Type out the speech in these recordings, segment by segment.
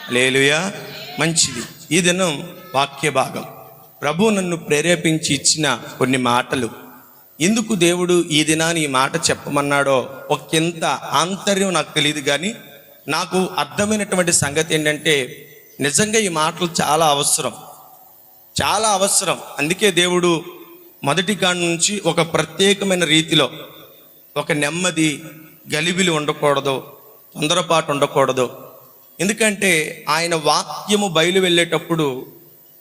హల్లెలూయా. మంచిది. ఈ దినం వాక్య భాగం ప్రభు నన్ను ప్రేరేపించి ఇచ్చిన కొన్ని మాటలు. ఎందుకు దేవుడు ఈ దినాన్ని ఈ మాట చెప్పమన్నాడో ఒకంత ఆంతర్యం నాకు తెలియదు, కానీ నాకు అర్థమైనటువంటి సంగతి ఏంటంటే నిజంగా ఈ మాటలు చాలా అవసరం, చాలా అవసరం. అందుకే దేవుడు మొదటి కాడి నుంచి ఒక ప్రత్యేకమైన రీతిలో ఒక నెమ్మది, గలిబిలి ఉండకూడదు, తొందరపాటు ఉండకూడదు. ఎందుకంటే ఆయన వాక్యము బయలు వెళ్ళేటప్పుడు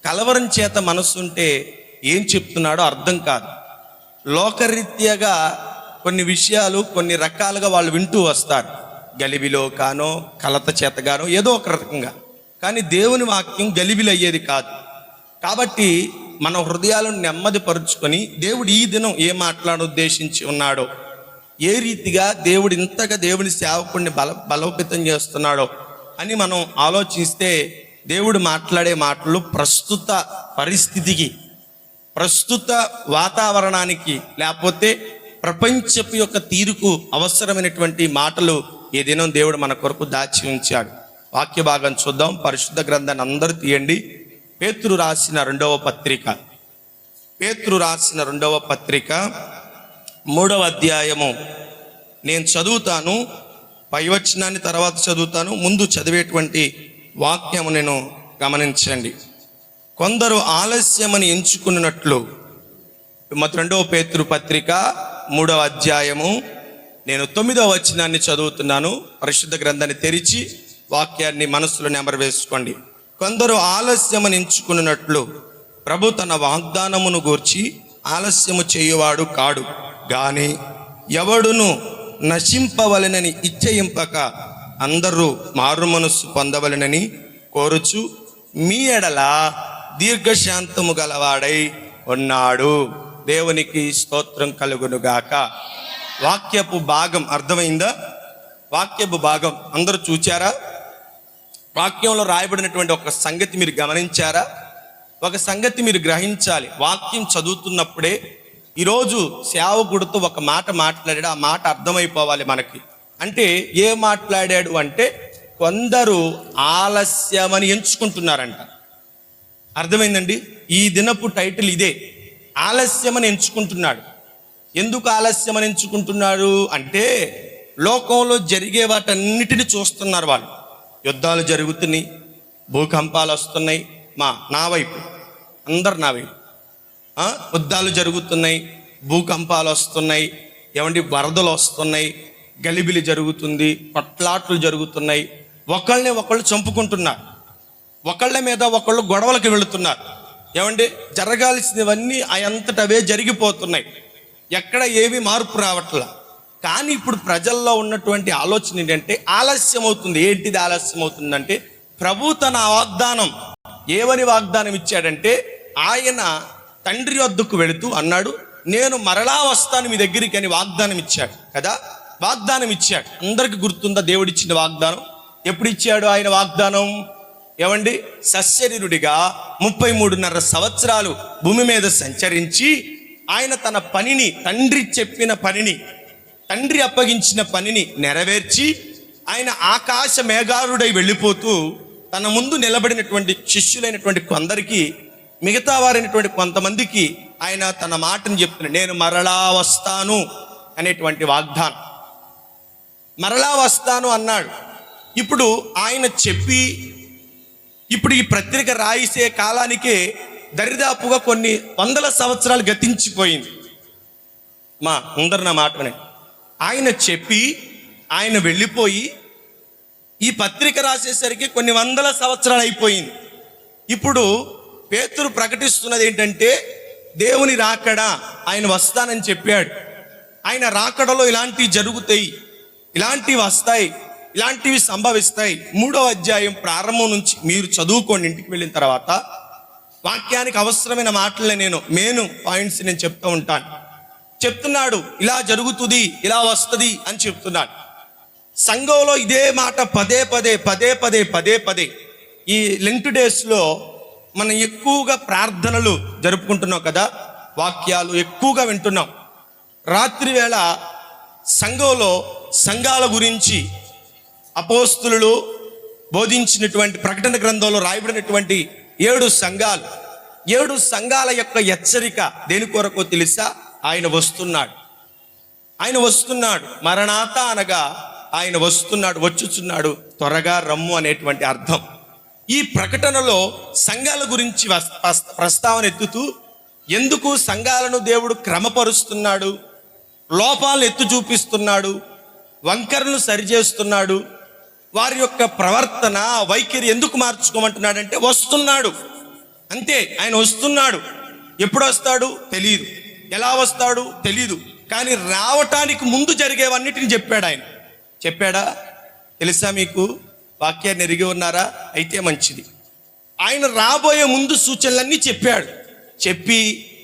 కలవరం చేత మనస్సుంటే ఏం చెప్తున్నాడో అర్థం కాదు. లోకరీత్యాగా కొన్ని విషయాలు కొన్ని రకాలుగా వాళ్ళు వింటూ వస్తారు, గలిబిలో కానో కలత చేతగానో ఏదో ఒక రకంగా. కానీ దేవుని వాక్యం గలిబిలి అయ్యేది కాదు. కాబట్టి మన హృదయాలను నెమ్మది పరుచుకొని దేవుడు ఈ దినం ఏ ఉద్దేశించి ఉన్నాడో, ఏ రీతిగా దేవుడు ఇంతగా దేవుని సేవకుడిని బలోపేతం చేస్తున్నాడో అని మనం ఆలోచిస్తే దేవుడు మాట్లాడే మాటలు ప్రస్తుత పరిస్థితికి, ప్రస్తుత వాతావరణానికి, లేకపోతే ప్రపంచపు యొక్క తీరుకు అవసరమైనటువంటి మాటలు ఈ దినం దేవుడు మన కొరకు దాచి ఉంచాడు. వాక్య భాగం చూద్దాం. పరిశుద్ధ గ్రంథాన్ని అందరూ తీయండి. పేతురు రాసిన రెండవ పత్రిక 3వ అధ్యాయము. నేను చదువుతాను, పై వచనాన్ని తర్వాత చదువుతాను. ముందు చదివేటువంటి వాక్యము నేను గమనించండి. కొందరు ఆలస్యమని ఎంచుకున్నట్లు, 2వ పేతురు పత్రిక 3వ అధ్యాయము నేను 9వ వచనాన్ని చదువుతున్నాను. పరిశుద్ధ గ్రంథాన్ని తెరిచి వాక్యాన్ని మనసులో నెమరు వేసుకోండి. కొందరు ఆలస్యమని ఎంచుకున్నట్లు ప్రభు తన వాగ్దానమును గూర్చి ఆలస్యము చేయువాడు కాడు, గాని ఎవడును నశింపవలెనని ఇచ్చయింపక అందరూ మారు మనస్సు పొందవలెనని కోరుచు మీ ఎడల దీర్ఘశాంతము గలవాడై ఉన్నాడు. దేవునికి స్తోత్రం కలుగునుగాక. వాక్యపు భాగం అర్థమైందా? వాక్యపు భాగం అందరూ చూచారా? వాక్యంలో రాయబడినటువంటి ఒక సంగతి మీరు గమనించారా? ఒక సంగతి మీరు గ్రహించాలి. వాక్యం చదువుతున్నప్పుడే ఈరోజు సేవకుడితో ఒక మాట మాట్లాడాడు, ఆ మాట అర్థమైపోవాలి మనకి. అంటే ఏ మాట్లాడాడు అంటే కొందరు ఆలస్యమని ఎంచుకుంటున్నారంట. అర్థమైందండి? ఈ దినపు టైటిల్ ఇదే, ఆలస్యమని ఎంచుకుంటున్నాడు. ఎందుకు ఆలస్యమని ఎంచుకుంటున్నాడు అంటే లోకంలో జరిగే వాటన్నిటిని చూస్తున్నారు వాళ్ళు. యుద్ధాలు జరుగుతున్నాయి, భూకంపాలు వస్తున్నాయి, నా వైపు అందరు నా వైపు యుద్ధాలు జరుగుతున్నాయి, భూకంపాలు వస్తున్నాయి, వరదలు వస్తున్నాయి, గలిబిలి జరుగుతుంది, పట్లాట్లు జరుగుతున్నాయి, ఒకళ్ళని ఒకళ్ళు చంపుకుంటున్నారు, ఒకళ్ళ మీద ఒకళ్ళు గొడవలకు వెళుతున్నారు. జరగాల్సినవన్నీ అంతటవే జరిగిపోతున్నాయి, ఎక్కడ ఏవి మార్పు రావట్లా. కానీ ఇప్పుడు ప్రజల్లో ఉన్నటువంటి ఆలోచన ఏంటంటే ఆలస్యం అవుతుంది. ఏంటిది ఆలస్యం అవుతుందంటే ప్రభు తన వాగ్దానం, ఏమని వాగ్దానం ఇచ్చాడంటే ఆయన తండ్రి వద్దకు వెళుతూ అన్నాడు, నేను మరలా వస్తాను మీ దగ్గరికి అని వాగ్దానం ఇచ్చాడు కదా. వాగ్దానం ఇచ్చాడు. అందరికి గుర్తుందా దేవుడిచ్చిన వాగ్దానం? ఎప్పుడు ఇచ్చాడు ఆయన వాగ్దానం? సశరీరుడిగా 33.5 సంవత్సరాలు భూమి మీద సంచరించి ఆయన తన పనిని, తండ్రి చెప్పిన పనిని, తండ్రి అప్పగించిన పనిని నెరవేర్చి ఆయన ఆకాశ మేఘారుడై వెళ్ళిపోతూ తన ముందు నిలబడినటువంటి శిష్యులైనటువంటి కొందరికి, మిగతా వారైనటువంటి కొంతమందికి ఆయన తన మాటను చెప్తున్నాడు, నేను మరలా వస్తాను అనేటువంటి వాగ్దానం. మరలా వస్తాను అన్నాడు. ఇప్పుడు ఆయన చెప్పి ఇప్పుడు ఈ పత్రిక రాయిసే కాలానికే దరిదాపుగా కొన్ని 100 సంవత్సరాలు గతించిపోయింది. అందరు నా మాటనే. ఆయన చెప్పి ఆయన వెళ్ళిపోయి ఈ పత్రిక రాసేసరికి కొన్ని 100 సంవత్సరాలు అయిపోయింది. ఇప్పుడు పేతురు ప్రకటిస్తున్నది ఏంటంటే దేవుని రాకడా, ఆయన వస్తానని చెప్పాడు. ఆయన రాకడలో ఇలాంటివి జరుగుతాయి, ఇలాంటివి వస్తాయి, ఇలాంటివి సంభవిస్తాయి. 3వ అధ్యాయం ప్రారంభం నుంచి మీరు చదువుకోండి. ఇంటికి వెళ్ళిన తర్వాత వాక్యానికి అవసరమైన మాటలే మెయిన్ పాయింట్స్ నేను చెప్తూ ఉంటాను. చెప్తున్నాడు, ఇలా జరుగుతుంది, ఇలా వస్తుంది అని చెప్తున్నాడు. సంఘంలో ఇదే మాట పదే పదే ఈ లెంట్ డేస్లో మనం ఎక్కువగా ప్రార్థనలు జరుపుకుంటున్నాం కదా, వాక్యాలు ఎక్కువగా వింటున్నాం. రాత్రి వేళ సంఘంలో సంఘాల గురించి అపోస్తులు బోధించినటువంటి ప్రకటన గ్రంథంలో రాయబడినటువంటి 7 సంఘాల యొక్క హెచ్చరిక దేని కొరకు తెలుసా? ఆయన వస్తున్నాడు. మరణాత అనగా ఆయన వస్తున్నాడు, వచ్చుచున్నాడు, త్వరగా రమ్ము అనేటువంటి అర్థం. ఈ ప్రకటనలో సంఘాల గురించి ప్రస్తావన ఎత్తుతూ, ఎందుకు సంఘాలను దేవుడు క్రమపరుస్తున్నాడు, లోపాలను ఎత్తు చూపిస్తున్నాడు, వంకరను సరిచేస్తున్నాడు, వారి యొక్క ప్రవర్తన వైఖరి ఎందుకు మార్చుకోమంటున్నాడంటే వస్తున్నాడు అంతే. ఆయన వస్తున్నాడు. ఎప్పుడు వస్తాడు తెలియదు, ఎలా వస్తాడు తెలీదు, కానీ రావటానికి ముందు జరిగేవన్నిటిని చెప్పాడు. ఆయన చెప్పాడా తెలుసా మీకు? వాక్యాన్ని ఎరిగి ఉన్నారా? అయితే మంచిది. ఆయన రాబోయే ముందు సూచనలన్నీ చెప్పాడు. చెప్పి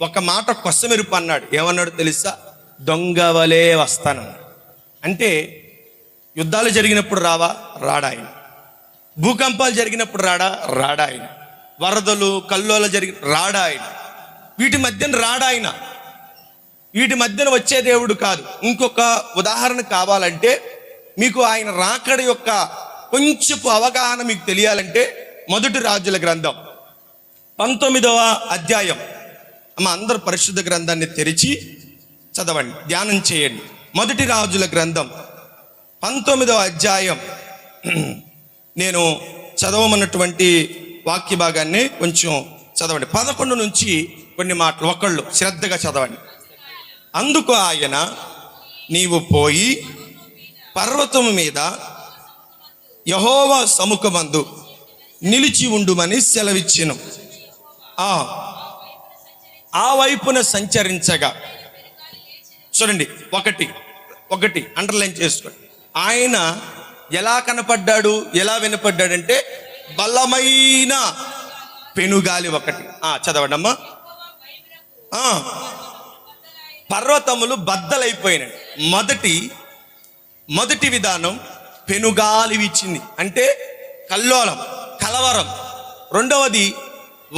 ఒక మాట కొసమెరుపు అన్నాడు. ఏమన్నాడు తెలుసా? దొంగ వలే వస్తానన్నాడు. అంటే యుద్ధాలు జరిగినప్పుడు రాడాయన, భూకంపాలు జరిగినప్పుడు రాడాయన, వరదలు కల్లోలు రాడాయన, వీటి మధ్యన రాడాయన. వీటి మధ్యన వచ్చే దేవుడు కాదు. ఇంకొక ఉదాహరణ కావాలంటే, మీకు ఆయన రాకడ యొక్క కొంచెపు అవగాహన మీకు తెలియాలంటే, మొదటి రాజుల గ్రంథం 19వ అధ్యాయం. అందరు పరిశుద్ధ గ్రంథాన్ని తెరిచి చదవండి, ధ్యానం చేయండి. మొదటి రాజుల గ్రంథం 19వ అధ్యాయం. నేను చదవమన్నటువంటి వాక్య భాగాన్ని కొంచెం చదవండి. 11 నుంచి కొన్ని మాటలు ఒకళ్ళు శ్రద్ధగా చదవండి. అందుకు ఆయన, నీవు పోయి పర్వతం మీద యెహోవా సముఖమందు నిలిచి ఉండుమని సెలవిచ్చెను. ఆ వైపున సంచరించగా, చూడండి, ఒకటి అండర్లైన్ చేసుకోండి. ఆయన ఎలా కనపడ్డాడు, ఎలా వినపడ్డాడంటే బలమైన పెనుగాలి ఒకటి. చదవండమ్మా. పర్వతములు బద్దలైపోయినాయి. మొదటి విధానం పెనుగాలి వీచింది, అంటే కల్లోలం, కలవరం. రెండవది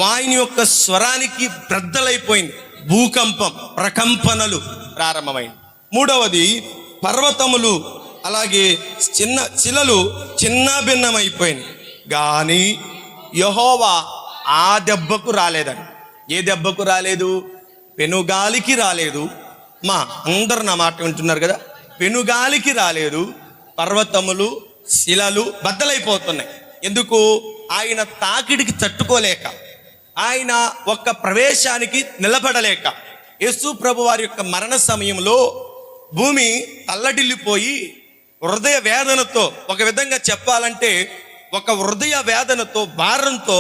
వాయుని యొక్క స్వరానికి బ్రద్దలైపోయింది, భూకంపం, ప్రకంపనలు ప్రారంభమైంది. మూడవది పర్వతములు అలాగే శిలలు చిన్న భిన్నమైపోయింది. కానీ యెహోవా ఆ దెబ్బకు రాలేదండి. ఏ దెబ్బకు రాలేదు? పెనుగాలికి రాలేదు. అందరు నా మాట వింటున్నారు కదా? పెనుగాలికి రాలేదు. పర్వతములు శిలలు బద్దలైపోతున్నాయి. ఎందుకు? ఆయన తాకిడికి తట్టుకోలేక, ఆయన ఒక్క ప్రవేశానికి నిలబడలేక. యేసు ప్రభు వారి యొక్క మరణ సమయంలో భూమి తల్లడిల్లిపోయి హృదయ వేదనతో, ఒక విధంగా చెప్పాలంటే ఒక హృదయ వేదనతో, భారంతో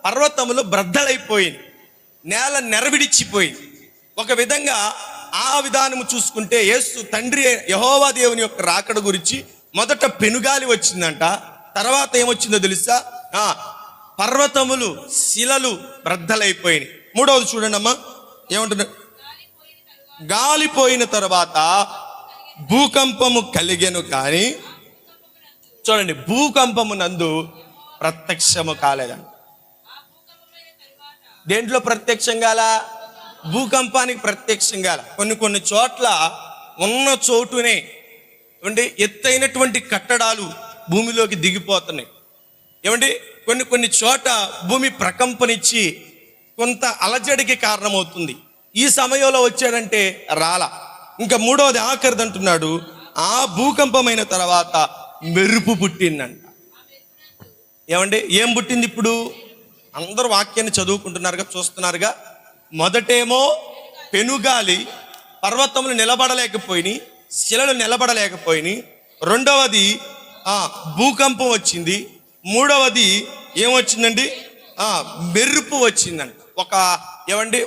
పర్వతములు బ్రద్దలైపోయింది, నేల నెరవిడిచిపోయింది. ఒక విధంగా ఆ విధానము చూసుకుంటే యేసు తండ్రి యెహోవా దేవుని యొక్క రాకడ గురించి మొదట పెనుగాలి వచ్చిందంట. తర్వాత ఏమొచ్చిందో తెలుసా? పర్వతములు శిలలు బ్రద్దలైపోయినాయి. మూడవది చూడండి అమ్మా, ఏమంటున్నా? గాలిపోయిన తర్వాత భూకంపము కలిగెను, కానీ చూడండి, భూకంపము నందు ప్రత్యక్షము కాలేదండి. దేంట్లో ప్రత్యక్షం కాల? భూకంపానికి ప్రత్యక్షం కాల. కొన్ని చోట్ల ఉన్న చోటునే ఎత్తైనటువంటి కట్టడాలు భూమిలోకి దిగిపోతున్నాయి. కొన్ని చోట భూమి ప్రకంపనిచ్చి కొంత అలజడికి కారణమవుతుంది. ఈ సమయంలో వచ్చాడంటే రాల. ఇంకా మూడవది ఆఖరిది అంటున్నాడు, ఆ భూకంపమైన తర్వాత మెరుపు పుట్టిందంట. ఏం పుట్టింది? ఇప్పుడు అందరూ వాక్యాన్ని చదువుకుంటున్నారుగా, చూస్తున్నారుగా. మొదటేమో పెనుగాలి, పర్వతములు నిలబడలేకపోయినాయి, శిలలు నిలబడలేకపోయినాయి. రెండవది భూకంపం వచ్చింది. మూడవది ఏమొచ్చిందండి? మెరుపు వచ్చిందంట.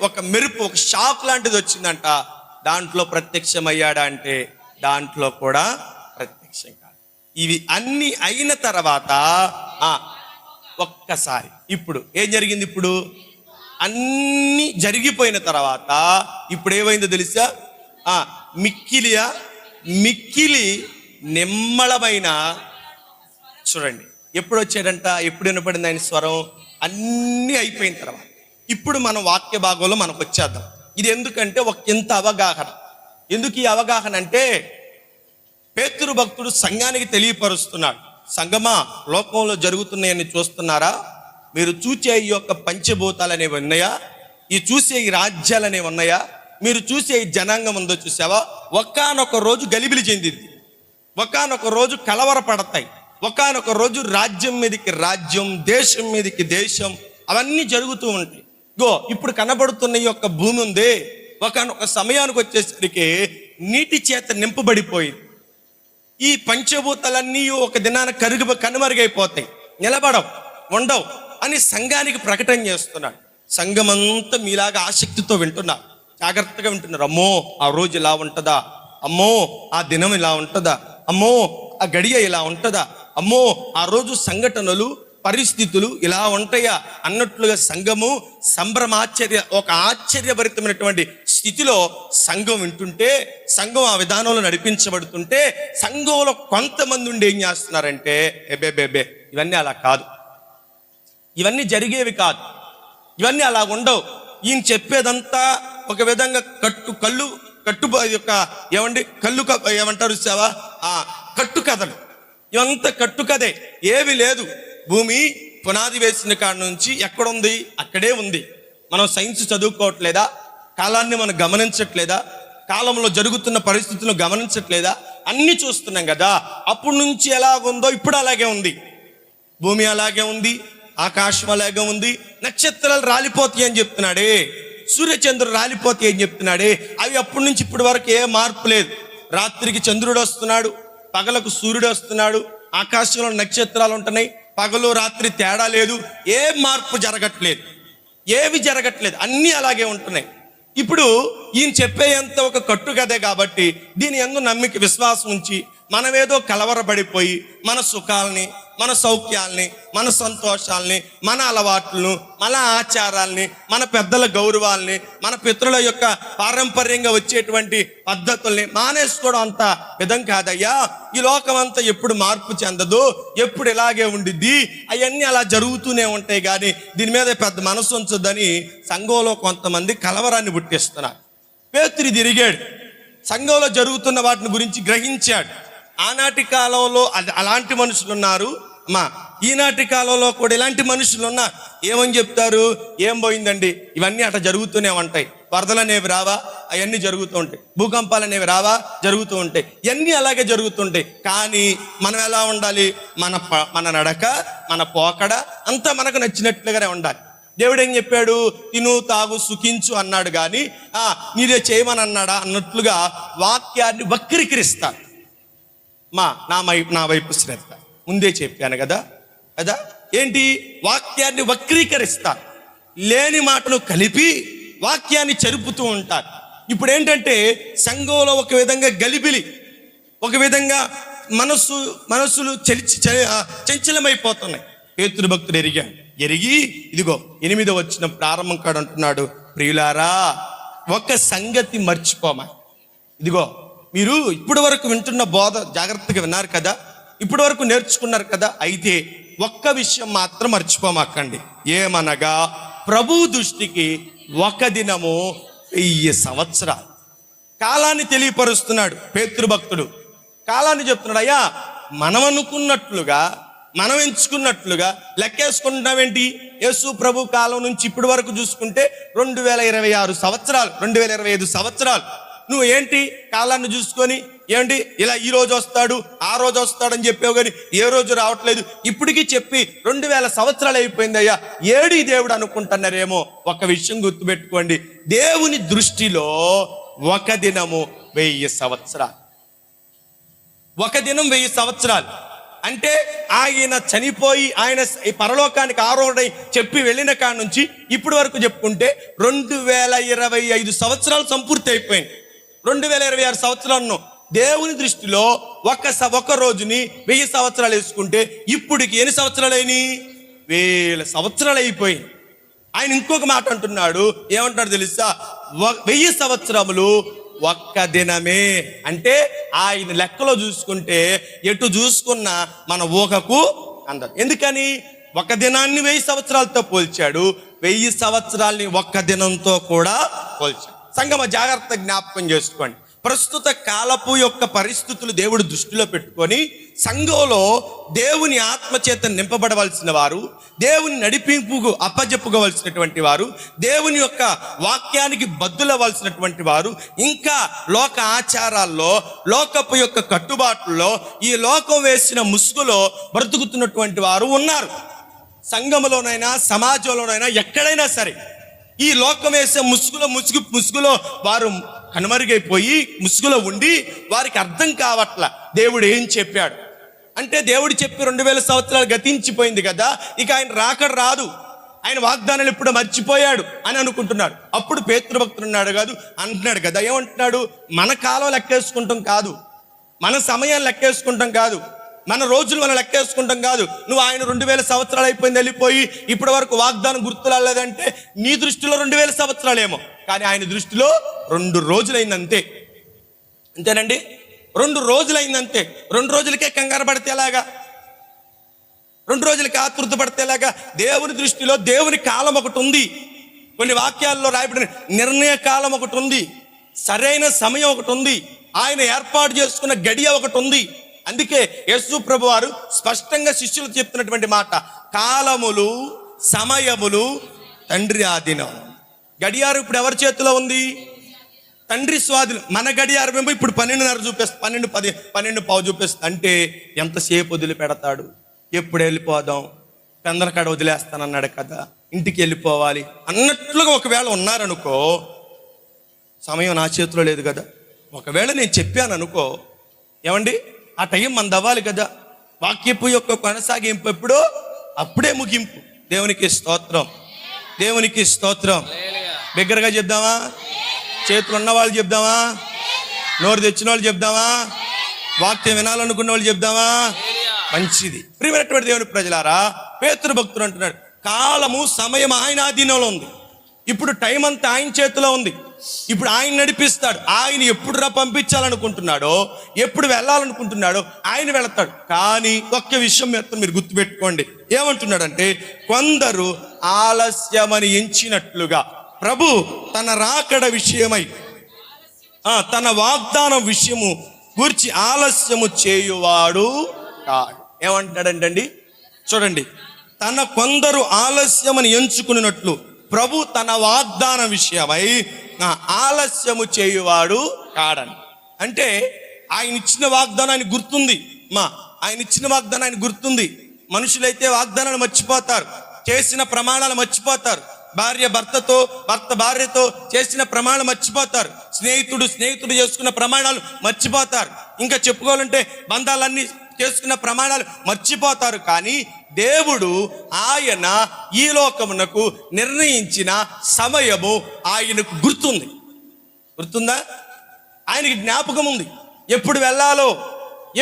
ఒక మెరుపు, ఒక షాక్ లాంటిది వచ్చిందంట. దాంట్లో ప్రత్యక్షమయ్యాడా అంటే దాంట్లో కూడా ప్రత్యక్షం కాదు. ఇవి అన్ని అయిన తర్వాత ఒక్కసారి ఇప్పుడు ఏం జరిగింది? ఇప్పుడు అన్ని జరిగిపోయిన తర్వాత ఇప్పుడు ఏమైందో తెలుసా? మిక్కిలి నిమ్మళమైన, చూడండి, ఎప్పుడు వచ్చాడంట, ఎప్పుడు వినపడింది ఆయన స్వరం? అన్నీ అయిపోయిన తర్వాత. ఇప్పుడు మనం వాక్య భాగంలో మనకు వచ్చేద్దాం. ఇది ఎందుకంటే ఇంత అవగాహన. ఎందుకు ఈ అవగాహన అంటే, పేతురు భక్తుడు సంఘానికి తెలియపరుస్తున్నాడు. సంగమా, లోకంలో జరుగుతున్నాయని చూస్తున్నారా? మీరు చూసే ఈ యొక్క పంచభూతాలు అనేవి ఉన్నాయా? ఈ చూసే ఈ రాజ్యాలు అనేవి ఉన్నాయా? మీరు చూసే ఈ జనాంగం ఉందో చూసావా? ఒకానొక రోజు గలిబిలి చెందింది, ఒకానొక రోజు కలవరపడతాయి, ఒకానొక రోజు రాజ్యం మీదకి రాజ్యం, దేశం మీదకి దేశం, అవన్నీ జరుగుతూ ఉంటాయి. ఇప్పుడు కనబడుతున్న ఈ యొక్క భూమి ఉందే, ఒకానొక సమయానికి వచ్చేసరికి నీటి చేత నింపబడిపోయింది. ఈ పంచభూతాలన్నీ ఒక దినాన కనుమరుగైపోతాయి, నిలబడవు, ఉండవు అని సంఘానికి ప్రకటన చేస్తున్నాడు. సంఘమంతా మీలాగా ఆసక్తితో వింటున్నారు, జాగ్రత్తగా వింటున్నారు. అమ్మో ఆ రోజు ఇలా ఉంటుందా, అమ్మో ఆ దినం ఇలా ఉంటుందా, అమ్మో ఆ గడియ ఇలా ఉంటుందా, అమ్మో ఆ రోజు సంఘటనలు పరిస్థితులు ఇలా ఉంటాయా అన్నట్లుగా సంఘము ఒక ఆశ్చర్యభరితమైనటువంటి స్థితిలో సంఘం వింటుంటే, సంఘం ఆ విధానంలో నడిపించబడుతుంటే, సంఘంలో కొంతమంది ఉండి ఏం చేస్తున్నారంటే, బే ఇవన్నీ అలా కాదు, ఇవన్నీ జరిగేవి కాదు, ఇవన్నీ అలా ఉండవు. ఈయన చెప్పేదంతా ఒక విధంగా కళ్ళు ఏమంటారు సేవా, కట్టు కథలు, ఇవంతా కట్టు కథే, ఏవి లేదు. భూమి పునాది వేసిన కాడ నుంచి ఎక్కడుంది? అక్కడే ఉంది. మనం సైన్స్ చదువుకోవట్లేదా? కాలాన్ని మనం గమనించట్లేదా? కాలంలో జరుగుతున్న పరిస్థితులను గమనించట్లేదా? అన్ని చూస్తున్నాం కదా. అప్పటి నుంచి ఎలాగుందో ఇప్పుడు అలాగే ఉంది. భూమి అలాగే ఉంది, ఆకాశం అలాగే ఉంది, నక్షత్రాలు రాలిపోతాయి అని చెప్తున్నాడే, సూర్యచంద్రుడు రాలిపోతాయి అని చెప్తున్నాడే. అవి అప్పటి నుంచి ఇప్పటి వరకు ఏ మార్పు లేదు. రాత్రికి చంద్రుడు వస్తున్నాడు, పగలకు సూర్యుడు వస్తున్నాడు, ఆకాశంలో నక్షత్రాలు ఉంటున్నాయి, పగలు రాత్రి తేడా లేదు, ఏ మార్పు జరగట్లేదు, ఏవి జరగట్లేదు, అన్నీ అలాగే ఉంటున్నాయి. ఇప్పుడు ఈయన చెప్పేంత ఒక కట్టు కదే కాబట్టి దీని యందు నమ్మిక విశ్వాసం ఉంచి మనమేదో కలవరపడిపోయి మన సుఖాలని, మన సౌఖ్యాల్ని, మన సంతోషాలని, మన అలవాట్లను, మన ఆచారాల్ని, మన పెద్దల గౌరవాల్ని, మన పితరుల యొక్క పారంపర్యంగా వచ్చేటువంటి పద్ధతుల్ని మానేసుకోవడం అంత విధం కాదయ్యా. ఈ లోకం అంతా ఎప్పుడు మార్పు చెందదు, ఎప్పుడు ఇలాగే ఉండిద్ది, అవన్నీ అలా జరుగుతూనే ఉంటాయి, కానీ దీని మీద పెద్ద మనసు ఉంచొద్దని సంఘంలో కొంతమంది కలవరాన్ని పుట్టిస్తున్నారు. పేతురు తిరిగాడు, సంఘంలో జరుగుతున్న వాటిని గురించి గ్రహించాడు. ఆనాటి కాలంలో అలాంటి మనుషులు ఉన్నారు, ఈనాటి కాలంలో కూడా ఇలాంటి మనుషులు ఉన్నారు. ఏమని చెప్తారు? ఏం పోయిందండి, ఇవన్నీ అట్లా జరుగుతూనే ఉంటాయి, వరదలు అనేవి రావా, అవన్నీ జరుగుతూ ఉంటాయి, భూకంపాలు అనేవి రావా, జరుగుతూ ఉంటాయి, ఇవన్నీ అలాగే జరుగుతుంటాయి. కానీ మనం ఎలా ఉండాలి? మన నడక, మన పోకడ అంతా మనకు నచ్చినట్లుగానే ఉండాలి. దేవుడు ఏం చెప్పాడు? తిను తాగు సుఖించు అన్నాడు, కానీ నీదే చేయమని అన్నాడా అన్నట్లుగా వాక్యాన్ని వక్రీకరిస్తారు. నా వైపు శ్రద్ధ, ముందే చెప్పాను కదా ఏంటి? వాక్యాన్ని వక్రీకరిస్తారు, లేని మాటను కలిపి వాక్యాన్ని చెరుపుతూ ఉంటారు. ఇప్పుడు ఏంటంటే సంఘంలో ఒక విధంగా గలిబిలి, ఒక విధంగా మనసులు చంచలమైపోతున్నాయి. పేతురు భక్తుడు ఎరిగి ఇదిగో 8వ వచనం ప్రారంభం కాడ అంటున్నాడు, ప్రియులారా ఒక సంగతి మర్చిపోమా. ఇదిగో మీరు ఇప్పటి వరకు వింటున్న బోధ జాగ్రత్తగా విన్నారు కదా, ఇప్పటి వరకు నేర్చుకున్నారు కదా, అయితే ఒక్క విషయం మాత్రం మర్చిపోమాకండి. ఏమనగా ప్రభు దృష్టికి ఒక దినము 1000 సంవత్సరాలు. కాలాన్ని తెలియపరుస్తున్నాడు పేతురు భక్తుడు. కాలాన్ని చెప్తున్నాడు, అయ్యా మనం అనుకున్నట్లుగా, మనం ఎంచుకున్నట్లుగా లెక్కేసుకుంటున్నావేంటి? యేసు ప్రభు కాలం నుంచి ఇప్పటి వరకు చూసుకుంటే 2026 సంవత్సరాలు, 2025 సంవత్సరాలు. నువ్వు ఏంటి కాలాన్ని చూసుకొని ఏంటి ఇలా ఈ రోజు వస్తాడు, ఆ రోజు వస్తాడని చెప్పావు, కానీ ఏ రోజు రావట్లేదు. ఇప్పటికీ చెప్పి 2000 సంవత్సరాలు అయిపోయింది అయ్యా, ఏడి దేవుడు అనుకుంటున్నారేమో. ఒక విషయం గుర్తుపెట్టుకోండి, దేవుని దృష్టిలో ఒక దినము 1000 సంవత్సరాలు. ఒక దినం 1000 సంవత్సరాలు అంటే ఆయన చనిపోయి ఆయన పరలోకానికి ఆరోహణై చెప్పి వెళ్ళిన కాడ నుంచి ఇప్పటి వరకు చెప్పుకుంటే 2025 సంవత్సరాలు సంపూర్తి అయిపోయింది. 2026 సంవత్సరాలను దేవుని దృష్టిలో ఒక రోజుని 1000 సంవత్సరాలు వేసుకుంటే ఇప్పటికి ఎన్ని సంవత్సరాలు అయినాయి? 1000 సంవత్సరాలు అయిపోయింది. ఆయన ఇంకొక మాట అంటున్నాడు, ఏమంటాడు తెలుసా? 1000 సంవత్సరములు ఒక్క దినమే. అంటే ఆయన లెక్కలో చూసుకుంటే ఎటు చూసుకున్నా మన ఊహకు అందదు. ఎందుకని? ఒక దినాన్ని 1000 సంవత్సరాలతో పోల్చాడు, 1000 సంవత్సరాల్ని ఒక్క దినంతో కూడా పోల్చాడు. సంగమ జాగ్రత్త జ్ఞాపకం చేసుకోండి. ప్రస్తుత కాలపు యొక్క పరిస్థితులు దేవుడు దృష్టిలో పెట్టుకొని సంఘంలో దేవుని ఆత్మచేత నింపబడవలసిన వారు, దేవుని నడిపింపుకు అప్పజెప్పుకోవలసినటువంటి వారు, దేవుని యొక్క వాక్యానికి బద్దులవలసినటువంటి వారు, ఇంకా లోక ఆచారాల్లో, లోకపు యొక్క కట్టుబాట్లలో, ఈ లోకం వేసిన ముసుగులో బ్రతుకుతున్నటువంటి వారు ఉన్నారు. సంఘములోనైనా సమాజంలోనైనా ఎక్కడైనా సరే ఈ లోకం వేసే ముసుగులో వారు కనుమరుగైపోయి ముసుగులో ఉండి వారికి అర్థం కావట్ల దేవుడు ఏం చెప్పాడు. అంటే దేవుడు చెప్పి 2000 సంవత్సరాలు గతించిపోయింది కదా, ఇక ఆయన రాకడ రాదు, ఆయన వాగ్దానాలు ఎప్పుడో మర్చిపోయాడు అని అనుకుంటున్నాడు. అప్పుడు పేతురు భక్తుడు అంటున్నాడు కదా, ఏమంటున్నాడు? మన కాలం లెక్కేసుకుంటాం కాదు, మన సమయం లెక్కేసుకుంటాం కాదు, మన రోజులు మనం లెక్కేసుకుంటాం కాదు. నువ్వు ఆయన 2000 సంవత్సరాలు అయిపోయింది వెళ్ళిపోయి ఇప్పటి వరకు వాగ్దానం గుర్తురాలేదంటే నీ దృష్టిలో 2000 సంవత్సరాలేమో, కానీ ఆయన దృష్టిలో 2 రోజులైందంతే. అంతేనండి, 2 రోజులైందంతే. 2 రోజులకే కంగారు పడితే ఎలాగా? 2 రోజులకి ఆతృత పడితే ఎలాగా? దేవుని దృష్టిలో దేవుని కాలం ఒకటి ఉంది. కొన్ని వాక్యాల్లో రాయబడిన నిర్ణయ కాలం ఒకటి ఉంది, సరైన సమయం ఒకటి ఉంది, ఆయన ఏర్పాటు చేసుకున్న గడియ ఒకటి ఉంది. అందుకే యేసు ప్రభు వారు స్పష్టంగా శిష్యులకు చెప్తున్నటువంటి మాట, కాలములు సమయములు తండ్రి ఆధీనం. గడియారం ఇప్పుడు ఎవరి చేతిలో ఉంది? తండ్రి స్వాధీనం. మన గడియారం ఏమో ఇప్పుడు 12:30 చూపిస్తుంది, 12:10, 12:15 చూపిస్తుంది. అంటే ఎంతసేపు వదిలిపెడతాడు? ఎప్పుడు వెళ్ళిపోదాం, పెందలకాడ వదిలేస్తానన్నాడు కదా, ఇంటికి వెళ్ళిపోవాలి అన్నట్లుగా ఒకవేళ ఉన్నారనుకో, సమయం నా చేతిలో లేదు కదా. ఒకవేళ నేను చెప్పాను అనుకో, ఏమండి ఆ టైం మనది అవ్వాలి కదా. వాక్యపు యొక్క కొనసాగింపు ఎప్పుడో అప్పుడే ముగింపు. దేవునికి స్తోత్రం, దేవునికి స్తోత్రం. బిగ్గరగా చెప్దామా? చేతులు ఉన్న వాళ్ళు చెప్దామా? నోరు తెచ్చిన వాళ్ళు చెప్దామా? వాక్యం వినాలనుకున్న వాళ్ళు చెప్దామా? మంచిది. ప్రియమైనటువంటి దేవుని ప్రజలారా, పేతురు భక్తుడు అంటున్నాడు, కాలము సమయం ఆయన ఆధీనంలో ఉంది. ఇప్పుడు టైం అంతా ఆయన చేతిలో ఉంది. ఇప్పుడు ఆయన నడిపిస్తాడు. ఆయన ఎప్పుడు పంపించాలనుకుంటున్నాడో, ఎప్పుడు వెళ్ళాలనుకుంటున్నాడో ఆయన వెళతాడు. కానీ ఒక్క విషయం మీరు గుర్తుపెట్టుకోండి. ఏమంటున్నాడంటే, కొందరు ఆలస్యమని ఎంచినట్లుగా ప్రభు తన రాకడ విషయమై, తన వాగ్దానం విషయము గురించి ఆలస్యము చేయువాడు కాడు. ఏమంటున్నాడంటండి? చూడండి, తన కొందరు ఆలస్యమని ఎంచుకున్నట్లు ప్రభు తన వాగ్దాన విషయమై ఆలస్యము చేయువాడు కాడని. అంటే ఆయన ఇచ్చిన వాగ్దానాన్ని గుర్తుంది. ఆయన ఇచ్చిన వాగ్దానాన్ని గుర్తుంది. మనుషులైతే వాగ్దానాలు మర్చిపోతారు, చేసిన ప్రమాణాలు మర్చిపోతారు. భార్య భర్తతో, భర్త భార్యతో చేసిన ప్రమాణాలు మర్చిపోతారు. స్నేహితుడు చేసుకున్న ప్రమాణాలు మర్చిపోతారు. ఇంకా చెప్పుకోవాలంటే బంధాలన్నీ చేసుకున్న ప్రమాణాలు మర్చిపోతారు. కానీ దేవుడు ఆయన ఈ లోకమునకు నిర్ణయించిన సమయము ఆయనకు గుర్తుందా? ఆయనకి జ్ఞాపకం ఉంది. ఎప్పుడు వెళ్ళాలో,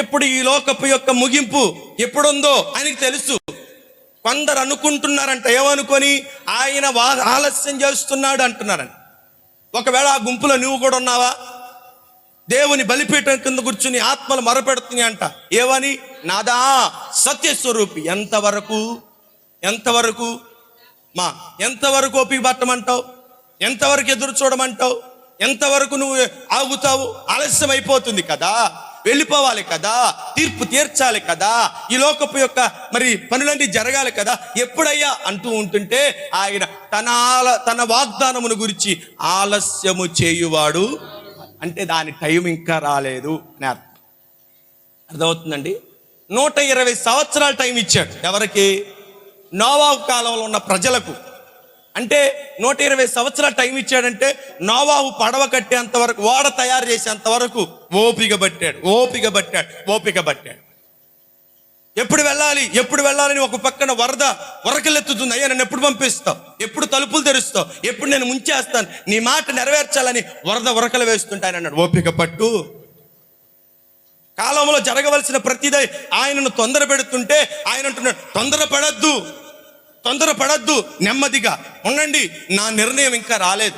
ఎప్పుడు ఈ లోకపు యొక్క ముగింపు ఎప్పుడుందో ఆయనకి తెలుసు. కొందరు అనుకుంటున్నారంట, ఏమనుకొని ఆయన ఆలస్యం చేస్తున్నాడు అంటున్నారంట. ఒకవేళ ఆ గుంపులో నువ్వు కూడా ఉన్నావా? దేవుని బలిపీఠం కింద కూర్చుని ఆత్మలు మొరపెడుతున్నాయి అంట. ఏవని? నాదా సత్యస్వరూపి. ఎంతవరకు ఎంతవరకు ఓపిక పట్టమంటావు? ఎంతవరకు ఎదురు చూడమంటావు? ఎంతవరకు నువ్వు ఆగుతావు? ఆలస్యం అయిపోతుంది కదా, వెళ్ళిపోవాలి కదా, తీర్పు తీర్చాలి కదా, ఈ లోకపు యొక్క మరి పనులన్నీ జరగాలి కదా, ఎప్పుడయ్యా అంటూ ఉంటుంటే ఆయన తన వాగ్దానమును గురించి ఆలస్యము చేయువాడు అంటే దాని టైం ఇంకా రాలేదు అని అర్థమవుతుందండి. 120 సంవత్సరాల టైం ఇచ్చాడు. ఎవరికి? నోవాహు కాలంలో ఉన్న ప్రజలకు. అంటే 120 సంవత్సరాల టైం ఇచ్చాడంటే నోవాహు పడవ కట్టేంత వరకు, ఓడ తయారు చేసేంత వరకు ఓపిక పట్టాడు. ఎప్పుడు వెళ్ళాలని ఒక పక్కన వరకలెత్తుతుంది. అయ్యా నన్ను ఎప్పుడు పంపిస్తావు? ఎప్పుడు తలుపులు తెరుస్తావు? ఎప్పుడు నేను ముంచేస్తాను? నీ మాట నెరవేర్చాలని వరకలు వేస్తుంటాయని అన్నాడు. ఓపిక పట్టు. కాలంలో జరగవలసిన ప్రతిదీ ఆయనను తొందర పెడుతుంటే ఆయన అంటున్నాడు, తొందరపడద్దు, నెమ్మదిగా ఉండండి. నా నిర్ణయం ఇంకా రాలేదు,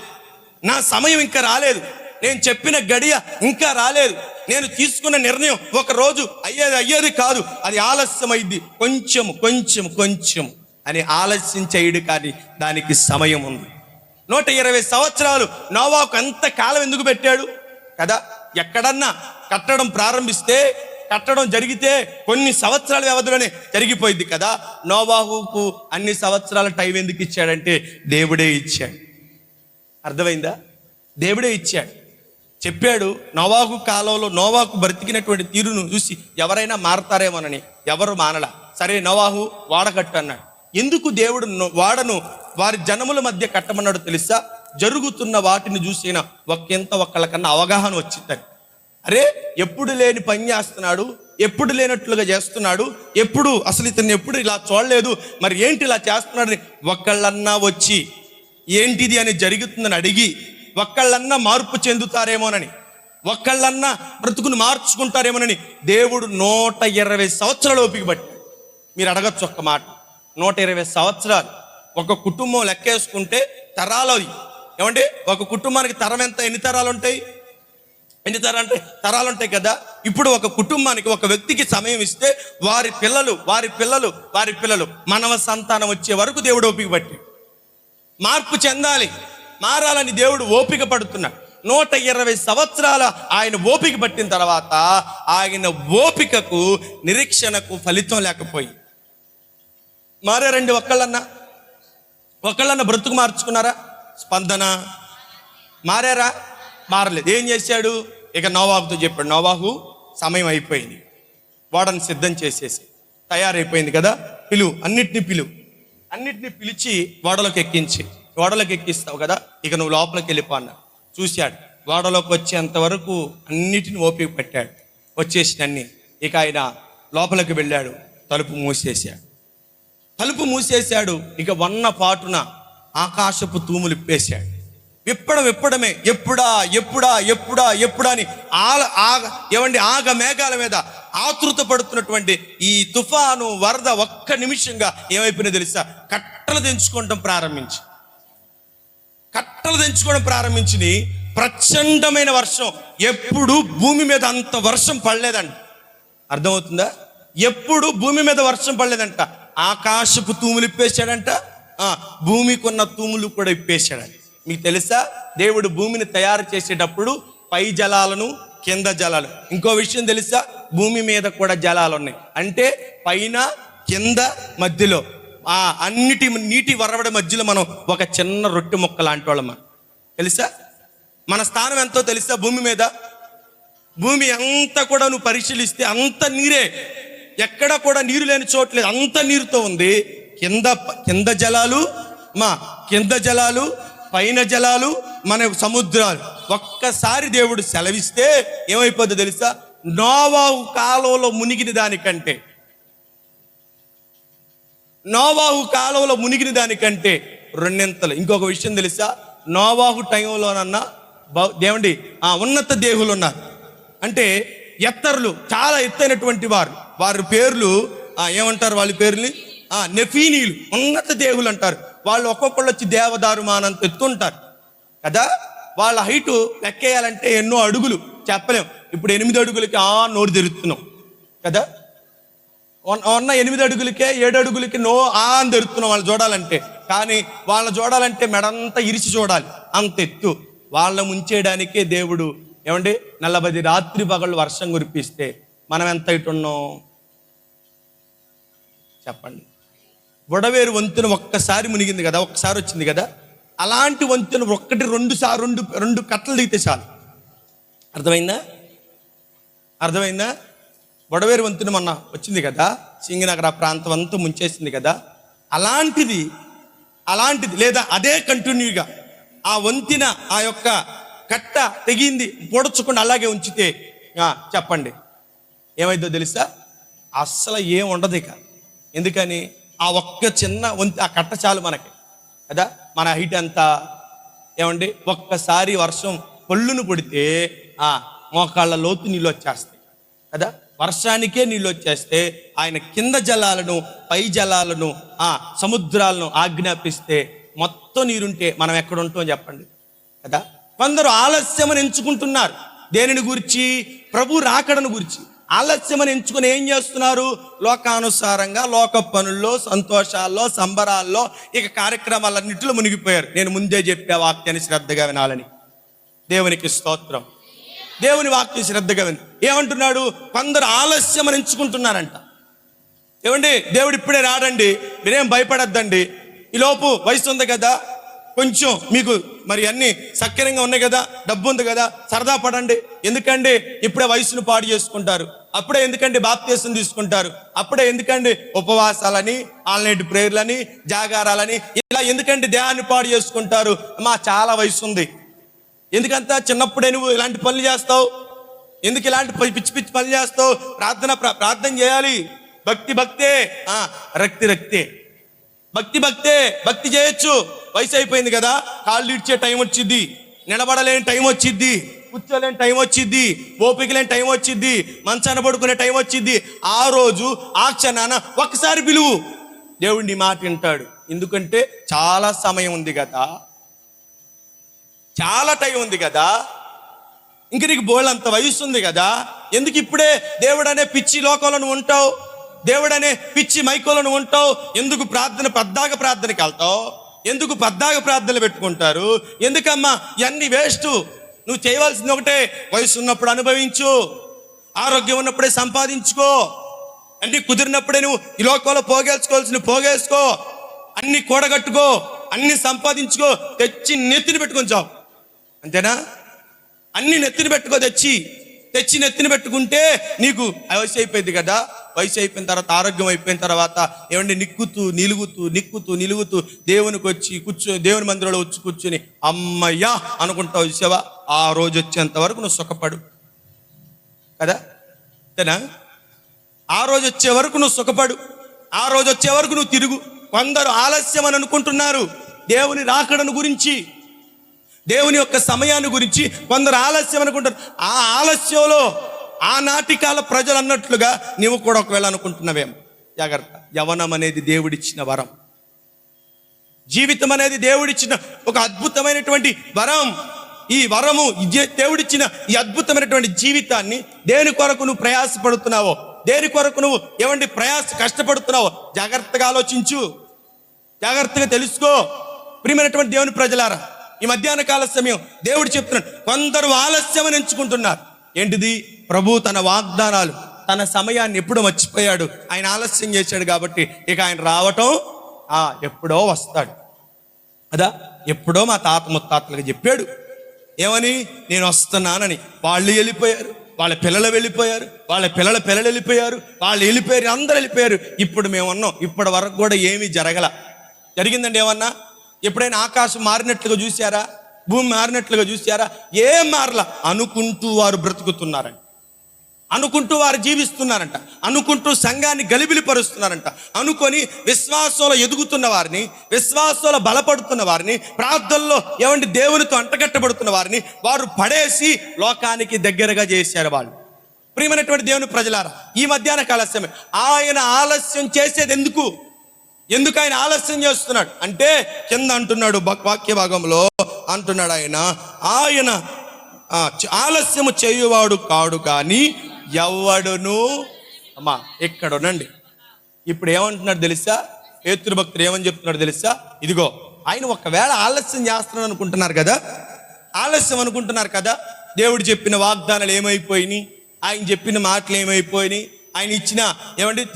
నా సమయం ఇంకా రాలేదు, నేను చెప్పిన గడియ ఇంకా రాలేదు, నేను తీసుకున్న నిర్ణయం ఒక రోజు అయ్యేది కాదు, అది ఆలస్యమైంది, కొంచెం అని ఆలస్యం చేయడు. కానీ దానికి సమయం ఉంది. 120 సంవత్సరాలు నోవాహుకు అంత కాలం ఎందుకు పెట్టాడు కదా? ఎక్కడన్నా కట్టడం జరిగితే కొన్ని సంవత్సరాల వ్యవధిలోనే జరిగిపోయింది కదా. నోవాహుకు అన్ని సంవత్సరాల టైం ఎందుకు ఇచ్చాడంటే దేవుడే ఇచ్చాడు. అర్థమైందా? దేవుడే ఇచ్చాడు. చెప్పాడు నోవాహు కాలంలో నోవాహు బ్రతికినటువంటి తీరును చూసి ఎవరైనా మారతారేమోనని. ఎవరు మానలా. సరే నోవాహు వాడ కట్టు అన్నాడు. ఎందుకు దేవుడు వాడను వారి జనముల మధ్య కట్టమన్నాడు తెలుసా? జరుగుతున్న వాటిని చూసిన ఒక్కళ్ళకన్నా అవగాహన వచ్చిందని. అరే ఎప్పుడు లేని పని చేస్తున్నాడు, ఎప్పుడు లేనట్లుగా చేస్తున్నాడు, అసలు ఇతన్ని ఎప్పుడు ఇలా చూడలేదు, మరి ఏంటి ఇలా చేస్తున్నాడని ఒక్కళ్ళన్నా వచ్చి ఏంటిది అని జరుగుతుందని అడిగి ఒక్కళ్ళన్నా మార్పు చెందుతారేమోనని, ఒక్కళ్ళన్నా బ్రతుకును మార్చుకుంటారేమోనని దేవుడు 120 సంవత్సరాలు ఓపిక పట్టాడు. మీరు అడగచ్చు ఒక్క మాట, 120 సంవత్సరాలు ఒక కుటుంబం లెక్కేసుకుంటే తరాలు ఏమంటే ఒక కుటుంబానికి తరం ఎంత, ఎన్ని తరాలు ఉంటాయి కదా. ఇప్పుడు ఒక కుటుంబానికి ఒక వ్యక్తికి సమయం ఇస్తే వారి పిల్లలు మనవ సంతానం వచ్చే వరకు దేవుడు ఓపిక పట్టి మార్పు చెందాలి, మారాలని దేవుడు ఓపిక పడుతున్నాడు. 120 సంవత్సరాల ఆయన ఓపిక పట్టిన తర్వాత ఆయన ఓపికకు నిరీక్షణకు ఫలితం లేకపోయి మారారండి. ఒక్కళ్ళన్నా బ్రతుకు మార్చుకున్నారా? స్పందన మారారా? మారలేదు. ఏం చేశాడు? ఇక నోవాహుతో చెప్పాడు, నోవాహు సమయం అయిపోయింది, వాడని సిద్ధం చేసేసి తయారైపోయింది కదా, అన్నిటిని పిలిచి ఓడలోకి ఎక్కిస్తావు కదా, ఇక నువ్వు లోపలికి వెళ్ళిపో అన్నా. చూశాడు, ఓడలోకి వచ్చేంత వరకు అన్నిటిని ఓపిక పెట్టాడు, వచ్చేసినన్ని. ఇక ఆయన లోపలికి వెళ్ళాడు, తలుపు మూసేశాడు. ఇక వన్న పాటున ఆకాశపు తూములు ఇప్పేశాడు. విప్పడమే ఎప్పుడా అని ఆగ మేఘాల మీద ఆతృత పడుతున్నటువంటి ఈ తుఫాను వరద ఒక్క నిమిషంగా ఏమైపోయినా తెలుసా? కట్టలు తెంచుకోవడం ప్రారంభించి ప్రచండమైన వర్షం. ఎప్పుడు భూమి మీద అంత వర్షం పడలేదంట. అర్థమవుతుందా? ఎప్పుడు భూమి మీద వర్షం పడలేదంట. ఆకాశపు తూములు ఇప్పేశాడంట, భూమికి ఉన్న తూములు కూడా ఇప్పేశాడంట. మీకు తెలుసా, దేవుడు భూమిని తయారు చేసేటప్పుడు పై జలాలను, కింద జలాలు. ఇంకో విషయం తెలుసా, భూమి మీద కూడా జలాలు ఉన్నాయి. అంటే పైన కింద మధ్యలో అన్నిటి నీటి వరవడి మధ్యలో మనం ఒక చిన్న రొట్టె ముక్క లాంటి వాళ్ళం. తెలుసా మన స్థానం ఎంతో తెలుసా? భూమి మీద భూమి అంతా కూడా నువ్వు పరిశీలిస్తే అంత నీరే, ఎక్కడ కూడా నీరు లేని చోట్లేదు, అంత నీరుతో ఉంది. కింద జలాలు పైన జలాలు, మన సముద్రాలు. ఒక్కసారి దేవుడు సెలవిస్తే ఏమైపోద్దో తెలుసా? నోవాహు కాలంలో మునిగిన దానికంటే రెండింతలు. ఇంకొక విషయం తెలుసా? నోవాహు టైంలోనన్నా ఉన్నత దేహులు ఉన్నారు. అంటే ఎత్తరులు, చాలా ఎత్తైనటువంటి వారి పేర్లు ఏమంటారు? వాళ్ళ పేర్లు నెఫీనీలు, ఉన్నత దేహులు అంటారు. వాళ్ళు ఒక్కొక్కళ్ళు వచ్చి దేవదారుమానంత ఎత్తుంటారు కదా. వాళ్ళ హైటు లెక్కేయాలంటే ఎన్నో అడుగులు చెప్పలేం. ఇప్పుడు 8 అడుగులకి నోరు తెరుస్తున్నాం కదా. 8 అడుగులకే 7 అడుగులకి అని తెరుస్తున్నాం వాళ్ళు చూడాలంటే. కానీ వాళ్ళ చూడాలంటే మెడంతా ఇరిచి చూడాలి, అంత ఎత్తు. వాళ్ళ ముంచేయడానికే దేవుడు 40 రాత్రి పగళ్ళు వర్షం కురిపిస్తే మనం ఎంత ఇటు ఉన్నాం చెప్పండి. బుడవేరు వంతెన ఒక్కసారి మునిగింది కదా, ఒక్కసారి వచ్చింది కదా. అలాంటి వంతెన 1-2 కట్టలు దిగితే చాలు. అర్థమైందా? బుడవేరు వంతెన మొన్న వచ్చింది కదా, సింగనగర్ ప్రాంతం అంతా ముంచేసింది కదా. అలాంటిది లేదా అదే కంటిన్యూగా ఆ వంతెన ఆ యొక్క కట్ట తెగింది, పొడచకుండా అలాగే ఉంచితే చెప్పండి ఏమైందో తెలుసా? అస్సలు ఏం ఉండదు ఇక. ఎందుకని? ఆ ఒక్క చిన్న ఆ కట్ట చాలు మనకి కదా. మన హైట్ అంతా ఒక్కసారి వర్షం పొల్లును పడితే మోకాళ్ళ లోతు నీళ్ళు వచ్చేస్తాయి కదా. వర్షానికే నీళ్ళు వచ్చేస్తే ఆయన కింద జలాలను, పై జలాలను, సముద్రాలను ఆజ్ఞాపిస్తే మొత్తం నీరుంటే మనం ఎక్కడ ఉంటాం చెప్పండి కదా. కొందరు ఆలస్యమని ఎంచుకుంటున్నారు. దేనిని గురించి? ప్రభు రాకడను గురించి ఆలస్యమని ఎంచుకుని ఏం చేస్తున్నారు? లోకానుసారంగా లోక పనుల్లో, సంతోషాల్లో, సంబరాల్లో, ఇక కార్యక్రమాలన్నింటిలో మునిగిపోయారు. నేను ముందే చెప్పే వాక్యాన్ని శ్రద్ధగా వినాలని. దేవునికి స్తోత్రం. దేవుని వాక్యం శ్రద్ధగా విని ఏమంటున్నాడు? కొందరు ఆలస్యం అని ఎంచుకుంటున్నారంట. ఏమండి, దేవుడు ఇప్పుడే రాడండి, మీరేం భయపడద్దండి, ఈలోపు వయసు ఉంది కదా, కొంచెం మీకు మరి అన్ని సక్రంగా ఉన్నాయి కదా, డబ్బు ఉంది కదా, సరదా పడండి. ఎందుకండి ఇప్పుడే వయసును పాడు చేసుకుంటారు? అప్పుడే ఎందుకండి బాప్తీసం తీసుకుంటారు? అప్పుడే ఎందుకండి ఉపవాసాలని, ఆన్లైన్ ప్రేయర్లని, జాగారాలని, ఇలా ఎందుకండి దేహాన్ని పాడు చేసుకుంటారు? చాలా వయసు ఉంది, ఎందుకంతా చిన్నప్పుడే నువ్వు ఇలాంటి పనులు చేస్తావు? ఎందుకు ఇలాంటి పిచ్చి పిచ్చి పనులు చేస్తావు? ప్రార్థన చేయాలి. భక్తే రక్తే భక్తి చేయొచ్చు. వయసు అయిపోయింది కదా, కాళ్ళు ఇడ్చే టైం వచ్చిద్ది, నిలబడలేని టైం వచ్చిద్ది, కూర్చోలేని టైం వచ్చిద్ది, ఓపిక లేని టైం వచ్చిద్ది, మంచాన పడుకునే టైం వచ్చిద్ది. ఆ రోజు ఆ క్షణాన ఒక్కసారి పిలువు, దేవుడి మాట వింటాడు. ఎందుకంటే చాలా సమయం ఉంది కదా, చాలా టైం ఉంది కదా, ఇంక నీకు బోళ్ళంత వయసు ఉంది కదా, ఎందుకు ఇప్పుడే దేవుడు అనే పిచ్చి లోకంలో ఉంటావు? దేవుడు అనే పిచ్చి మైకోలను ఉంటావు? ఎందుకు పద్దాక ప్రార్థనకి వెళ్తావు? ఎందుకు పద్దాక ప్రార్థనలు పెట్టుకుంటారు? ఎందుకమ్మా ఇవన్నీ వేస్ట్? నువ్వు చేయవలసింది ఒకటే, వయసు ఉన్నప్పుడు అనుభవించు, ఆరోగ్యం ఉన్నప్పుడే సంపాదించుకో, అన్ని కుదిరినప్పుడే నువ్వు ఈ లోకంలో పోగేసుకోవాల్సిన పోగేసుకో, అన్ని కూడగట్టుకో, అన్ని సంపాదించుకో, తెచ్చి నెత్తిని పెట్టుకొని చావు. అంతేనా? అన్ని నెత్తిని పెట్టుకో, తెచ్చి నెత్తిని పెట్టుకుంటే నీకు వయసు అయిపోయింది కదా. వయసు అయిపోయిన తర్వాత, ఆరోగ్యం అయిపోయిన తర్వాత ఏమంటే నిక్కుతూ నిలుగుతూ దేవునికి వచ్చి దేవుని మందిరంలో వచ్చి కూర్చుని అమ్మయ్యా అనుకుంటావు చూసావా? ఆ రోజు వచ్చేంత వరకు నువ్వు సుఖపడు కదా, అంతేనా? ఆ రోజు వచ్చే వరకు నువ్వు సుఖపడు, ఆ రోజు వచ్చే వరకు నువ్వు తిరుగు. కొందరు ఆలస్యం అని అనుకుంటున్నారు దేవుని రాకడను గురించి, దేవుని యొక్క సమయాన్ని గురించి కొందరు ఆలస్యం అనుకుంటారు. ఆ ఆలస్యంలో ఆనాటి కాల ప్రజలు అన్నట్లుగా నీవు కూడా ఒకవేళ అనుకుంటున్నావేమో. జాగ్రత్త. యవనం అనేది దేవుడిచ్చిన వరం, జీవితం అనేది దేవుడిచ్చిన ఒక అద్భుతమైనటువంటి వరం. ఈ వరము, దేవుడిచ్చిన ఈ అద్భుతమైనటువంటి జీవితాన్ని దేని కొరకు నువ్వు ప్రయాసపడుతున్నావో, దేని కొరకు నువ్వు కష్టపడుతున్నావో జాగ్రత్తగా ఆలోచించు, జాగ్రత్తగా తెలుసుకో. ప్రియమైనటువంటి దేవుని ప్రజలారా, ఈ మధ్యాహ్న కాల సమయం దేవుడు చెప్తున్నాడు, కొందరు ఆలస్యం అని ఎంచుకుంటున్నారు. ఏంటిది? ప్రభు తన వాగ్దానాలు, తన సమయాన్ని ఎప్పుడో మర్చిపోయాడు. ఆయన ఆలస్యం చేశాడు కాబట్టి ఇక ఆయన రావటం ఎప్పుడో వస్తాడు కదా. ఎప్పుడో మా తాత ముత్తాతలకు చెప్పాడు ఏమని, నేను వస్తున్నానని. వాళ్ళు వెళ్ళిపోయారు, వాళ్ళ పిల్లలు వెళ్ళిపోయారు, వాళ్ళ పిల్లల పిల్లలు వెళ్ళిపోయారు, వాళ్ళు వెళ్ళిపోయారు, అందరూ వెళ్ళిపోయారు. ఇప్పుడు మేము ఉన్నాం. ఇప్పటి వరకు కూడా ఏమీ జరిగిందండి ఏమన్నా? ఎప్పుడైనా ఆకాశం మారినట్లుగా చూసారా? భూమి మారినట్లుగా చూసారా? ఏం మారలా. అనుకుంటూ వారు బ్రతుకుతున్నారంట, అనుకుంటూ వారు జీవిస్తున్నారంట, అనుకుంటూ సంఘాన్ని గలిబిలిపరుస్తున్నారంట. అనుకొని విశ్వాసంలో ఎదుగుతున్న వారిని, విశ్వాసంలో బలపడుతున్న వారిని, ప్రార్థనలో దేవునితో అంటగట్టబడుతున్న వారిని వారు పడేసి లోకానికి దగ్గరగా చేశారు వాళ్ళు. ప్రియమైనటువంటి దేవుని ప్రజలారా, ఈ మధ్యాహ్న కాల సమయం ఆయన ఆలస్యం చేసేది ఎందుకు ఆయన ఆలస్యం చేస్తున్నాడు అంటే, కింద అంటున్నాడు వాక్య భాగంలో అంటున్నాడు, ఆయన ఆలస్యము చేయువాడు కాడు కానీ ఎవడును. అమ్మా ఇక్కడ ఉండండి. ఇప్పుడు ఏమంటున్నాడు తెలుసా? పేతురు భక్తుడు ఏమని చెప్తున్నాడు తెలుసా? ఇదిగో ఆయన ఒకవేళ ఆలస్యం చేస్తున్నాడు అనుకుంటున్నారు కదా, దేవుడు చెప్పిన వాగ్దానాలు ఏమైపోయినాయి, ఆయన చెప్పిన మాటలు ఏమైపోయినాయి, ఆయన ఇచ్చిన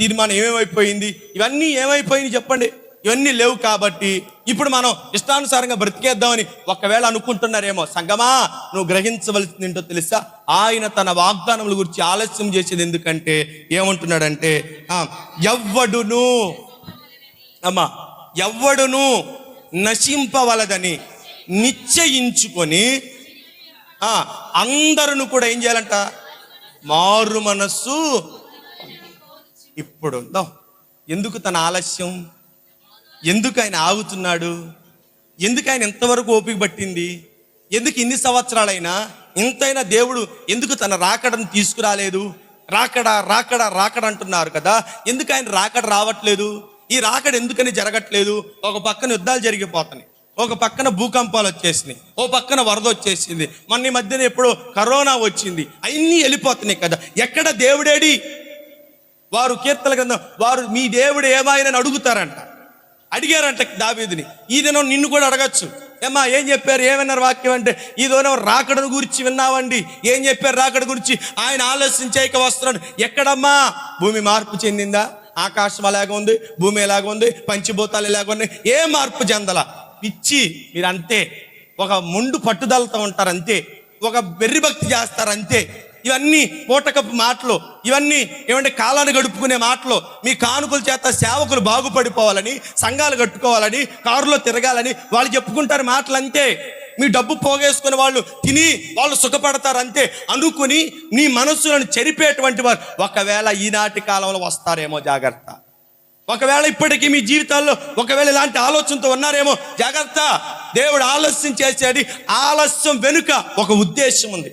తీర్మానం ఏమేమైపోయింది, ఇవన్నీ ఏమైపోయినాయి చెప్పండి? ఇవన్నీ లేవు. కాబట్టి ఇప్పుడు మనం ఇష్టానుసారంగా బ్రతికేద్దామని ఒకవేళ అనుకుంటున్నారేమో. సంగమా, నువ్వు గ్రహించవలసింది ఏంటో తెలుసా? ఆయన తన వాగ్దానముల గురించి ఆలస్యం చేసేది ఎందుకంటే ఏమంటున్నాడంటే, ఎవ్వడును నశింపవలదని నిశ్చయించుకొని అందరూ కూడా ఏం చేయాలంట? మారు మనస్సు. ఇప్పుడు ఎందుకు తన ఆలస్యం? ఎందుకు ఆయన ఆగుతున్నాడు? ఎందుకు ఆయన ఎంతవరకు ఓపిక పట్టింది? ఎందుకు ఇన్ని సంవత్సరాలైనా ఇంతైనా దేవుడు ఎందుకు తన రాకడను తీసుకురాలేదు? రాకడ అంటున్నారు కదా, ఎందుకు ఆయన రాకడ రావట్లేదు? ఈ రాకడ ఎందుకని జరగట్లేదు? ఒక పక్కన యుద్ధాలు జరిగిపోతున్నాయి, ఒక పక్కన భూకంపాలు వచ్చేసినాయి, ఓ పక్కన వరద వచ్చేసింది, మొన్న ఈ మధ్యన ఎప్పుడో కరోనా వచ్చింది, అన్నీ వెళ్ళిపోతున్నాయి కదా. ఎక్కడ దేవుడేడి? వారు కీర్తన గ్రంథం వారు మీ దేవుడు ఏమాయనని అడుగుతారంట, అడిగారంట దావీదుని. ఈ దినం నిన్ను కూడా అడగచ్చు. ఏమ్మా ఏం చెప్పారు, ఏమన్నారు వాక్యం అంటే, ఇదోనో రాకడను గురించి విన్నావండి. ఏం చెప్పారు రాకడ గురించి? ఆయన ఆలస్యం చేయక వస్తున్నాడు. ఎక్కడమ్మా? భూమి మార్పు చెందిందా? ఆకాశం అలాగే ఉంది, భూమి ఎలాగ ఉంది, పంచభూతాలు ఎలాగ ఉన్నాయి, ఏ మార్పు చెందల. పిచ్చి మీరు అంతే. ఒక ముందు పట్టుదలతో ఉంటారు అంతే, ఒక వెర్రి భక్తి చేస్తారు అంతే. ఇవన్నీ పూటకపు మాటలు, ఇవన్నీ ఏమంటే కాలాన్ని గడుపుకునే మాటలు. మీ కానుకల చేత సేవకులు బాగుపడిపోవాలని, సంఘాలు కట్టుకోవాలని, కారులో తిరగాలని వాళ్ళు చెప్పుకుంటారు మాటలు అంతే. మీ డబ్బు పోగేసుకుని వాళ్ళు తిని వాళ్ళు సుఖపడతారు అంతే అనుకుని నీ మనస్సులను చెరిపేటువంటి వారు ఒకవేళ ఈనాటి కాలంలో వస్తారేమో జాగ్రత్త. ఒకవేళ ఇప్పటికీ మీ జీవితాల్లో ఒకవేళ ఇలాంటి ఆలోచనతో ఉన్నారేమో జాగ్రత్త. దేవుడు ఆలస్యం చేసేది, ఆలస్యం వెనుక ఒక ఉద్దేశం ఉంది.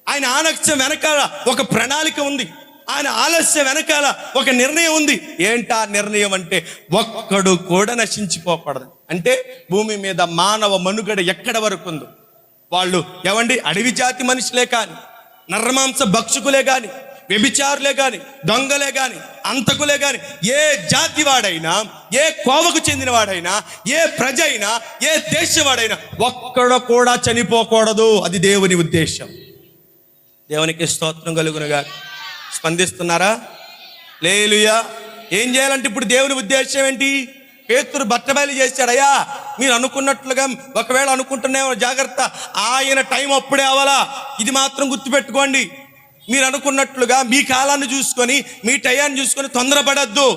ఆయన ఆలస్యం వెనకాల ఒక ప్రణాళిక ఉంది. ఆయన ఆలస్యం వెనకాల ఒక నిర్ణయం ఉంది. ఏంటా నిర్ణయం అంటే, ఒక్కడు కూడా నశించిపోకూడదు. అంటే భూమి మీద మానవ మనుగడ ఎక్కడ వరకు ఉందో వాళ్ళు ఏమండి అడవి జాతి మనుషులే కానీ, నర్మాంస భక్షకులే కానీ, వ్యభిచారులే కానీ, దొంగలే కానీ, అంతకులే కానీ, ఏ జాతి వాడైనా, ఏ కోవకు చెందిన వాడైనా, ఏ ప్రజ అయినా, ఏ దేశవాడైనా ఒక్కడు కూడా చనిపోకూడదు. అది దేవుని ఉద్దేశం. దేవునికి స్తోత్రం కలుగునుగా. స్పందిస్తున్నారా? హల్లెలూయా. ఏం చేయాలంటే ఇప్పుడు దేవుని ఉద్దేశం ఏంటి? పేతురు బట్టబయలు చేశాడయ్యా. మీరు అనుకున్నట్లుగా ఒకవేళ అనుకుంటున్నామో జాగ్రత్త, ఆయన టైం అప్పుడే అవ్వాలా. ఇది మాత్రం గుర్తుపెట్టుకోండి. మీరు అనుకున్నట్లుగా మీ కాలాన్ని చూసుకొని, మీ టయాన్ని చూసుకొని తొందరపడద్దు.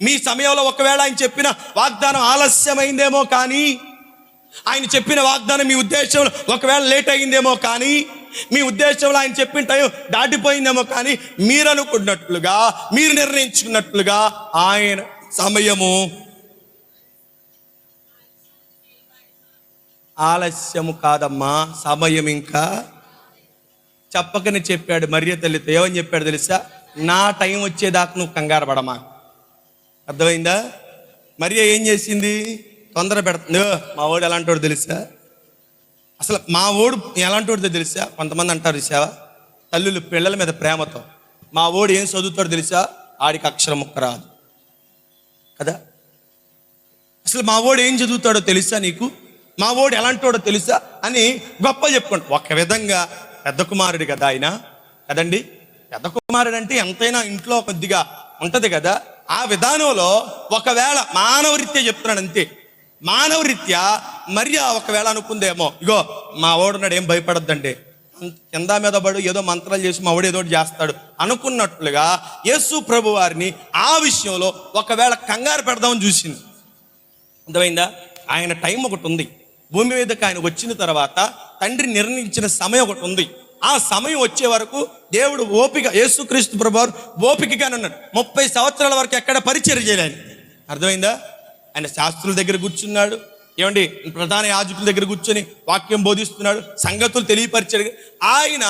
మీ సమయంలో ఒకవేళ ఆయన చెప్పిన వాగ్దానం ఆలస్యమైందేమో కానీ, ఆయన చెప్పిన వాగ్దానం మీ ఉద్దేశంలో ఒకవేళ లేట్ అయిందేమో కానీ, మీ ఉద్దేశంలో ఆయన చెప్పిన టైం దాటిపోయిందేమో కానీ, మీరు అనుకున్నట్లుగా, మీరు నిర్ణయించుకున్నట్లుగా ఆయన సమయము ఆలస్యము కాదమ్మా, సమయం ఇంకా చెప్పకనే చెప్పాడు. మరియ తల్లితో ఏమని చెప్పాడు తెలుసా? నా టైం వచ్చేదాకా నువ్వు కంగారు పడమా. అర్థమైందా? మరియ ఏం చేసింది? తొందర పెడుతుంది. మా వాడు ఎలాంటి వాడు తెలుసా? అసలు మా ఓడు ఎలాంటి వాడితో తెలుసా? కొంతమంది అంటారు చూసావా, తల్లులు పిల్లల మీద ప్రేమతో, మా ఓడు ఏం చదువుతాడు తెలుసా? ఆడికి అక్షరం ముక్క రాదు కదా. అసలు మా ఓడు ఏం చదువుతాడో తెలుసా నీకు? మా ఓడు ఎలాంటి వాడో తెలుసా అని గొప్ప చెప్పుకోండి. ఒక విధంగా పెద్ద కుమారుడు కదా ఆయన, కదండి. పెద్ద కుమారుడు అంటే ఎంతైనా ఇంట్లో కొద్దిగా ఉంటది కదా. ఆ విధానంలో ఒకవేళ మానవరీత్యా చెప్తున్నాడు అంతే. మానవరీత్యా మరి ఒకవేళ అనుకుందేమో, ఇగో మా ఓడున్నాడు, ఏం భయపడద్దండి, కింద మీద పడు ఏదో మంత్రాలు చేసి మా వాడు ఏదో చేస్తాడు అనుకున్నట్లుగా యేసు ప్రభు వారిని ఆ విషయంలో ఒకవేళ కంగారు పెడదామని చూసింది. అర్థమైందా? ఆయన టైం ఒకటి ఉంది. భూమి మీదకి ఆయన వచ్చిన తర్వాత తండ్రి నిర్ణయించిన సమయం ఒకటి ఉంది. ఆ సమయం వచ్చే వరకు దేవుడు ఓపిక, యేసుక్రీస్తు ప్రభు వారు ఓపికగానే ఉన్నాడు. 30 సంవత్సరాల వరకు ఎక్కడ పరిచర్య చేయలేదు. అర్థమైందా? ఆయన శాస్త్రుల దగ్గర కూర్చున్నాడు, ఏమండి ప్రధాన యాజకుల దగ్గర కూర్చొని వాక్యం బోధిస్తున్నాడు, సంగతులు తెలియపరిచాడు. ఆయన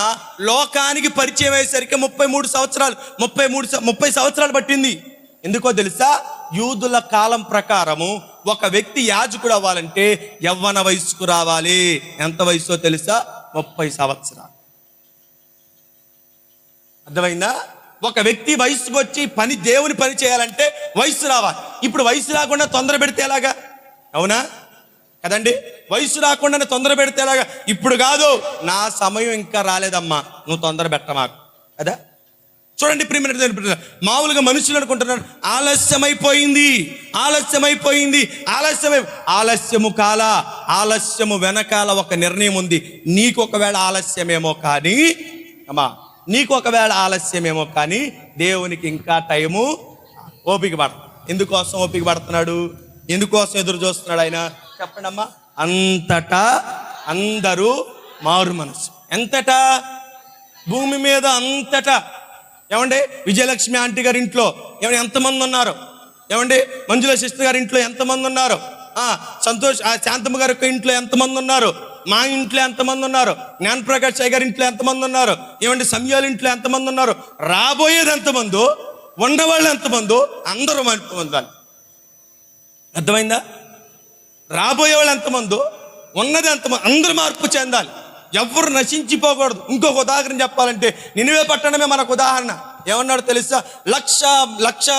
లోకానికి పరిచయం అయ్యేసరికి 30 సంవత్సరాలు పట్టింది. ఎందుకో తెలుసా? యూదుల కాలం ప్రకారము ఒక వ్యక్తి యాజకుడు అవ్వాలంటే యవ్వన వయసుకు రావాలి. ఎంత వయసో తెలుసా? 30 సంవత్సరాలు. అర్థమైందా? ఒక వ్యక్తి వయసుకు వచ్చి దేవుని పని చేయాలంటే వయసు రావాలి. ఇప్పుడు వయసు రాకుండా తొందర పెడితే ఎలాగా? అవునా కదండి? వయసు రాకుండానే తొందర పెడితే ఎలాగా? ఇప్పుడు కాదు, నా సమయం ఇంకా రాలేదమ్మా, నువ్వు తొందర పెట్టమాకు కదా. చూడండి ప్రియమైన, మామూలుగా మనుషులు అనుకుంటున్నారు ఆలస్యమైపోయింది, ఆలస్యము కాల, ఆలస్యము వెనకాల ఒక నిర్ణయం ఉంది. నీకు ఒకవేళ ఆలస్యమేమో కానీ, అమ్మా నీకు ఒకవేళ ఆలస్యమేమో కానీ దేవునికి ఇంకా టైము ఓపిక పడుతుంది. ఎందుకోసం ఓపిక పడుతున్నాడు? ఎందుకోసం ఎదురు చూస్తున్నాడు ఆయన? చెప్పండి అమ్మా. అంతటా అందరూ మారు మనసు. ఎంతటా? భూమి మీద అంతటా. ఏమండి విజయలక్ష్మి ఆంటీ గారి ఇంట్లో ఏమంటే ఎంతమంది ఉన్నారు? ఏమండి మంజుల సిస్టర్ గారి ఇంట్లో ఎంతమంది ఉన్నారు? సంతోష్ శాంతమ్మ గారి ఇంట్లో ఎంతమంది ఉన్నారు? మా ఇంట్లో ఎంతమంది ఉన్నారు? జ్ఞానప్రకాష్ గారి ఇంట్లో ఎంతమంది ఉన్నారు? ఏమంటే సమయాల ఇంట్లో ఎంతమంది ఉన్నారు? రాబోయేది ఎంతమందో, ఉండవాళ్ళు ఎంతమందో, అందరూ ఎంతమంది. అర్థమైందా? రాబోయే వాళ్ళు ఎంతమందో, ఉన్నది ఎంతమంది, అందరూ మార్పు చెందాలి. ఎవరు నశించిపోకూడదు. ఇంకొక ఉదాహరణ చెప్పాలంటే నినివే పట్టణమే మనకు ఉదాహరణ. ఏమన్నాడు తెలుసా? లక్ష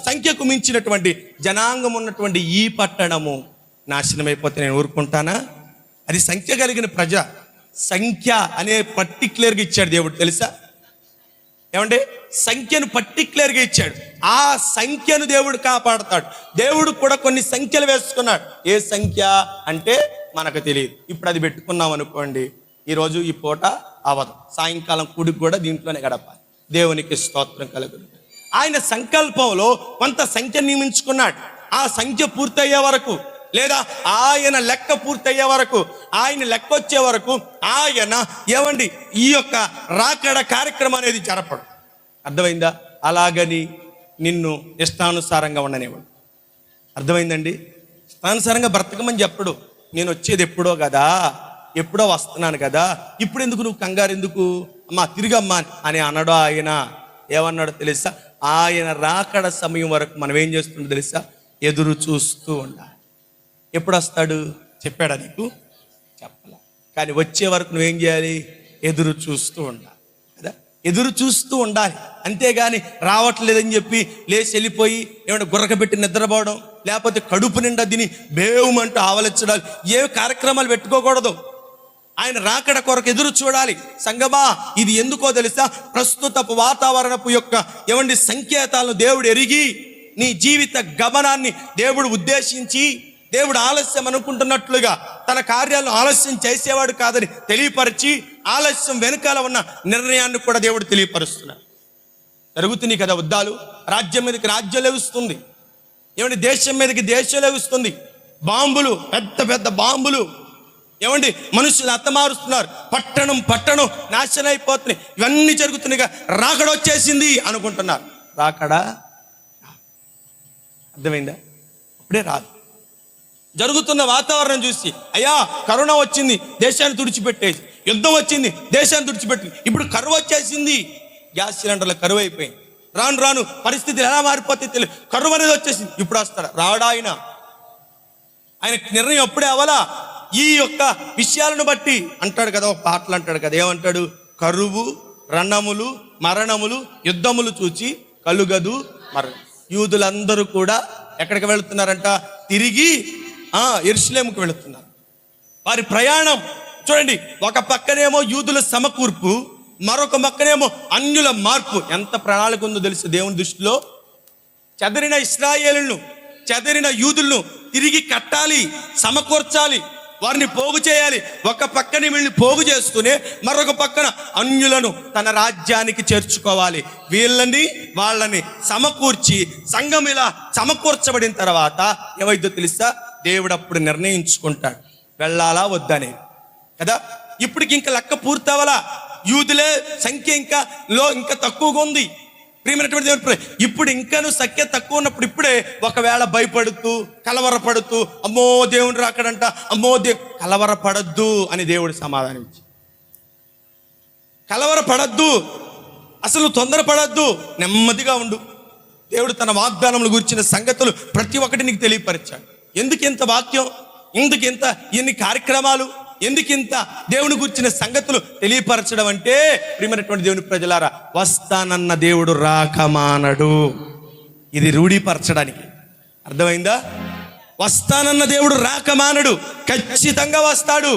సంఖ్యకు మించినటువంటి జనాంగం ఉన్నటువంటి ఈ పట్టణము నాశనమైపోతే నేను ఊరుకుంటానా? అది సంఖ్య కలిగిన ప్రజ. సంఖ్య అనే పర్టిక్యులర్గా ఇచ్చాడు దేవుడు, తెలుసా ఏమంటే? సంఖ్యను పర్టిక్యులర్గా ఇచ్చాడు. ఆ సంఖ్యను దేవుడు కాపాడతాడు. దేవుడు కూడా కొన్ని సంఖ్యలు వేసుకున్నాడు. ఏ సంఖ్య అంటే మనకు తెలియదు. ఇప్పుడు అది పెట్టుకున్నాం అనుకోండి, ఈరోజు ఈ పూట అవదు, సాయంకాలం కూడికి కూడా దీంట్లోనే గడపాలి. దేవునికి స్తోత్రం కలుగును. ఆయన సంకల్పంలో కొంత సంఖ్య నియమించుకున్నాడు. ఆ సంఖ్య పూర్తయ్యే వరకు, లేదా ఆయన లెక్క పూర్తయ్యే వరకు, ఆయన లెక్క వచ్చే వరకు ఆయన ఏమండి ఈ యొక్క రాకడ కార్యక్రమం అనేది జరపడు. అర్థమైందా? అలాగని నిన్ను ఇష్టానుసారంగా ఉండనివ్వడు. అర్థమైందండి? ఇష్టానుసారంగా బ్రతకమని చెప్పడు. నేను వచ్చేది ఎప్పుడో కదా, ఎప్పుడో వస్తున్నాను కదా, ఇప్పుడు ఎందుకు నువ్వు కంగారు ఎందుకు, అమ్మా తిరిగమ్మా అని అనడో. ఆయన ఏమన్నాడో తెలుసా? ఆయన రాకడ సమయం వరకు మనం ఏం చేస్తుండో తెలుసా? ఎదురు చూస్తూ ఉండాలి. ఎప్పుడు వస్తాడు చెప్పాడా నీకు? చెప్పలే. కానీ వచ్చే వరకు నువ్వేం చేయాలి? ఎదురు చూస్తూ ఉండాలి కదా, ఎదురు చూస్తూ ఉండాలి. అంతేగాని రావట్లేదని చెప్పి లేచి వెళ్ళిపోయి ఏమంటే గుర్రకబెట్టి నిద్రపోవడం, లేకపోతే కడుపు నిండా తిని బేవుమంటూ ఆవలించడాలు, ఏ కార్యక్రమాలు పెట్టుకోకూడదు. ఆయన రాకడ కొరకు ఎదురు చూడాలి. సంగమా, ఇది ఎందుకో తెలుసా? ప్రస్తుతపు వాతావరణపు యొక్క ఏమండి సంకేతాలను దేవుడు ఎరిగి, నీ జీవిత గమనాన్ని దేవుడు ఉద్దేశించి, దేవుడు ఆలస్యం అనుకుంటున్నట్లుగా తన కార్యాలను ఆలస్యం చేసేవాడు కాదని తెలియపరిచి, ఆలస్యం వెనుకాల ఉన్న నిర్ణయాన్ని కూడా దేవుడు తెలియపరుస్తున్నాడు. జరుగుతున్నాయి కదా యుద్ధాలు, రాజ్యం మీదకి రాజ్యం లేవుస్తుంది, ఏమండి దేశం మీదకి దేశం లేవుస్తుంది, బాంబులు, పెద్ద పెద్ద బాంబులు, ఏమండి మనుషులు హతమారుస్తున్నారు, పట్టణం పట్టణం నాశనం అయిపోతున్నాయి. ఇవన్నీ జరుగుతున్నాయిగా, రాకడ వచ్చేసింది అనుకుంటున్నారు. రాకడా అర్థమైందా? అప్పుడే రాదు. జరుగుతున్న వాతావరణం చూసి, అయ్యా కరోనా వచ్చింది దేశాన్ని తుడిచిపెట్టేసి, యుద్ధం వచ్చింది దేశాన్ని తుడిచిపెట్టి, ఇప్పుడు కరువు వచ్చేసింది, గ్యాస్ సిలిండర్ల కరువు అయిపోయింది, రాను రాను పరిస్థితి ఎలా మారిపోతే తెలియదు, కరువు అనేది వచ్చేసింది. ఇప్పుడు వస్తాడు రావడా? ఆయన నిర్ణయం అప్పుడే అవలా. ఈ యొక్క విషయాలను బట్టి అంటాడు కదా, ఒక పాటలు అంటాడు కదా, ఏమంటాడు? కరువు, రణములు, మరణములు, యుద్ధములు చూచి కలుగదు మరణం. యూదులందరూ కూడా ఎక్కడికి వెళుతున్నారంట? తిరిగి యెరూషలేముకు వెళుతున్నారు. వారి ప్రయాణం చూడండి, ఒక పక్కనేమో యూదుల సమకూర్పు, మరొక పక్కనేమో అన్యుల మార్పు. ఎంత ప్రణాళిక ఉందో తెలుసు దేవుని దృష్టిలో. చెదరిన ఇశ్రాయేలును, చెదరిన యూదులను తిరిగి కట్టాలి, సమకూర్చాలి, వారిని పోగు చేయాలి. ఒక పక్కన వీళ్ళని పోగు చేస్తూనే మరొక పక్కన అన్యులను తన రాజ్యానికి చేర్చుకోవాలి. వీళ్ళని వాళ్ళని సమకూర్చి సంఘం ఇలా సమకూర్చబడిన తర్వాత ఏమైందో తెలుసా? దేవుడు అప్పుడు నిర్ణయించుకుంటాడు వెళ్ళాలా వద్దనే కదా. ఇప్పటికి ఇంకా లెక్క పూర్తవలా, యూదులే సంఖ్య ఇంకా తక్కువగా ఉంది. ప్రియమైనటువంటి దేవుడు, ఇప్పుడు ఇంకాను సంఖ్య తక్కువ ఉన్నప్పుడు ఇప్పుడే ఒకవేళ భయపడుతూ కలవరపడుతూ, అమ్మో దేవుడు రాకడంట, అమ్మో కలవరపడద్దు అని దేవుడు సమాధానం ఇచ్చి, కలవరపడద్దు, అసలు తొందరపడద్దు, నెమ్మదిగా ఉండు. దేవుడు తన వాగ్దానములు గురించిన సంగతులు ప్రతి ఒక్కటి నీకు తెలియపరిచాడు. ఎందుకు ఇంత వాక్యం, ఎందుకు ఇంత ఎన్ని కార్యక్రమాలు, ఎందుకింత దేవుని గురించిన సంగతులు తెలియపరచడం అంటే, ప్రియమైనటువంటి దేవుని ప్రజలారా, వస్తానన్న దేవుడు రాకమానడు. ఇది రూఢీపరచడానికి. అర్థమైందా? వస్తానన్న దేవుడు రాకమానడు, ఖచ్చితంగా వస్తాడు.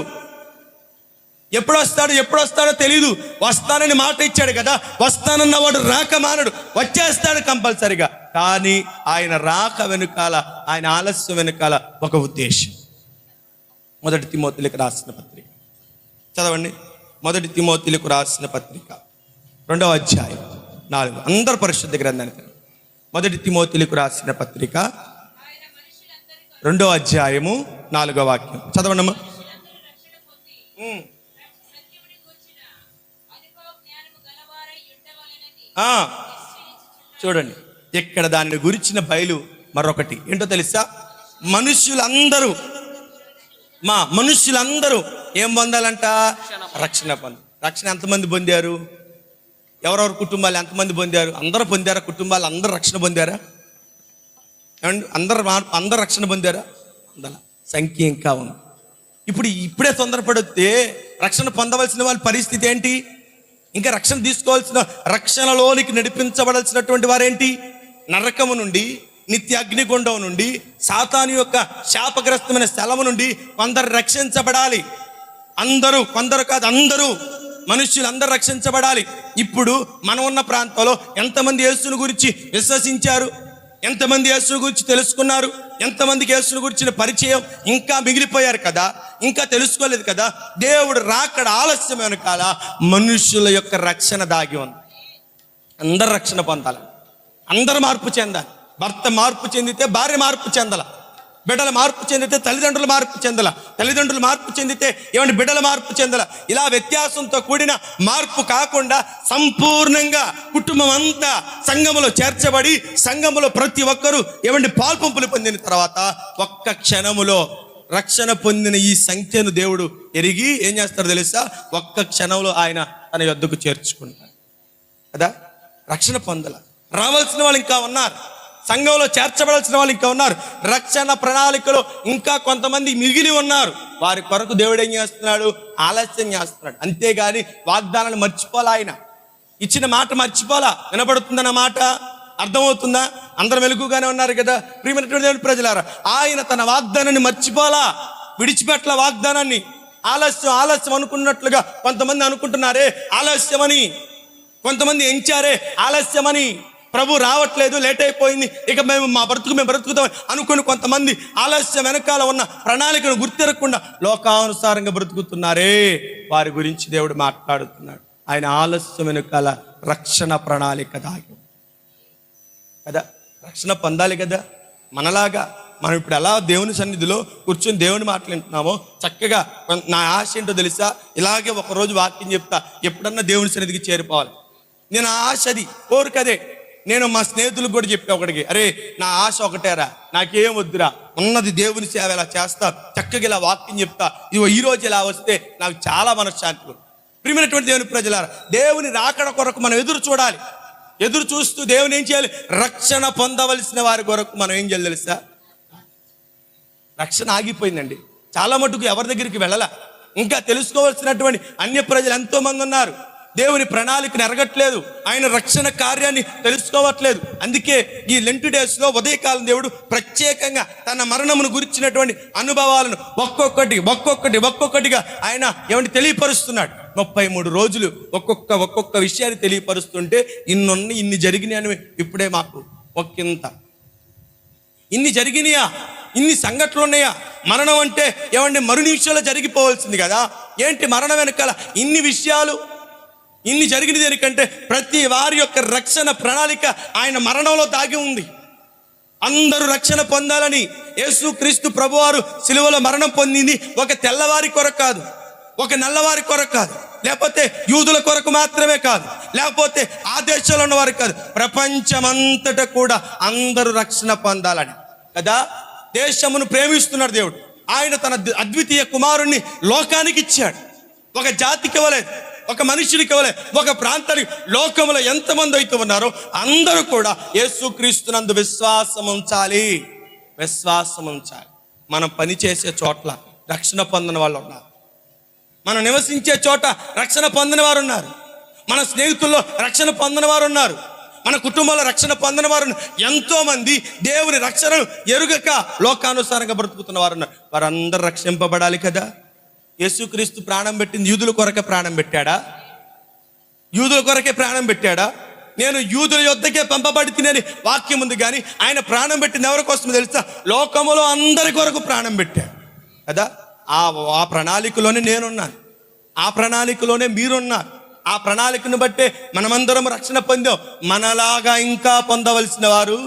ఎప్పుడు వస్తాడో తెలియదు. వస్తానని మాట ఇచ్చాడు కదా, వస్తానన్న వాడు రాకమానడు, వచ్చేస్తాడు కంపల్సరిగా. కానీ ఆయన రాక వెనుకాల, ఆయన ఆలస్యం వెనుకాల ఒక ఉద్దేశం. మొదటి తిమోతిలకు రాసిన పత్రిక చదవండి. మొదటి తిమోతిలకు రాసిన పత్రిక 2వ అధ్యాయం 4. అందరు పరిశుద్ధ గ్రంథానికి. మొదటి తిమోతిలకు రాసిన పత్రిక 2వ అధ్యాయము 4వ వాక్యం చదవండమ్మా. చూడండి, ఇక్కడ దాని గురించిన బయలు మరొకటి ఏంటో తెలుసా? మనుషులందరూ ఏం పొందాలంట? రక్షణ పొందాలి. రక్షణ ఎంతమంది పొందారు? ఎవరెవరు కుటుంబాలు ఎంతమంది పొందారు? అందరూ పొందారా? కుటుంబాలు అందరూ రక్షణ పొందారా? అందరూ రక్షణ పొందారా? అందల సంఖ్య ఇంకా ఉంది. ఇప్పుడే తొందరపడితే రక్షణ పొందవలసిన వాళ్ళ పరిస్థితి ఏంటి? ఇంకా రక్షణ తీసుకోవాల్సిన, రక్షణలోనికి నడిపించబడాల్సినటువంటి వారేంటి? నరకము నుండి, నిత్య అగ్నిగుండం నుండి, సాతాను యొక్క శాపగ్రస్తమైన స్థలము నుండి కొందరు రక్షించబడాలి. అందరూ, కొందరు కాదు అందరూ, మనుష్యులు అందరూ రక్షించబడాలి. ఇప్పుడు మనం ఉన్న ప్రాంతంలో ఎంతమంది యేసుని గురించి విశ్వసించారు, ఎంతమంది యేసుని గురించి తెలుసుకున్నారు, ఎంతమందికి యేసుని గురించిన పరిచయం ఇంకా మిగిలిపోయారు కదా, ఇంకా తెలుసుకోలేదు కదా. దేవుడు రాకడ ఆలస్యం వెనకాల మనుషుల యొక్క రక్షణ దాగి ఉంది. అందరు రక్షణ పొందాలి, అందరు మార్పు చెందాలి. భర్త మార్పు చెందితే భార్య మార్పు చెందాల, బిడ్డల మార్పు చెందితే తల్లిదండ్రులు మార్పు చెందాల, తల్లిదండ్రులు మార్పు చెందితే ఏమంటే బిడ్డల మార్పు చెందాల. ఇలా వ్యత్యాసంతో కూడిన మార్పు కాకుండా సంపూర్ణంగా కుటుంబం అంతా సంఘములో చేర్చబడి సంఘములో ప్రతి ఒక్కరూ ఏమంటే పాల్పంపులు పొందిన తర్వాత ఒక్క క్షణములో రక్షణ పొందిన ఈ సంఖ్యను దేవుడు ఎరిగి ఏం చేస్తారో తెలుసా, ఒక్క క్షణంలో ఆయన తన యొద్దకు చేర్చుకుంటారు కదా. రక్షణ పొందల రావాల్సిన వాళ్ళు ఇంకా ఉన్నారు, సంఘంలో చేర్చబడాల్సిన వాళ్ళు ఇంకా ఉన్నారు, రక్షణ ప్రణాళికలో ఇంకా కొంతమంది మిగిలి ఉన్నారు. వారి కొరకు దేవుడు ఏం చేస్తున్నాడు, ఆలస్యం చేస్తున్నాడు. అంతేగాని వాగ్దానాన్ని మర్చిపోలా, ఆయన ఇచ్చిన మాట మర్చిపోలా. వినపడుతుందన్న మాట అర్థమవుతుందా? అందరం వెలుగుగానే ఉన్నారు కదా ప్రియమైనటువంటి దేవుని ప్రజలారా. ఆయన తన వాగ్దానాన్ని మర్చిపోలా, విడిచిపెట్ల వాగ్దానాన్ని. ఆలస్యం అనుకున్నట్లుగా కొంతమంది అనుకుంటున్నారే ఆలస్యమని, కొంతమంది ఎంచారే ఆలస్యమని. ప్రభు రావట్లేదు, లేట్ అయిపోయింది, ఇక మేము బ్రతుకుతాం అనుకుని కొంతమంది ఆలస్యం వెనకాల ఉన్న ప్రణాళికను గుర్తిరగకుండా లోకానుసారంగా బ్రతుకుతున్నారే, వారి గురించి దేవుడు మాట్లాడుతున్నాడు. ఆయన ఆలస్యం వెనకాల రక్షణ ప్రణాళిక దాగి కదా. రక్షణ పొందాలి కదా. మనలాగా మనం ఇప్పుడు ఎలా దేవుని సన్నిధిలో కూర్చొని దేవుని మాట్లాడుతున్నామో చక్కగా, నా ఆశ ఏంటో తెలుసా, ఇలాగే ఒకరోజు వాక్యం చెప్తా, ఎప్పుడన్నా దేవుని సన్నిధికి చేరిపోవాలి. నేను ఆశది కోరికదే. నేను మా స్నేహితులకు కూడా చెప్పా ఒకటికి, అరే నా ఆశ ఒకటేరా, నాకేం వద్దురా, ఉన్నది దేవుని సేవ ఇలా చేస్తా, చక్కగా ఇలా వాక్యం చెప్తా, ఇదిగో ఈరోజు ఇలా వస్తే నాకు చాలా మనశ్శాంతి. ప్రియమైనటువంటి దేవుని ప్రజలారా, దేవుని రాకడ కొరకు మనం ఎదురు చూడాలి. ఎదురు చూస్తూ దేవుని ఏం చేయాలి, రక్షణ పొందవలసిన వారి కొరకు మనం ఏం చేయాలి తెలుసా. రక్షణ ఆగిపోయిందండి, చాలా మటుకు ఎవరి దగ్గరికి వెళ్ళాల. ఇంకా తెలుసుకోవాల్సినటువంటి అన్య ప్రజలు ఎంతో మంది ఉన్నారు, దేవుని ప్రణాళికను ఎరగట్లేదు, ఆయన రక్షణ కార్యాన్ని తెలుసుకోవట్లేదు. అందుకే ఈ లెంట్ డేస్లో ఉదయకాలం దేవుడు ప్రత్యేకంగా తన మరణమును గురించినటువంటి అనుభవాలను ఒక్కొక్కటిగా ఆయన ఏమంటే తెలియపరుస్తున్నాడు. 33 రోజులు ఒక్కొక్క విషయాన్ని తెలియపరుస్తుంటే ఇన్ని జరిగినాయి అని ఇప్పుడే మాకు ఒక్కింత ఇన్ని జరిగినాయా, ఇన్ని సంఘటనలు ఉన్నాయా. మరణం అంటే ఏమంటే మరు నిమిషాల్లో జరిగిపోవాల్సింది కదా. ఏంటి మరణం వెనకాల ఇన్ని విషయాలు, ఇన్ని జరిగిన దేనికంటే ప్రతి వారి యొక్క రక్షణ ప్రణాళిక ఆయన మరణంలో దాగి ఉంది. అందరూ రక్షణ పొందాలని యేసుక్రీస్తు ప్రభువారు సిలువలో మరణం పొందింది ఒక తెల్లవారి కొరకు కాదు, ఒక నల్లవారి కొరకు కాదు, లేకపోతే యూదుల కొరకు మాత్రమే కాదు, లేకపోతే ఆ దేశంలో ఉన్న వారికి కాదు, ప్రపంచమంతటా కూడా అందరూ రక్షణ పొందాలని కదా. దేశమును ప్రేమిస్తున్నాడు దేవుడు. ఆయన తన అద్వితీయ కుమారుణ్ణి లోకానికి ఇచ్చాడు. ఒక జాతికి ఇవ్వలేదు, ఒక మనుషుడికి ఇవ్వలేదు, ఒక ప్రాంతానికి. లోకంలో ఎంతమంది అయితే ఉన్నారో అందరూ కూడా యేసుక్రీస్తునందు విశ్వాసం ఉంచాలి. మనం పని చేసే చోట్ల రక్షణ పొందిన వాళ్ళు ఉన్నారు, మనం నివసించే చోట రక్షణ పొందిన వారు ఉన్నారు, మన స్నేహితుల్లో రక్షణ పొందిన వారు ఉన్నారు, మన కుటుంబంలో రక్షణ పొందిన వారు ఎంతో మంది దేవుని రక్షణను ఎరుగక లోకానుసారంగా బ్రతుకుతున్న వారు ఉన్నారు. వారందరూ రక్షింపబడాలి కదా. యేసుక్రీస్తు ప్రాణం పెట్టింది యూదుల కొరకే ప్రాణం పెట్టాడా? యూదుల కొరకే ప్రాణం పెట్టాడా? నేను యూదుల యొద్దకే పంపబడి తినని వాక్యం ఉంది, కానీ ఆయన ప్రాణం పెట్టింది ఎవరి కోసమో తెలుసా? లోకములో అందరి కొరకు ప్రాణం పెట్టాడు కదా. ఆ ప్రణాళికలోనే నేనున్నాను, ఆ ప్రణాళికలోనే మీరున్నారు. ఆ ప్రణాళికను బట్టే మనమందరం రక్షణ పొందాం. మనలాగా ఇంకా పొందవలసిన వారు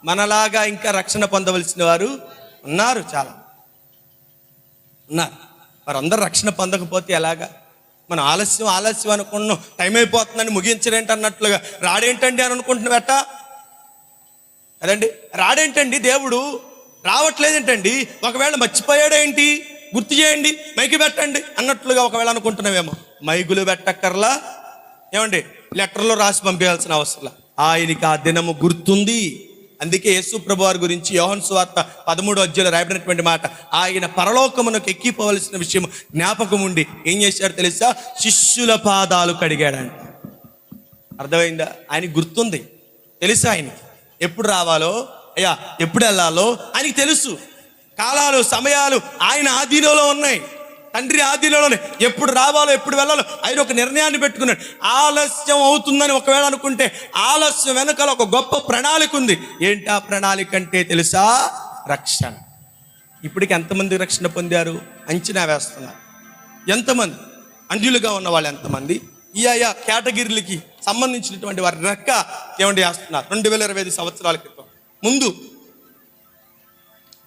మనలాగా ఇంకా రక్షణ పొందవలసిన వారు ఉన్నారు, చాలా ఉన్నారు. వారందరూ రక్షణ పొందకపోతే ఎలాగా? మనం ఆలస్యం అనుకున్నాం, టైం అయిపోతుందని ముగించడేంటి అన్నట్లుగా రాడేంటండి అని అనుకుంటున్నాం. ఎట్టా అదండి, రాడేంటండి, దేవుడు రావట్లేదేంటండి, ఒకవేళ మర్చిపోయాడేంటి, గుర్తు చేయండి, మైకి పెట్టండి అన్నట్లుగా ఒకవేళ అనుకుంటున్నామేమో. మైకులు పెట్టక్కర్లా, ఏమండి లెటర్లో రాసి పంపించాల్సిన అవసరం, ఆయనకి ఆ దినము గుర్తుంది. అందుకే యేసు ప్రభు వారి గురించి యోహాను సువార్త 13వ అధ్యాయంలో రాయబడినటువంటి మాట, ఆయన పరలోకమునకు ఎక్కిపోవలసిన విషయం జ్ఞాపకం ఉండి ఏం చేశాడు తెలుసా? శిష్యుల పాదాలు కడిగాడంట. అర్థమైందా? ఆయనకి గుర్తుంది, తెలుసా ఆయనకి ఎప్పుడు రావాలో, అయ్యా ఎప్పుడు వెళ్ళాలో ఆయనకి తెలుసు. కాలాలు సమయాలు ఆయన ఆధీనంలో ఉన్నాయి. తండ్రి ఆధీనంలోనే ఎప్పుడు రావాలో ఎప్పుడు వెళ్ళాలో ఆయన ఒక నిర్ణయాన్ని పెట్టుకున్నాడు. ఆలస్యం అవుతుందని ఒకవేళ అనుకుంటే ఆలస్యం వెనకాల ఒక గొప్ప ప్రణాళిక ఉంది. ఏంటి ఆ ప్రణాళిక అంటే తెలుసా? రక్షణ. ఇప్పటికి ఎంతమంది రక్షణ పొందారు అంచనా వేస్తున్నారు? ఎంతమంది? అంజులుగా ఉన్న వాళ్ళు ఎంతమంది? ఈ ఆయా కేటగిరీలకి సంబంధించినటువంటి వారి లెక్క ఏమండి వేస్తున్నారు. 2025 సంవత్సరాల క్రితం ముందు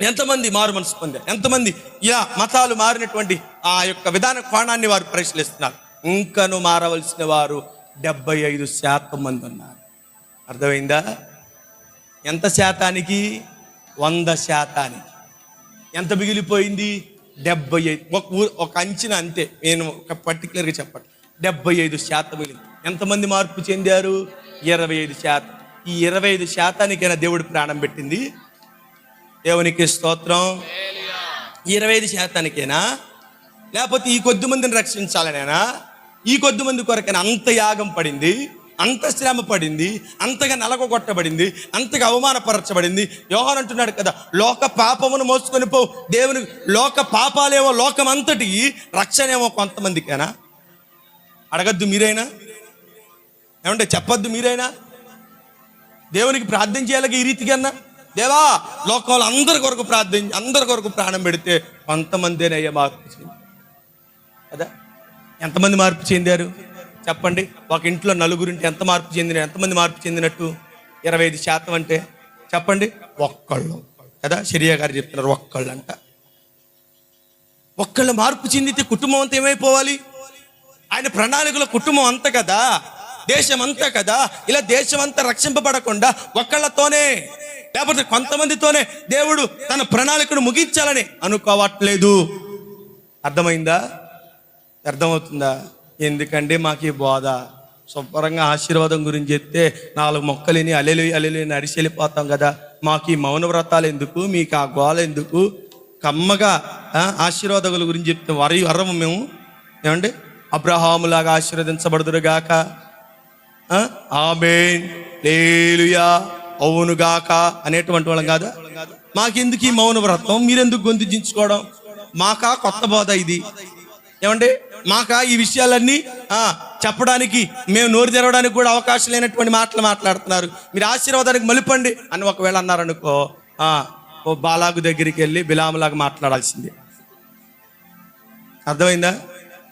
ఎంతమంది మారు మనసు పొందారు? ఎంతమంది ఇలా మతాలు మారినటువంటి ఆ యొక్క విధాన కోణాన్ని వారు పరిశీలిస్తున్నారు. ఇంకను మారవలసిన వారు 75% మంది ఉన్నారు. అర్థమైందా? ఎంత శాతానికి? 100%. ఎంత మిగిలిపోయింది? 75. ఒక అంచనా అంతే, నేను ఒక పర్టికులర్గా చెప్పండి. 75% మిగిలింది. ఎంతమంది మార్పు చెందారు? 25%. ఈ 25%కైనా దేవుడు ప్రాణం పెట్టింది. దేవునికి స్తోత్రం. 25%కైనా, లేకపోతే ఈ కొద్ది మందిని రక్షించాలనేనా? ఈ కొద్ది మంది కొరకైనా అంత యాగం పడింది, అంత శ్రమ పడింది, అంతగా నలగొట్టబడింది, అంతగా అవమానపరచబడింది. యోహాను అంటున్నాడు కదా, లోక పాపమును మోసుకొని పో. దేవుని లోక పాపాలేమో లోకం అంతటికి, రక్షణ ఏమో కొంతమందికేనా? అడగద్దు మీరైనా? ఏమంటే చెప్పద్దు మీరైనా? దేవునికి ప్రార్థన చేయాలి ఈ రీతిగా అన్నా, దేవా లోకంలో అందరి కొరకు ప్రాణం పెడితే కొంతమందినయ్యే మార్పు చెంది కదా. ఎంతమంది మార్పు చెందారు చెప్పండి? ఒక ఇంట్లో నలుగురింటి ఎంతమంది మార్పు చెందినట్టు? 25% అంటే చెప్పండి, ఒక్కళ్ళు కదా. షరియా గారు చెప్తున్నారు ఒక్కళ్ళు అంట. ఒక్కళ్ళు మార్పు చెందితే కుటుంబం అంతా ఏమైపోవాలి? ఆయన ప్రణాళికలో కుటుంబం అంతా కదా, దేశం అంతా కదా. ఇలా దేశం అంతా రక్షింపబడకుండా ఒక్కళ్ళతోనే, లేకపోతే కొంతమందితోనే దేవుడు తన ప్రణాళికను ముగించాలని అనుకోవట్లేదు. అర్థమైందా? అర్థమవుతుందా? ఎందుకంటే మాకు ఈ బోధ శుభ్రంగా ఆశీర్వాదం గురించి చెప్తే 4 మొక్కలిని అలెలు అరిసి వెళ్ళిపోతాం కదా. మాకు ఈ మౌన వ్రతాలు ఎందుకు, మీకు ఆ గోల ఎందుకు? కమ్మగా ఆశీర్వాదాల గురించి చెప్తే వరము మేము. ఏమండి? అబ్రహాములాగా ఆశీర్వదించబడుదురుగాక, ఆమేన్, హల్లెలూయా, అవునుగాక అనేటువంటి వాళ్ళం కాదా? మాకెందుకు ఈ మౌన వ్రతం? మీరెందుకు గొంతు దించుకోవడం? మాకా కొత్త బోధ ఇది? ఏమండి? మాకా ఈ విషయాలన్నీ చెప్పడానికి, మేము నోరు తెరవడానికి కూడా అవకాశం లేనటువంటి మాటలు మాట్లాడుతున్నారు. మీరు ఆశీర్వాదానికి మలుపండి అని ఒకవేళ అన్నారనుకో, ఓ బాలాగు దగ్గరికి వెళ్ళి బిలాములాగా మాట్లాడాల్సిందే. అర్థమైందా?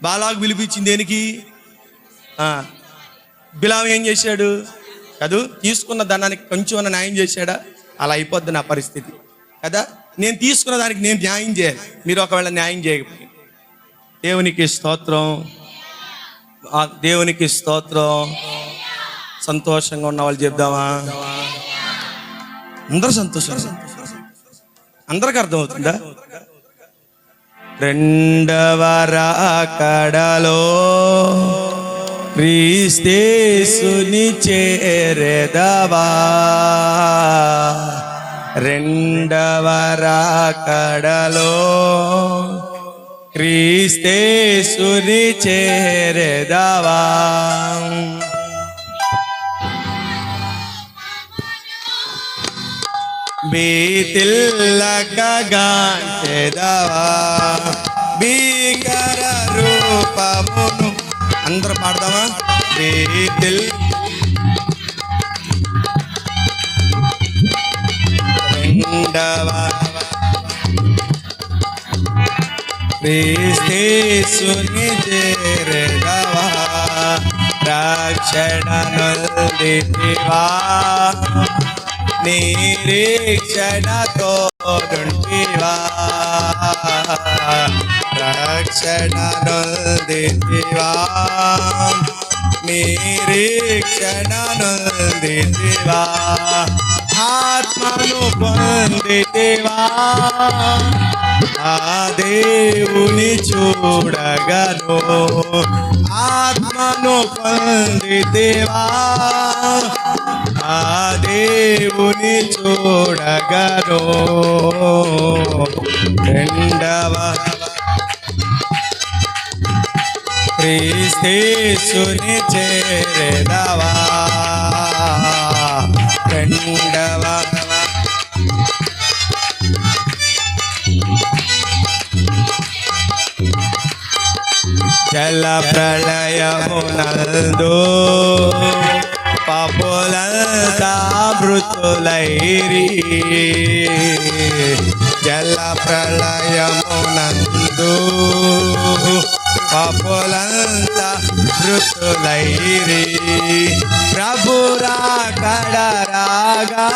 బాలాగు పిలిపించింది దేనికి? బిలాము ఏం చేశాడు? కాదు, తీసుకున్న ధనానికి కొంచెం న్యాయం చేశాడా? అలా అయిపోద్ది నా పరిస్థితి కదా. నేను తీసుకున్న దానికి నేను న్యాయం చేయాలి, మీరు ఒకవేళ న్యాయం చేయకపోతే. దేవునికి స్తోత్రం, దేవునికి స్తోత్రం. సంతోషంగా ఉన్న వాళ్ళు చెప్దామా? అందరూ సంతోషం. అందరికి అర్థమవుతుందా? రెండవ రాకడలో క్రీస్తేసుని చేరెదవా, రెండవ రాకడలో క్రీస్తేసుని చేరెదవా. బీతిల్లగాంచెదవా భీకర రూపమును. అందరూ పాడదామా? రెండవ క్రీస్తేసుని చేరెదవా, రక్షణ నొందితివా, నిరీక్షణతో నుండివా, రక్షణ నొందితివా, నిరీక్షణ నొందితివా, ఆత్మను పొందితివా, ఆ దేవుని చూడగను, ఆత్మను పొందితివా, ఆ దేవుని చూడగను. రెండవ క్రీస్తేసుని చేరెదవా, రెండవ జల ప్రళయమునందు పాపులంతా మృతులైరి. జల ప్రళయమునందు పాపులంతా మృతులైరి. ప్రభురాకడ రాగా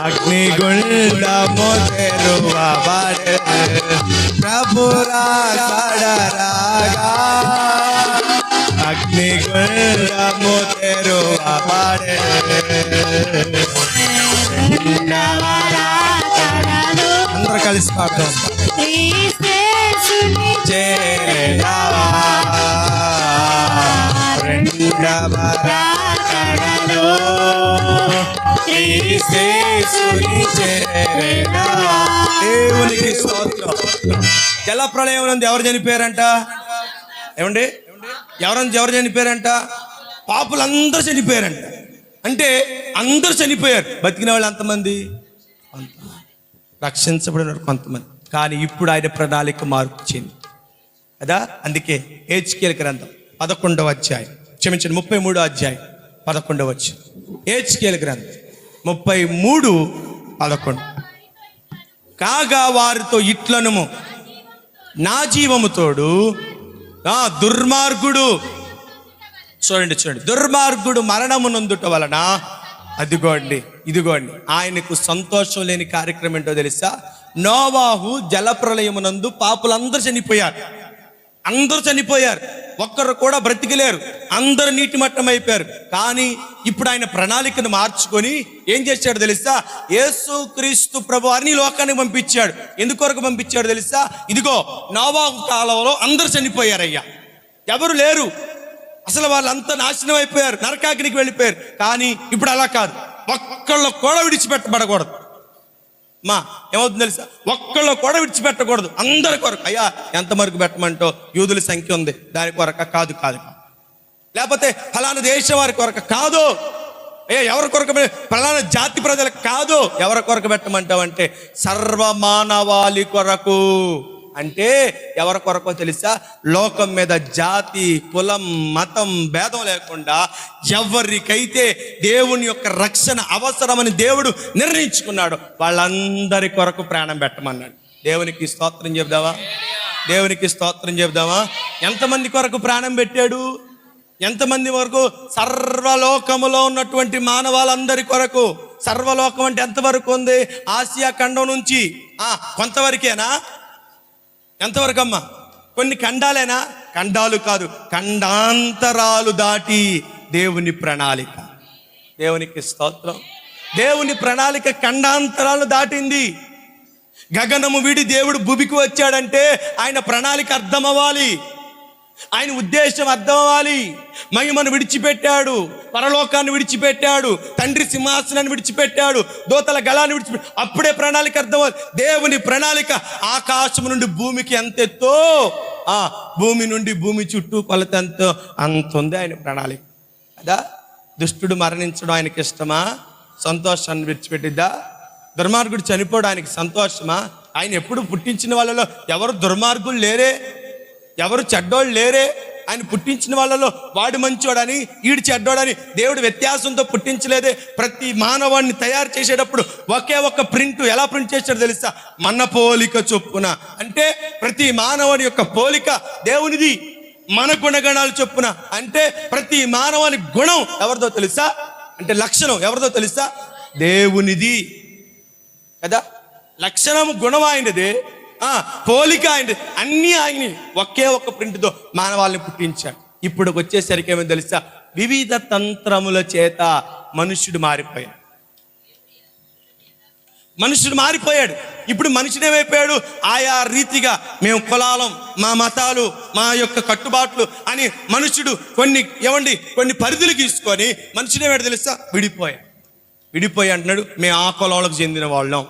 అగ్నిగుండము తెరువబడే. ప్రభురాకడ రాగా అగ్నిగుండము తెరువబడే. అందరూ కలిసి పాడదాం. చేరావా రెండవ రాకడలో క్రీస్తేసుని చేరావా. దేవునికి స్తోత్రం. జల ప్రళయం నందు ఎవరు చనిపోయారంట? ఏమండి, ఎవరు చనిపోయారంట? పాపులందరూ చనిపోయారంట. అంటే అందరూ చనిపోయారు. బతికిన వాళ్ళు ఎంతమంది? రక్షించబడిన కొంతమంది. కానీ ఇప్పుడు ఆయన ప్రణాళిక మార్చింది కదా. అందుకే హెచ్కేల్ గ్రంథం 11వ అధ్యాయం, క్షమించండి 33వ అధ్యాయం 11వ వచనం. హెచ్కేల్ గ్రంథం 33:11. కాగా వారితో ఇట్లనుము, నా జీవముతోడు దుర్మార్గుడు, చూడండి దుర్మార్గుడు మరణము నొందుట వలన ఇదిగోండి ఆయనకు సంతోషం లేని కార్యక్రమం ఏంటో తెలుసా? నోవాహు జలప్రళయమునందు పాపులందరూ చనిపోయారు. ఒక్కరు కూడా బ్రతికలేరు. అందరూ నీటి మట్టం అయిపోయారు. కానీ ఇప్పుడు ఆయన ప్రణాళికను మార్చుకొని ఏం చేశాడు తెలుసా? యేసుక్రీస్తు ప్రభువారిని లోకానికి పంపించాడు. ఎందుకొరకు పంపించాడు తెలుసా? ఇదిగో నోవాహు కాలంలో అందరూ చనిపోయారయ్యా, ఎవరు లేరు, అసలు వాళ్ళంతా నాశనం అయిపోయారు, నరకాగ్నికి వెళ్ళిపోయారు. కానీ ఇప్పుడు అలా కాదు, ఒక్కళ్ళు కూడా విడిచిపెట్టబడకూడదు. ఏమవుతుంది తెలుసా? ఒక్కళ్ళు కూడా విడిచిపెట్టకూడదు, అందరి కొరకు. అయ్యా ఎంతవరకు పెట్టమంటో? యూదుల సంఖ్య ఉంది, దాని కొరక కాదు. లేకపోతే ఫలానా దేశం వారి కొరక కాదు. అయ్యా ఎవరి కొరకు? ఫలానా జాతి ప్రజలకు కాదు. ఎవరి కొరకు పెట్టమంటావంటే సర్వమానవాళి కొరకు. అంటే ఎవరి కొరకో తెలుసా? లోకం మీద జాతి, కులం, మతం భేదం లేకుండా ఎవరికైతే దేవుని యొక్క రక్షణ అవసరమని దేవుడు నిర్ణయించుకున్నాడు వాళ్ళందరి కొరకు ప్రాణం పెట్టమన్నాడు. దేవునికి స్తోత్రం చెబుదామా? ఎంతమంది కొరకు ప్రాణం పెట్టాడు? ఎంతమంది వరకు? సర్వలోకములో ఉన్నటువంటి మానవాళ్ళందరి కొరకు. సర్వలోకం అంటే ఎంతవరకు ఉంది? ఆసియా ఖండం నుంచి కొంతవరకేనా? ఎంతవరకు అమ్మా? కొన్ని ఖండాలేనా? ఖండాలు కాదు, ఖండాంతరాలు దాటి దేవుని ప్రణాళిక. దేవునికి స్తోత్రం. దేవుని ప్రణాళిక ఖండాంతరాలు దాటింది. గగనము వీడి దేవుడు భూమికి వచ్చాడంటే ఆయన ప్రణాళిక అర్థం అవ్వాలి, ఆయన ఉద్దేశం అర్థం అవ్వాలి. మహిమను విడిచిపెట్టాడు, పరలోకాన్ని విడిచిపెట్టాడు, తండ్రి సింహాసనాన్ని విడిచిపెట్టాడు, దూతల గళాన్ని విడిచిపెట్టాడు. అప్పుడే ప్రణాళిక అర్థం అవ్వాలి. దేవుని ప్రణాళిక ఆకాశం నుండి భూమికి ఎంతెత్తో, భూమి నుండి భూమి చుట్టూ కొలత ఎంతో అంత ఉంది ఆయన ప్రణాళిక కదా. దుష్టుడు మరణించడం ఆయనకి ఇష్టమా? సంతోషాన్ని విడిచిపెట్టిద్దా? దుర్మార్గుడు చనిపోవడం ఆయనకి సంతోషమా? ఆయన ఎప్పుడు పుట్టించిన వాళ్ళలో ఎవరు దుర్మార్గులు లేరే, ఎవరు చెడ్డోళ్ళు లేరే. ఆయన పుట్టించిన వాళ్ళలో వాడు మంచోడని ఈడు చెడ్డోడని దేవుడు వ్యత్యాసంతో పుట్టించలేదే. ప్రతి మానవాడిని తయారు చేసేటప్పుడు ఒకే ఒక ప్రింట్ ఎలా ప్రింట్ చేశాడో తెలుసా? మన పోలిక చొప్పున. అంటే ప్రతి మానవుని యొక్క పోలిక దేవునిది, మన గుణగణాలు చొప్పున. అంటే ప్రతి మానవాని గుణం ఎవరిదో తెలుసా? అంటే లక్షణం ఎవరిదో తెలుసా? దేవునిది కదా. లక్షణము గుణం ఆయనదే, పోలిక ఆయన, అన్నీ ఆయన. ఒకే ఒక ప్రింట్తో మానవాళ్ళని పుట్టించాడు. ఇప్పుడు వచ్చేసరికి ఏమో తెలుసా? వివిధ తంత్రముల చేత మనుష్యుడు మారిపోయాడు. ఇప్పుడు మనుషుడు ఏమైపోయాడు? ఆయా రీతిగా మేము కులాలం, మా మతాలు, మా యొక్క కట్టుబాట్లు అని మనుషుడు కొన్ని పరిధులు గీసుకొని మనుషుడు ఏమైనా తెలుసా? విడిపోయి అంటున్నాడు, మేము ఆ కులాలకు చెందిన వాళ్ళం,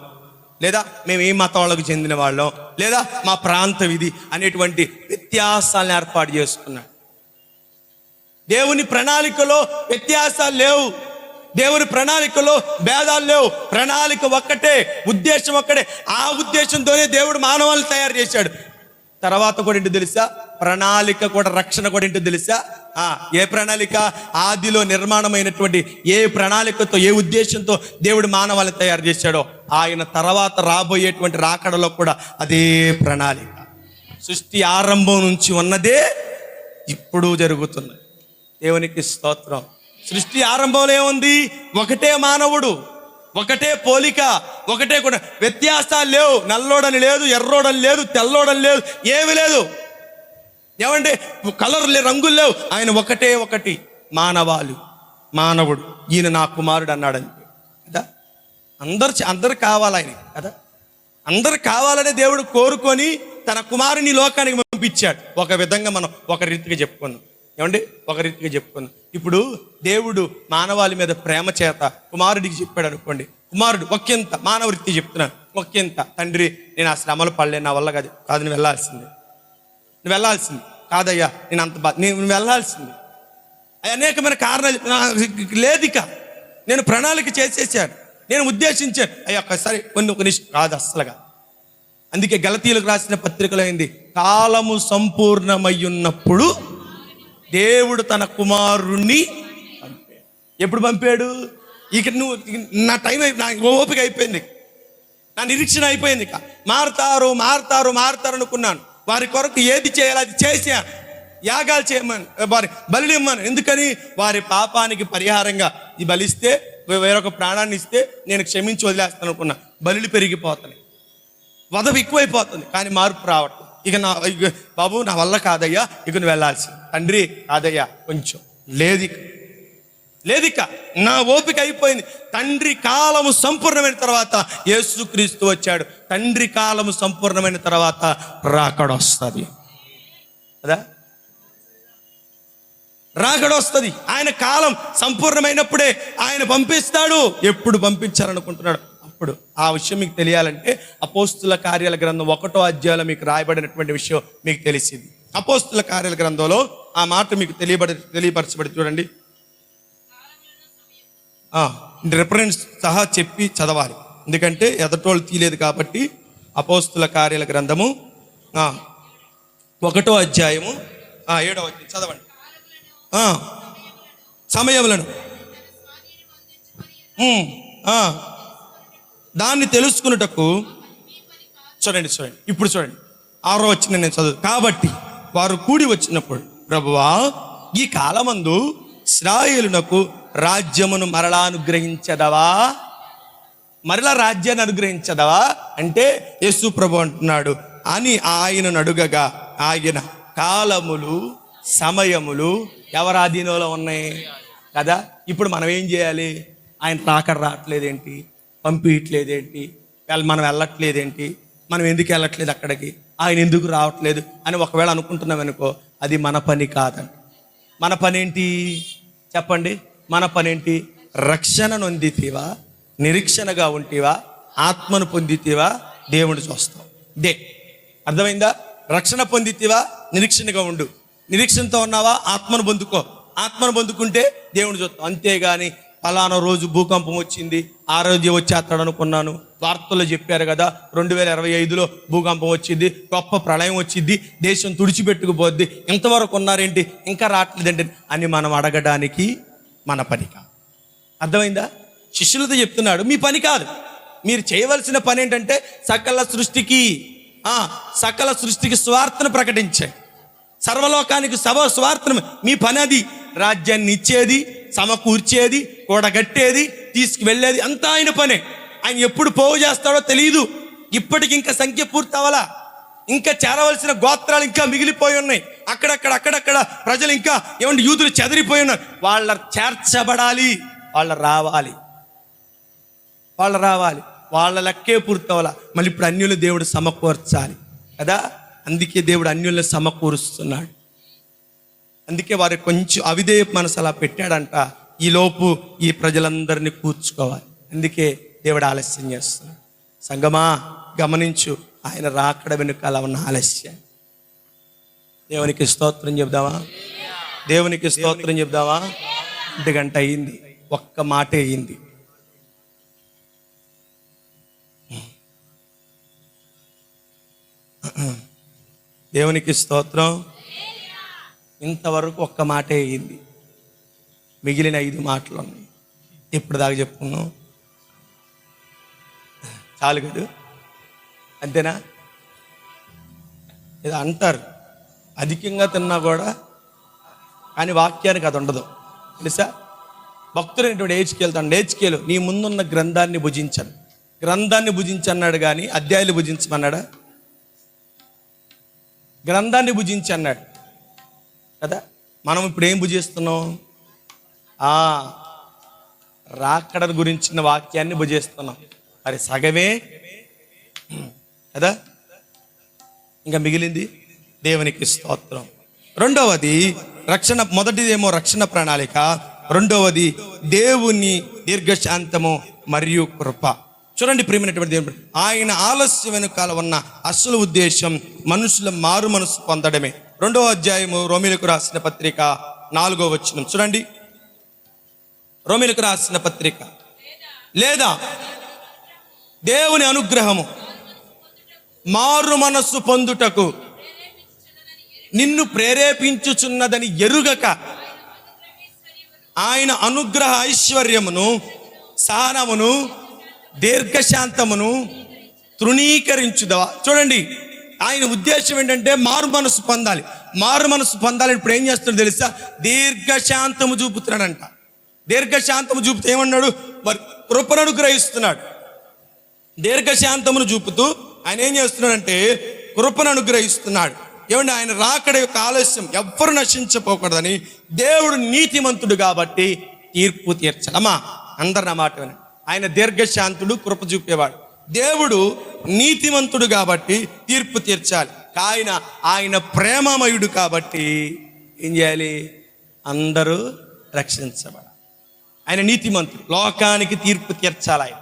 లేదా మేము ఈ మతం వాళ్ళకు చెందిన వాళ్ళం, లేదా మా ప్రాంతం ఇది అనేటువంటి వ్యత్యాసాలను ఏర్పాటు చేసుకున్నాడు. దేవుని ప్రణాళికలో వ్యత్యాసాలు లేవు, దేవుని ప్రణాళికలో భేదాలు లేవు. ప్రణాళిక ఒక్కటే, ఉద్దేశం ఒక్కటే. ఆ ఉద్దేశంతోనే దేవుడు మానవాళ్ళని తయారు చేశాడు. తర్వాత కూడా ఏంటి తెలుసా? ప్రణాళిక కూడా, రక్షణ కూడా ఏంటో తెలుసా? ఏ ప్రణాళిక? ఆదిలో నిర్మాణమైనటువంటి ఏ ప్రణాళికతో, ఏ ఉద్దేశంతో దేవుడు మానవాళిని తయారు చేశాడో, ఆయన తర్వాత రాబోయేటువంటి రాకడలో కూడా అదే ప్రణాళిక. సృష్టి ఆరంభం నుంచి ఉన్నదే ఇప్పుడు జరుగుతున్నది. దేవునికి స్తోత్రం. సృష్టి ఆరంభంలో ఏముంది? ఒకటే మానవుడు, ఒకటే పోలిక, ఒకటే కూడా, వ్యత్యాసాలు లేవు. నల్లోడని లేదు, ఎర్రోడని లేదు, తెల్లోడని లేదు, ఏమి లేదు. ఏమంటే కలర్ లే, రంగులు లేవు. ఆయన ఒకటే ఒకటి మానవుడు. ఈయన నా కుమారుడు అన్నాడని కదా. అందరు కావాలి ఆయన కదా. అందరు కావాలనే దేవుడు కోరుకొని తన కుమారుని లోకానికి పంపించాడు. ఒక విధంగా మనం ఒక రీతిగా చెప్పుకున్నాం. ఏమండి? ఒక రీతిగా చెప్పుకున్నాం. ఇప్పుడు దేవుడు మానవాళి మీద ప్రేమ చేత కుమారుడికి చెప్పాడు అనుకోండి. కుమారుడు ఒకంత, మానవ రీతి చెప్తున్నాను, ఒకంత, తండ్రి నేను ఆ శ్రమలు పడలేను, నా వల్ల కాదు, నువ్వు వెళ్ళాల్సింది కాదయ్యా, నేను వెళ్ళాల్సింది. అనేకమైన కారణాలు లేదిక, నేను ప్రణాళిక చేసేసాను, నేను ఉద్దేశించాను. అయ్యా ఒక్కసారి ఒక నిమిషం కాదు, అస్సలుగా. అందుకే గలతీయులకు రాసిన పత్రికలో అయింది, కాలము సంపూర్ణమయ్యున్నప్పుడు దేవుడు తన కుమారుణ్ణి పంపాడు. ఎప్పుడు పంపాడు? ఇక నువ్వు, నా టైం నా ఓపిక అయిపోయింది, నా నిరీక్షణ అయిపోయింది. ఇక మారుతారు అనుకున్నాను. వారి కొరకు ఏది చేయాలి అది చేశాను. యాగాలు చేయమని, వారి బలి ఇమ్మను. ఎందుకని? వారి పాపానికి పరిహారంగా ఈ బలిస్తే, వేరొక ప్రాణాన్ని ఇస్తే నేను క్షమించి వదిలేస్తాను అనుకున్నా. బలులు పెరిగిపోతున్నాయి, వధవు ఎక్కువైపోతుంది, కానీ మార్పు రావట్లేదు. ఇక బాబు నా వల్ల కాదయ్యా, ఇక నువ్వు వెళ్ళాల్సి. తండ్రి కాదయ్యా, కొంచెం లేదిక, నా ఓపిక అయిపోయింది. తండ్రి కాలము సంపూర్ణమైన తర్వాత యేసుక్రీస్తు వచ్చాడు. తండ్రి కాలము సంపూర్ణమైన తర్వాత రాకడొస్తుంది కదా. రాకడొస్తుంది. ఆయన కాలం సంపూర్ణమైనప్పుడే ఆయన పంపిస్తాడు. ఎప్పుడు పంపించాలనుకుంటున్నాడు అప్పుడు. ఆ విషయం మీకు తెలియాలంటే అపోస్తుల కార్యాల గ్రంథం 1వ అధ్యాయంలో మీకు రాయబడినటువంటి విషయం మీకు తెలిసింది. అపోస్తుల కార్యాల గ్రంథంలో ఆ మాట మీకు తెలియపరచబడి చూడండి. రిఫరెన్స్ సహా చెప్పి చదవాలి, ఎందుకంటే ఎదటోళ్ళు తీయలేదు కాబట్టి. అపోస్తుల కార్యాల గ్రంథము 1వ అధ్యాయము 7వ అధ్యాయం చదవండి. సమయములను దాన్ని తెలుసుకున్నటకు చూడండి. ఇప్పుడు చూడంండి 6వ వచనం నేను చదువు. కాబట్టి వారు కూడి వచ్చినప్పుడు, ప్రభువా ఈ కాలమందు ఇశ్రాయేలునకు రాజ్యమును మరలా అనుగ్రహించదవా? మరలా రాజ్యాన్ని అనుగ్రహించదవా అంటే యేసు ప్రభు అంటున్నాడు అని ఆయనను అడుగగా, ఆయన కాలములు సమయములు ఎవరి ఆధీనంలో ఉన్నాయి కదా. ఇప్పుడు మనం ఏం చేయాలి? ఆయన రావట్లేదేంటి, పంపించట్లేదేంటి, మనం వెళ్ళట్లేదేంటి, మనం ఎందుకు వెళ్ళట్లేదు అక్కడికి, ఆయన ఎందుకు రావట్లేదు అని ఒకవేళ అనుకుంటున్నాం అనుకో, అది మన పని కాదండి. మన పనేంటి చెప్పండి? మన పనేంటి? రక్షణ నొందితీవా, నిరీక్షణగా ఉంటివా, ఆత్మను పొందితీవా, దేవుని చూస్తాం. అర్థమైందా? రక్షణ పొందితీవా, నిరీక్షణగా ఉండు. నిరీక్షణతో ఉన్నావా, ఆత్మను పొందుకో. ఆత్మను పొందుకుంటే దేవుని చూస్తాం. అంతేగాని ఫలానా రోజు భూకంపం వచ్చింది, ఆ రోజు వచ్చేస్తాడు అనుకున్నాను, వార్తల్లో చెప్పారు కదా 2025లో భూకంపం వచ్చింది, గొప్ప ప్రళయం వచ్చింది, దేశం తుడిచిపెట్టుకుపోద్ది, ఇంతవరకు ఉన్నారేంటి, ఇంకా రావట్లేదండి అని మనం అడగడానికి మన పని కాదు. అర్థమైందా? శిష్యులతో చెప్తున్నాడు, మీ పని కాదు, మీరు చేయవలసిన పని ఏంటంటే సకల సృష్టికి స్వార్థను ప్రకటించే, సర్వలోకానికి స్వార్థను. మీ పని అది. రాజ్యాన్ని ఇచ్చేది, సమకూర్చేది, కూడగట్టేది, తీసుకువెళ్ళేది అంతా ఆయన పనే. ఆయన ఎప్పుడు పోగు చేస్తాడో తెలియదు. ఇప్పటికి ఇంకా సంఖ్య పూర్తి అవ్వాలా, ఇంకా చేరవలసిన గోత్రాలు ఇంకా మిగిలిపోయి ఉన్నాయి. అక్కడక్కడ ప్రజలు ఇంకా ఏమంటే యూదులు చెదిరిపోయి ఉన్నారు. వాళ్ళ చేర్చబడాలి, వాళ్ళు రావాలి, వాళ్ళ లెక్కే పూర్తి అవ్వాలా. మళ్ళీ ఇప్పుడు అన్యులు దేవుడు సమకూర్చాలి కదా. అందుకే దేవుడు అన్యులను సమకూరుస్తున్నాడు. అందుకే వారు కొంచెం అవిధేయ మనసు అలా పెట్టాడంట. ఈలోపు ఈ ప్రజలందరినీ కూర్చుకోవాలి. అందుకే దేవుడు ఆలస్యం చేస్తున్నాడు. సంగమా గమనించు, ఆయన రాకడ వెనుకాల ఉన్న ఆలస్యం. దేవునికి స్తోత్రం చెప్దామా? 1 గంట అయింది, ఒక్క మాటే అయింది. దేవునికి స్తోత్రం. ఇంతవరకు ఒక్క మాటే అయింది, మిగిలిన 5 మాటలు ఉన్నాయి. ఇప్పుడు దాకా చెప్పుకున్నాం చాలు కదా, అంతేనా? ఇది అంటారు అధికంగా తిన్నా కూడా, కానీ వాక్యానికి అది ఉండదు తెలుసా. భక్తుడైనటువంటి ఏజ్కేలుతాడు, ఏజ్కేలు నీ ముందున్న గ్రంథాన్ని భుజించను, గ్రంథాన్ని భుజించన్నాడు కానీ అధ్యాయాలు భుజించమన్నాడా? గ్రంథాన్ని భుజించి అన్నాడు కదా. మనం ఇప్పుడు ఏం భుజిస్తున్నాం? రాకడ గురించిన వాక్యాన్ని భుజిస్తున్నాం. మరి సగమే కదా, ఇంకా మిగిలింది దేవునికి స్తోత్రం. రెండవది రక్షణ, మొదటిదేమో రక్షణ ప్రణాళిక, రెండవది దేవుని దీర్ఘశాంతము మరియు కృప. చూడండి ప్రియమైనటువంటి దేవుడు, ఆయన ఆలస్యం వెనుకాల ఉన్న అసలు ఉద్దేశం మనుషుల మారు మనసు పొందడమే. 2వ అధ్యాయము రోమీయులకు రాసిన పత్రిక 4వ వచనం చూడండి. రోమీయులకు రాసిన పత్రిక, లేదా దేవుని అనుగ్రహము మారు మనస్సు పొందుటకు నిన్ను ప్రేరేపించుచున్నదని ఎరుగక ఆయన అనుగ్రహ ఐశ్వర్యమును, సహనమును, దీర్ఘశాంతమును తృణీకరించుదవా. చూడండి, ఆయన ఉద్దేశం ఏంటంటే మారు మనసు పొందాలి. మారు మనసు పొందాలి. ఇప్పుడు ఏం చేస్తున్నాడు తెలుసా? దీర్ఘశాంతము చూపుతున్నాడంట. దీర్ఘశాంతము చూపుతూ ఏమన్నాడు? మరి కృపను అనుగ్రహిస్తున్నాడు. దీర్ఘశాంతమును చూపుతూ ఆయన ఏం చేస్తున్నాడంటే కృపను అనుగ్రహిస్తున్నాడు. ఏమంటే ఆయన రాకడ యొక్క ఆలస్యం ఎవ్వరు నశించపోకూడదని దేవుడు నీతిమంతుడు కాబట్టి తీర్పు తీర్చాలమ్మా. అందరు నా మాట వినండి. ఆయన దీర్ఘశాంతుడు, కృప చూపేవాడు. దేవుడు నీతిమంతుడు కాబట్టి తీర్పు తీర్చాలి. ఆయన ప్రేమమయుడు కాబట్టి ఏం చేయాలి? అందరూ రక్షించబడాలి. ఆయన నీతిమంతుడు, లోకానికి తీర్పు తీర్చాలి. ఆయన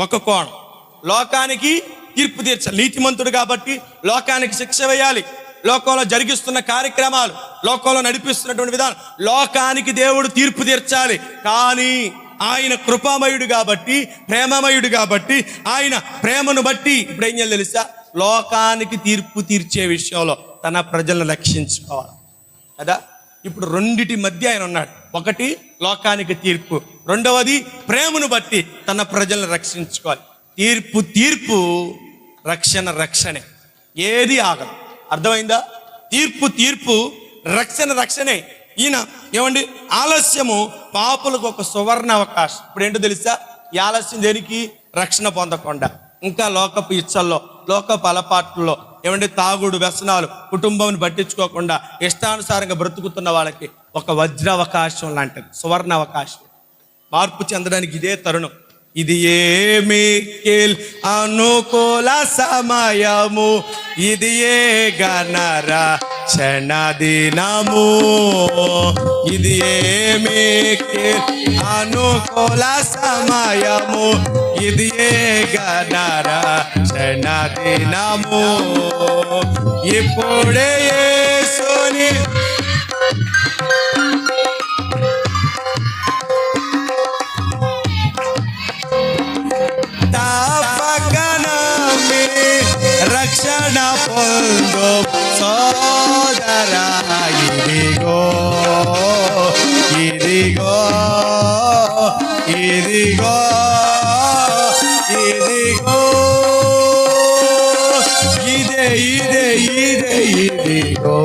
ఒక కోణం, లోకానికి తీర్పు తీర్చాలి. నీతిమంతుడు కాబట్టి లోకానికి శిక్ష వేయాలి. లోకంలో జరిగిస్తున్న కార్యక్రమాలు, లోకంలో నడిపిస్తున్నటువంటి విధానం, లోకానికి దేవుడు తీర్పు తీర్చాలి. కానీ ఆయన కృపామయుడు కాబట్టి, ప్రేమమయుడు కాబట్టి, ఆయన ప్రేమను బట్టి ఇప్పుడు ఏం చేయాలి తెలుసా? లోకానికి తీర్పు తీర్చే విషయంలో తన ప్రజలను రక్షించుకోవాలి కదా. ఇప్పుడు రెండిటి మధ్య ఆయన ఉన్నాడు. ఒకటి లోకానికి తీర్పు, రెండవది ప్రేమను బట్టి తన ప్రజలను రక్షించుకోవాలి. తీర్పు రక్షణే, ఏది ఆగదు. అర్థమైందా? తీర్పు రక్షణే. ఈయన ఏమండి, ఆలస్యము పాపులకు ఒక సువర్ణ అవకాశం. ఇప్పుడు ఏంటో తెలుసా? ఈ ఆలస్యం దేనికి? రక్షణ పొందకుండా ఇంకా లోకపు ఇచ్చల్లో, లోకపు అలపాట్లలో ఏమంటే తాగుడు, వ్యసనాలు, కుటుంబం పట్టించుకోకుండా ఇష్టానుసారంగా బ్రతుకుతున్న వాళ్ళకి ఒక వజ్ర అవకాశం లాంటిది, సువర్ణ అవకాశం. మార్పు చెందడానికి ఇదే తరుణం. ఇది ఏమి అనుకూల సమయము, ఇది ఏ గణర క్షణ దినము, ఇది ఏమి అనుకూల సమయము, ఇది ఏ గణర క్షణ దినము, ఇప్పుడే యేసుని రక్షణ పొందు సోదరా. ఇదిగో ఇదిగో ఇదిగో ఇదిగో ఇదే ఇదే ఇదే ఇదిగో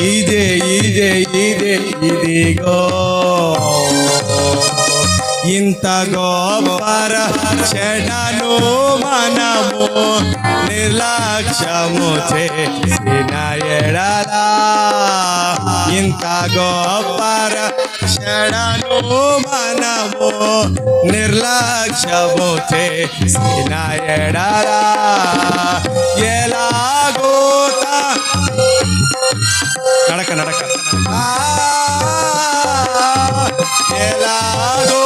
ఇదే ఇదే ఇదే ఇదిగో. ఇంత గోపర క్షణను మనము నిర్లక్ష్యము చేసిన ఎడలా, ఇంత గోపర క్షణను మనము నిర్లక్ష్యము చేసిన ఎడలా, ఎలాగో నడక ఎలాగో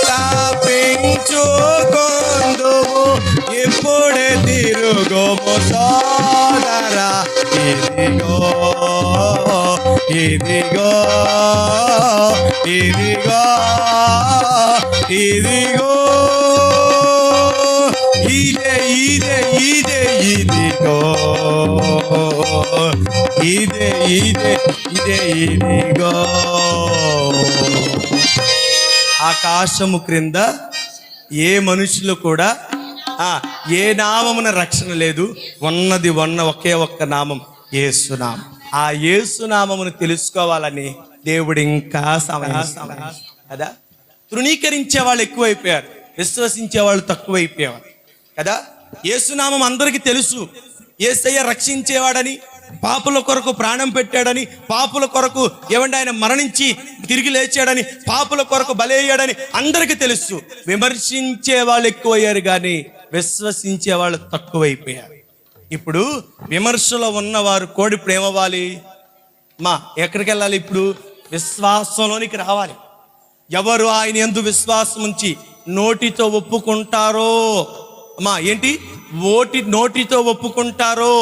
తప్పించుకొందుము, ఇప్పుడే తిరుగుము సోదరా. ఇదిగో ఇదిగో ఇదిగో ఇదిగో ఇదే ఇదే ఇదే ఇదిగో ఇదే ఇదే ఇదే ఇదిగో. ఆకాశము క్రింద ఏ మనుషులు కూడా ఏ నామమున రక్షణ లేదు, ఉన్నది ఒకే ఒక్క నామం, యేసునామం. ఆ యేసునామమును తెలుసుకోవాలని దేవుడు ఇంకా సమయం కదా. తృణీకరించే వాళ్ళు ఎక్కువైపోయారు, విశ్వసించే వాళ్ళు తక్కువైపోయారు కదా. యేసునామం అందరికీ తెలుసు. యేసయ్య రక్షించేవాడని, పాపుల కొరకు ప్రాణం పెట్టాడని, పాపుల కొరకు ఆయన మరణించి తిరిగి లేచాడని, పాపుల కొరకు బలయ్యాడని అందరికీ తెలుసు. విమర్శించే వాళ్ళు ఎక్కువయ్యారు కానీ విశ్వసించే వాళ్ళు తక్కువైపోయారు. ఇప్పుడు విమర్శలో ఉన్నవారు కూడా ఇప్పుడు ఏమవ్వాలి? ఎక్కడికి వెళ్ళాలి? ఇప్పుడు విశ్వాసంలోనికి రావాలి. ఎవరు ఆయన యందు విశ్వాసం ఉంచి నోటితో ఒప్పుకుంటారో, ఏంటి నోటితో ఒప్పుకుంటారో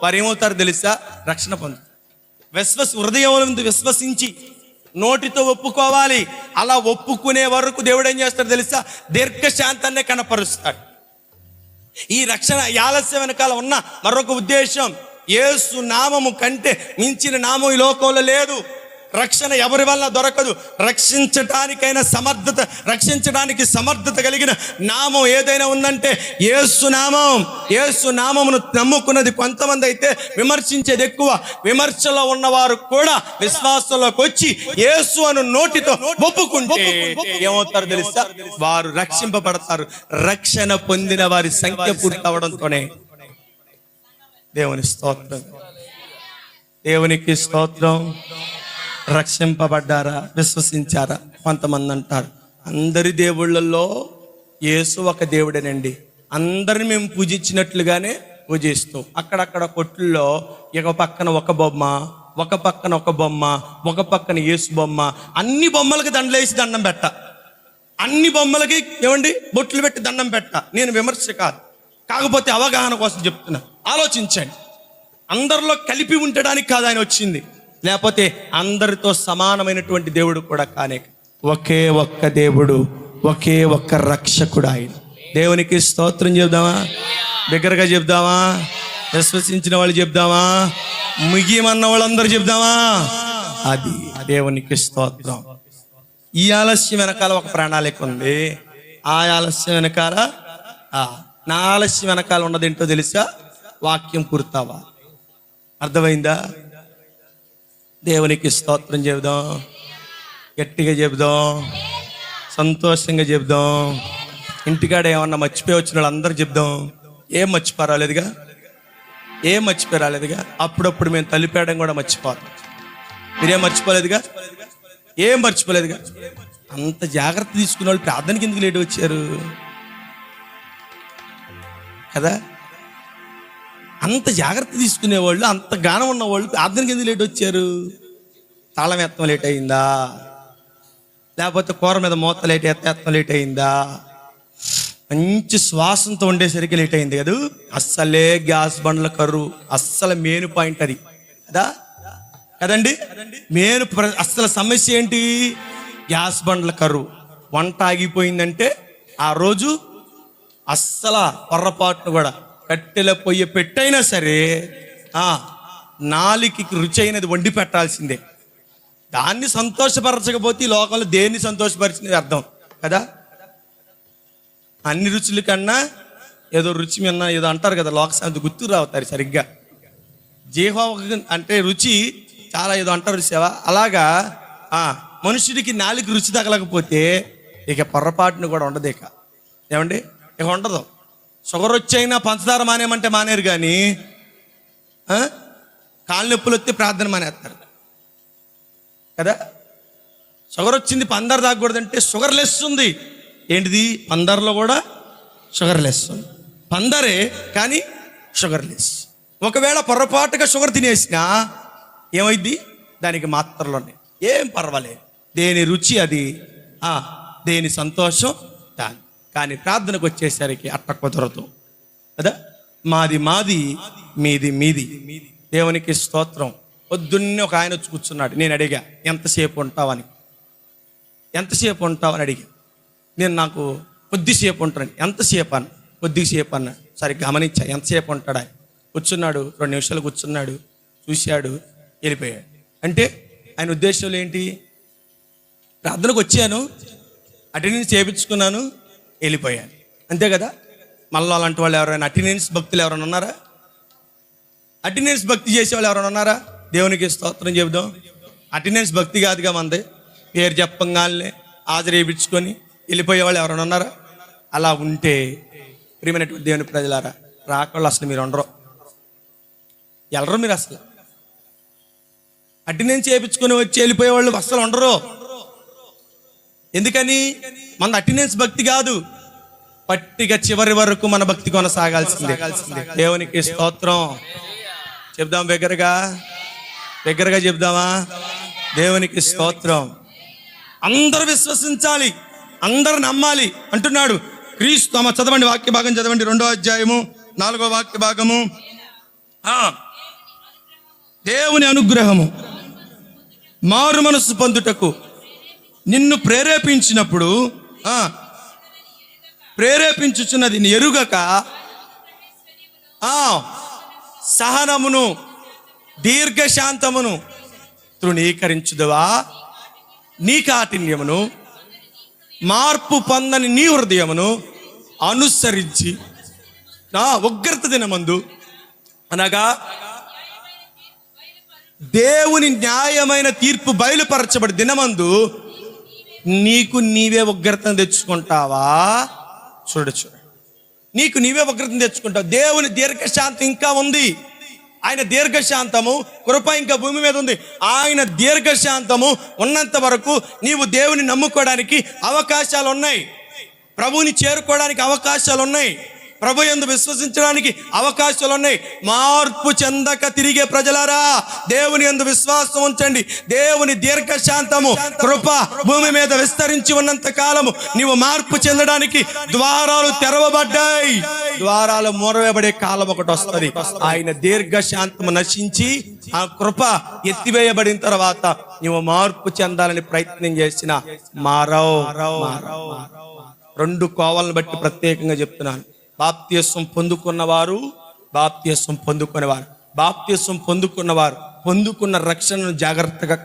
వారు ఏమవుతారు తెలుసా? రక్షణ పొందుతారు. హృదయం విశ్వసించి నోటితో ఒప్పుకోవాలి. అలా ఒప్పుకునే వరకు దేవుడు ఏం చేస్తాడు తెలుసా? దీర్ఘశాంతాన్ని కనపరుస్తాడు. ఈ రక్షణ ఆలస్యం వెనకాల ఉన్న మరొక ఉద్దేశం, యేసు నామము కంటే మించిన నామం ఈ లోకంలో లేదు. రక్షణ ఎవరి వల్ల దొరకదు. రక్షించడానికి సమర్థత కలిగిన నామం ఏదైనా ఉందంటే యేసు నామం. యేసు నామమును నమ్ముకున్నది కొంతమంది అయితే విమర్శించేది ఎక్కువ. విమర్శలో ఉన్నవారు కూడా విశ్వాసంలోకి వచ్చి యేసు అను నోటితో ఒప్పుకుంటే ఏమవుతారు తెలుసా? వారు రక్షింపబడతారు. రక్షణ పొందిన వారి సంఖ్య పూర్తవడంతోనే దేవునికి స్తోత్రం. రక్షింపబడ్డారా? విశ్వసించారా? కొంతమంది అంటారు అందరి దేవుళ్ళల్లో యేసు ఒక దేవుడేనండి, అందరిని మేము పూజించినట్లుగానే పూజిస్తూ అక్కడక్కడ కొట్టుల్లో ఒక పక్కన ఒక బొమ్మ, ఒక పక్కన ఒక బొమ్మ, ఒక పక్కన యేసు బొమ్మ, అన్ని బొమ్మలకి దండలేసి దండం పెట్ట, అన్ని బొమ్మలకి బొట్లు పెట్టి దండం పెట్ట. నేను విమర్శ కాదు, కాకపోతే అవగాహన కోసం చెప్తున్నా. ఆలోచించండి. అందరిలో కలిపి ఉండడానికి కాదు ఆయన వచ్చింది, లేకపోతే అందరితో సమానమైనటువంటి దేవుడు కూడా కానే. ఒకే ఒక్క దేవుడు, ఒకే ఒక్క రక్షకుడు ఆయన. దేవునికి స్తోత్రం చెప్దామా? బిగ్గరగా చెప్దామా? విశ్వసించిన వాళ్ళు చెప్దామా? ముగియమన్న వాళ్ళందరూ చెప్దామా? అది దేవునికి స్తోత్రం. ఈ ఆలస్యం వెనకాల ఒక ప్రణాళిక ఉంది. ఆ ఆలస్యం వెనకాల నా ఆలస్యం వెనకాల ఉన్నదేంటో తెలుసా? వాక్యం పూర్తవా. అర్థమైందా? దేవునికి స్తోత్రం చెబుదాం, గట్టిగా చెబుదాం, సంతోషంగా చెబుదాం. ఇంటికాడ ఏమన్నా మర్చిపోయి వచ్చిన వాళ్ళు అందరూ చెప్దాం. ఏం మర్చిపోరాలేదుగా, ఏం మర్చిపోరాలేదుగా. అప్పుడప్పుడు మేము తలిపేయడం కూడా మర్చిపోతాం. మీరేం మర్చిపోలేదుగా, ఏం మర్చిపోలేదుగా. అంత జాగ్రత్త తీసుకున్న వాళ్ళు ప్రార్థనకి ఎందుకు లేట్ వచ్చారు కదా? అంత జాగ్రత్త తీసుకునేవాళ్ళు, అంత గానం ఉన్నవాళ్ళు ప్రార్థనకి ఎందుకు లేట్ వచ్చారు? తాళం ఎత్తం లేట్ అయిందా? లేకపోతే కూర మీద మూత ఎత్తం లేట్ అయిందా? మంచి శ్వాసంతో ఉండేసరికి లేట్ అయింది కదా. అస్సలే గ్యాస్ బండ్ల కరువు, అస్సలు మెయిన్ పాయింట్ అది కదా కదండి. మెయిన్ అస్సలు సమస్య ఏంటి? గ్యాస్ బండ్ల కరువు. వంట ఆగిపోయిందంటే ఆ రోజు అస్సలు పొర్రపాటును కూడా కట్టెల పొయ్యి పెట్టైనా సరే నాలికి రుచి అయినది వండి పెట్టాల్సిందే. దాన్ని సంతోషపరచకపోతే ఈ లోకంలో దేన్ని సంతోషపరిచినది అర్థం కదా. అన్ని రుచుల కన్నా ఏదో రుచి మిన్న ఏదో అంటారు కదా, లోకశాంతి గుర్తు రావుతారు సరిగ్గా. జీవ అంటే రుచి చాలా ఏదో అంటారు సేవా. అలాగా మనుషుడికి నాలుగు రుచి తగలకపోతే ఇక పొర్రపాటును కూడా ఉండదు. ఇక ఉండదు. షుగర్ వచ్చైనా పంచదార మానేమంటే మానేరు, కానీ కాళ్ళు నొప్పులు వస్తే ప్రార్థన మానేస్తారు కదా. షుగర్ వచ్చింది పందరు తాగకూడదంటే షుగర్ లెస్ ఉంది. ఏంటిది? పందర్లో కూడా షుగర్ లెస్ ఉంది. పందరే కానీ షుగర్ లెస్. ఒకవేళ పొరపాటుగా షుగర్ తినేసినా ఏమైంది? దానికి మాత్రలు ఉన్నాయి, ఏం పర్వాలేదు. దేని రుచి అది, దేని సంతోషం దాని. కానీ ప్రార్థనకు వచ్చేసరికి అట్ట కుదరదు కదా. మాది మాది, మీది మీది. దేవునికి స్తోత్రం. పొద్దున్నే ఒక ఆయన వచ్చి కూర్చున్నాడు. నేను అడిగా ఎంతసేపు ఉంటావని అడిగా. నాకు కొద్దిసేపు ఉంటాను. ఎంతసేపు అన్న? కొద్దిసేపు అన్న. సరే గమనించా ఎంతసేపు ఉంటాడా. కూర్చున్నాడు, 2 నిమిషాలు కూర్చున్నాడు, చూశాడు. వెళ్ళిపోయాడు. అంటే ఆయన ఉద్దేశంలో ఏంటి? ప్రార్థనకు వచ్చాను, అటెండెన్స్ చేయించుకున్నాను, వెళ్ళిపోయాను, అంతే కదా. మళ్ళీ అలాంటి వాళ్ళు ఎవరైనా అటెండెన్స్ భక్తులు ఎవరైనా ఉన్నారా? అటెండెన్స్ భక్తి చేసే వాళ్ళు ఎవరైనా ఉన్నారా? దేవునికి స్తోత్రం చెబుదాం. అటెండెన్స్ భక్తి కాదుగా మనది. పేరు చెప్పంగానే హాజరు చేయించుకొని వెళ్ళిపోయే వాళ్ళు ఎవరైనా ఉన్నారా? అలా ఉంటే ప్రియమైనటువంటి దేవుని ప్రజలారా, రాకళ్ళు అసలు మీరు ఉండరు, వెళ్ళరు. మీరు అసలు అటెండెన్స్ చేయించుకొని వచ్చి వెళ్ళిపోయే వాళ్ళు అసలు ఉండరు. ఎందుకని? మన అటెండెన్స్ భక్తి కాదు, పట్టిగా చివరి వరకు మన భక్తి కొనసాగాల్సిందే. దేవునికి స్తోత్రం చెప్దాం, దగ్గరగా చెప్దామా? దేవునికి స్తోత్రం. అందరూ విశ్వసించాలి, అందరూ నమ్మాలి అంటున్నాడు క్రీస్తు. చదవండి, వాక్య భాగం చదవండి, 2వ అధ్యాయము 4వ వాక్య భాగము. దేవుని అనుగ్రహము మారు మనసు పొందుటకు నిన్ను ప్రేరేపించినప్పుడు, ప్రేరేపించుచున్నది ఎరుగక సహనమును దీర్ఘశాంతమును తృణీకరించుదువా? నీ కాఠిన్యమును మార్పు పొందని నీ హృదయమును అనుసరించి నా ఉగ్రత దినమందు, అనగా దేవుని న్యాయమైన తీర్పు బయలుపరచబడి దినమందు నీకు నీవే ఉగ్రతను తెచ్చుకుంటావా? చూడు, నీకు నీవే ఉగ్రతను తెచ్చుకుంటావు. దేవుని దీర్ఘశాంతం ఇంకా ఉంది. ఆయన దీర్ఘశాంతము కృప ఇంకా భూమి మీద ఉంది. ఆయన దీర్ఘశాంతము ఉన్నంత వరకు నీవు దేవుని నమ్ముకోవడానికి అవకాశాలు ఉన్నాయి, ప్రభువుని చేరుకోవడానికి అవకాశాలు ఉన్నాయి, ప్రభు యందు విశ్వసించడానికి అవకాశాలు ఉన్నాయి. మార్పు చెందక తిరిగే ప్రజలారా, దేవుని యందు విశ్వాసం ఉంచండి. దేవుని దీర్ఘశాంతము కృప భూమి మీద విస్తరించి ఉన్నంత కాలము నీవు మార్పు చెందడానికి ద్వారాలు తెరవబడ్డాయి. ద్వారాలు మూరవేయబడే కాలం ఒకటి వస్తుంది. ఆయన దీర్ఘశాంతము నశించి ఆ కృప ఎత్తివేయబడిన తర్వాత నీవు మార్పు చెందాలని ప్రయత్నం చేసిన మారవు. 2 కోవలను బట్టి ప్రత్యేకంగా చెప్తున్నాను. బాప్తిస్వం పొందుకున్నవారు, బాప్తిస్వం పొందుకునేవారు. బాప్తిస్వం పొందుకున్నవారు పొందుకున్న రక్షణను జాగ్రత్తగా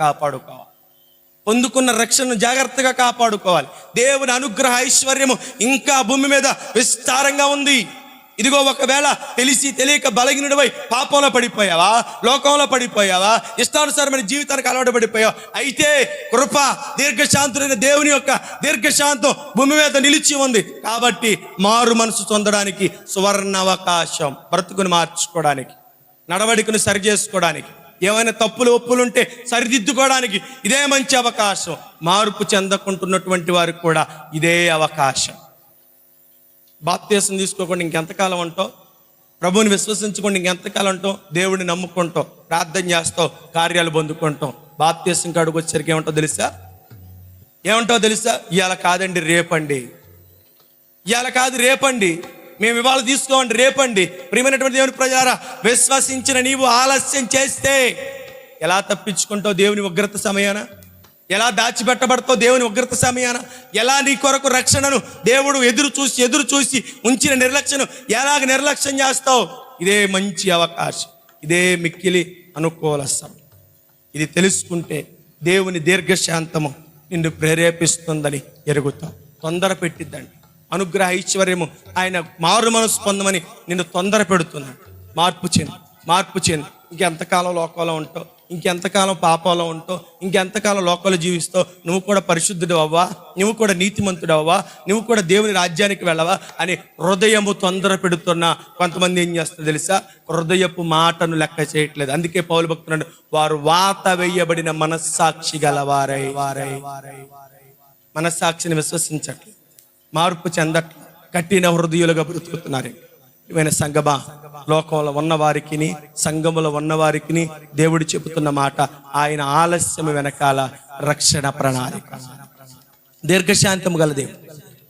కాపాడుకోవాలి. దేవుని అనుగ్రహ ఐశ్వర్యము ఇంకా భూమి మీద విస్తారంగా ఉంది. ఇదిగో, ఒకవేళ తెలిసి తెలియక బలహీనుడివై పాపంలో పడిపోయావా, లోకంలో పడిపోయావా, ఇష్టానుసారమైన జీవితానికి అలవాటు పడిపోయావా, అయితే కృప దీర్ఘశాంతుడైన దేవుని యొక్క దీర్ఘశాంతం భూమి మీద నిలిచి ఉంది. కాబట్టి మారు మనసు పొందడానికి సువర్ణ అవకాశం, బ్రతుకుని మార్చుకోవడానికి, నడవడికను సరి చేసుకోవడానికి, ఏమైనా తప్పులు ఒప్పులుంటే సరిదిద్దుకోవడానికి ఇదే మంచి అవకాశం. మార్పు చెందకుంటున్నటువంటి వారికి కూడా ఇదే అవకాశం. బాప్తిసం తీసుకోకుండా ఇంకెంతకాలం ఉంటావు? ప్రభువుని విశ్వసించుకోండి ఇంకెంతకాలం ఉంటావు? దేవుడిని నమ్ముకుంటావు, ప్రార్థన చేస్తావు, కార్యాలు పొందుకుంటాం. బాప్తిసం కాడికి వచ్చేసరికి ఏమంటావు తెలుసా? ఇవాళ కాదండి, రేపండి. ఇవాళ కాదు, రేపండి. మేము ఇవాళ తీసుకోండి, రేపండి. ప్రియమైనటువంటి దేవుని ప్రజలారా, విశ్వసించిన నీవు ఆలస్యం చేస్తే ఎలా తప్పించుకుంటావు దేవుని ఉగ్రత సమయాన? ఎలా దాచిపెట్టబడతావు దేవుని ఉగ్రత సమయాన? ఎలా నీ కొరకు రక్షణను దేవుడు ఎదురు చూసి ఉంచిన నిర్లక్ష్యం ఎలాగ నిర్లక్ష్యం చేస్తావు? ఇదే మంచి అవకాశం, ఇదే మిక్కిలి అనుకూల సమయం. ఇది తెలుసుకుంటే దేవుని దీర్ఘశాంతము నిన్ను ప్రేరేపిస్తుందని ఎరుగుతావు. తొందర పెట్టిద్దండి. అనుగ్రహ ఐశ్వర్యము ఆయన మారు మనసు పొందమని నిన్ను తొందర పెడుతున్నాడు. మార్పు చెంది ఇంకెంతకాలం లోకంలో ఉంటావు? ఇంకెంతకాలం పాపంలో ఉంటావు? ఇంకెంతకాలం లోకంలో జీవిస్తావు? నువ్వు కూడా పరిశుద్ధుడు అవ్వా, నువ్వు కూడా నీతిమంతుడు అవ్వా, నువ్వు కూడా దేవుని రాజ్యానికి వెళ్ళవా అని హృదయము తొందర పెడుతున్నా కొంతమంది ఏం చేస్తారు తెలుసా? హృదయపు మాటను లెక్క చేయట్లేదు. అందుకే పౌలు భక్తుడు, వారు వాత వేయబడిన మనస్సాక్షి గలవారై మనస్సాక్షిని విశ్వసించట్లేదు, మార్పు చెందట్లేదు, కఠిన హృదయులుగా బ్రతుకుతున్నారు. ఏమైనా సంగమా, లోకంలో ఉన్నవారికి, సంఘములో ఉన్నవారికి దేవుడు చెబుతున్న మాట, ఆయన ఆలస్యం వెనకాల రక్షణ ప్రణాళిక. దీర్ఘశాంతము గల దేవుడు.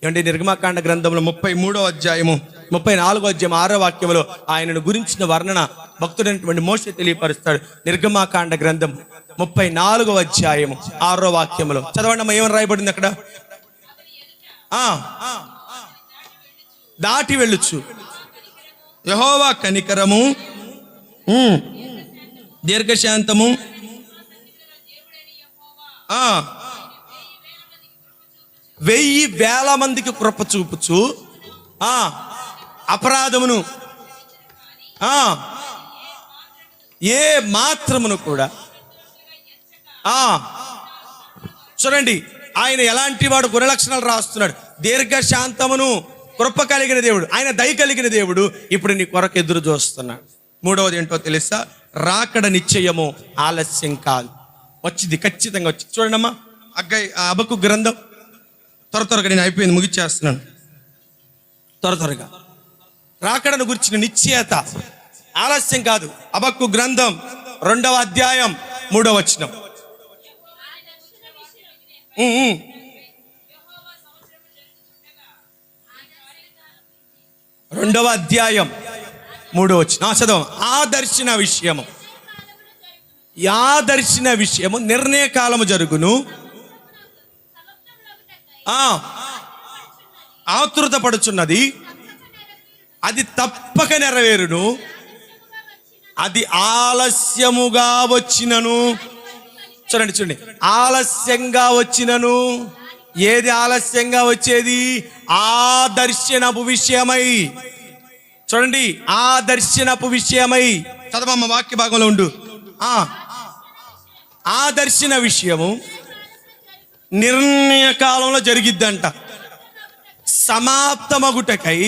ఏమంటే నిర్గమకాండ గ్రంథంలో 33వ అధ్యాయము 34వ అధ్యాయం 6వ వాక్యంలో ఆయనను గురించిన వర్ణన భక్తుడైనటువంటి మోషే తెలియపరుస్తాడు. నిర్గమకాండ గ్రంథం 34వ అధ్యాయము 6వ వాక్యంలో చదవండి అమ్మా, ఏమని రాయబడింది అక్కడ? దాటి వెళ్ళుచు యెహోవా కనికరము, దీర్ఘశాంతము, 1000 మందికి కృప చూపుచు అపరాధమును ఏ మాత్రమును కూడా చూడండి, ఆయన ఎలాంటి వాడు గుణలక్షణాలు రాస్తున్నాడు. దీర్ఘశాంతమును, కృప కలిగిన దేవుడు, ఆయన దయ కలిగిన దేవుడు. ఇప్పుడు నీ కొరకు ఎదురు చూస్తున్నాడు. మూడవది ఏంటో తెలుసా? రాకడ నిశ్చయము, ఆలస్యం కాదు. వచ్చింది, ఖచ్చితంగా వచ్చింది. చూడండి అమ్మా, హబక్కు గ్రంథం త్వరగా నేను అయిపోయింది, ముగిచ్చేస్తున్నాను త్వరగా. రాకడను గురించిన నిశ్చయత, ఆలస్యం కాదు. హబక్కు గ్రంథం 2వ అధ్యాయం 3వ వచనం. 2వ అధ్యాయం 3వ వచనం చదవం. ఆ దర్శన విషయము నిర్ణయ కాలము జరుగును, ఆతృత పడుచున్నది, అది తప్పక నెరవేరును, అది ఆలస్యముగా వచ్చినను. చూడండి, ఆలస్యంగా వచ్చినను. ఏది ఆలస్యంగా వచ్చేది? ఆ దర్శనపు విషయమై. చూడండి, ఆ దర్శనపు విషయమై. చదవమ్మ, వాక్య భాగంలో ఉండు. ఆ దర్శన విషయము నిర్ణయ కాలంలో జరిగిద్దంట. సమాప్తమగుటకై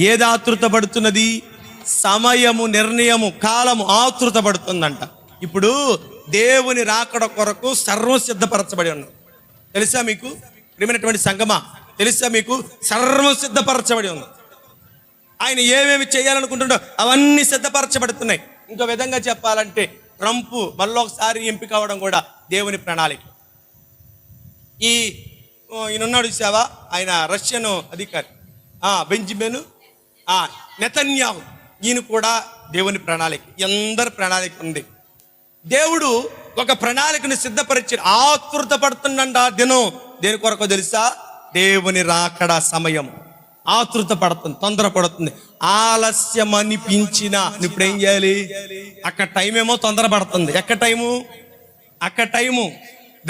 ఏది ఆతృత పడుతున్నది? సమయము, నిర్ణయము, కాలము ఆతృత పడుతుందంట. ఇప్పుడు దేవుని రాకడ కొరకు సర్వం సిద్ధపరచబడి ఉన్నది. తెలుసా మీకు ప్రియమైనటువంటి సంగమా? తెలుసా మీకు? సర్వం సిద్ధపరచబడి ఉంది. ఆయన ఏమేమి చేయాలనుకుంటుండో అవన్నీ సిద్ధపరచబడుతున్నాయి. ఇంకో విధంగా చెప్పాలంటే ట్రంప్ మళ్ళొకసారి ఎంపిక అవ్వడం కూడా దేవుని ప్రణాళిక. ఈయనున్నాడు చూసావా, ఆయన రష్యన్ అధికారి బెంజమిన్ నెతన్యాహు. ఈయన కూడా దేవుని ప్రణాళిక. అందరి ప్రణాళిక ఉంది. దేవుడు ఒక ప్రణాళికను సిద్ధపరిచాడు. ఆతృత పడుతుందంట ఆ దినం. దేని కొరకు తెలుసా? దేవుని రాకడ సమయం ఆతృత పడుతుంది, తొందర పడుతుంది. ఆలస్యం అనిపించిన ఇప్పుడు ఏం చేయాలి? అక్కడ టైం ఏమో తొందర పడుతుంది. అక్కడ టైము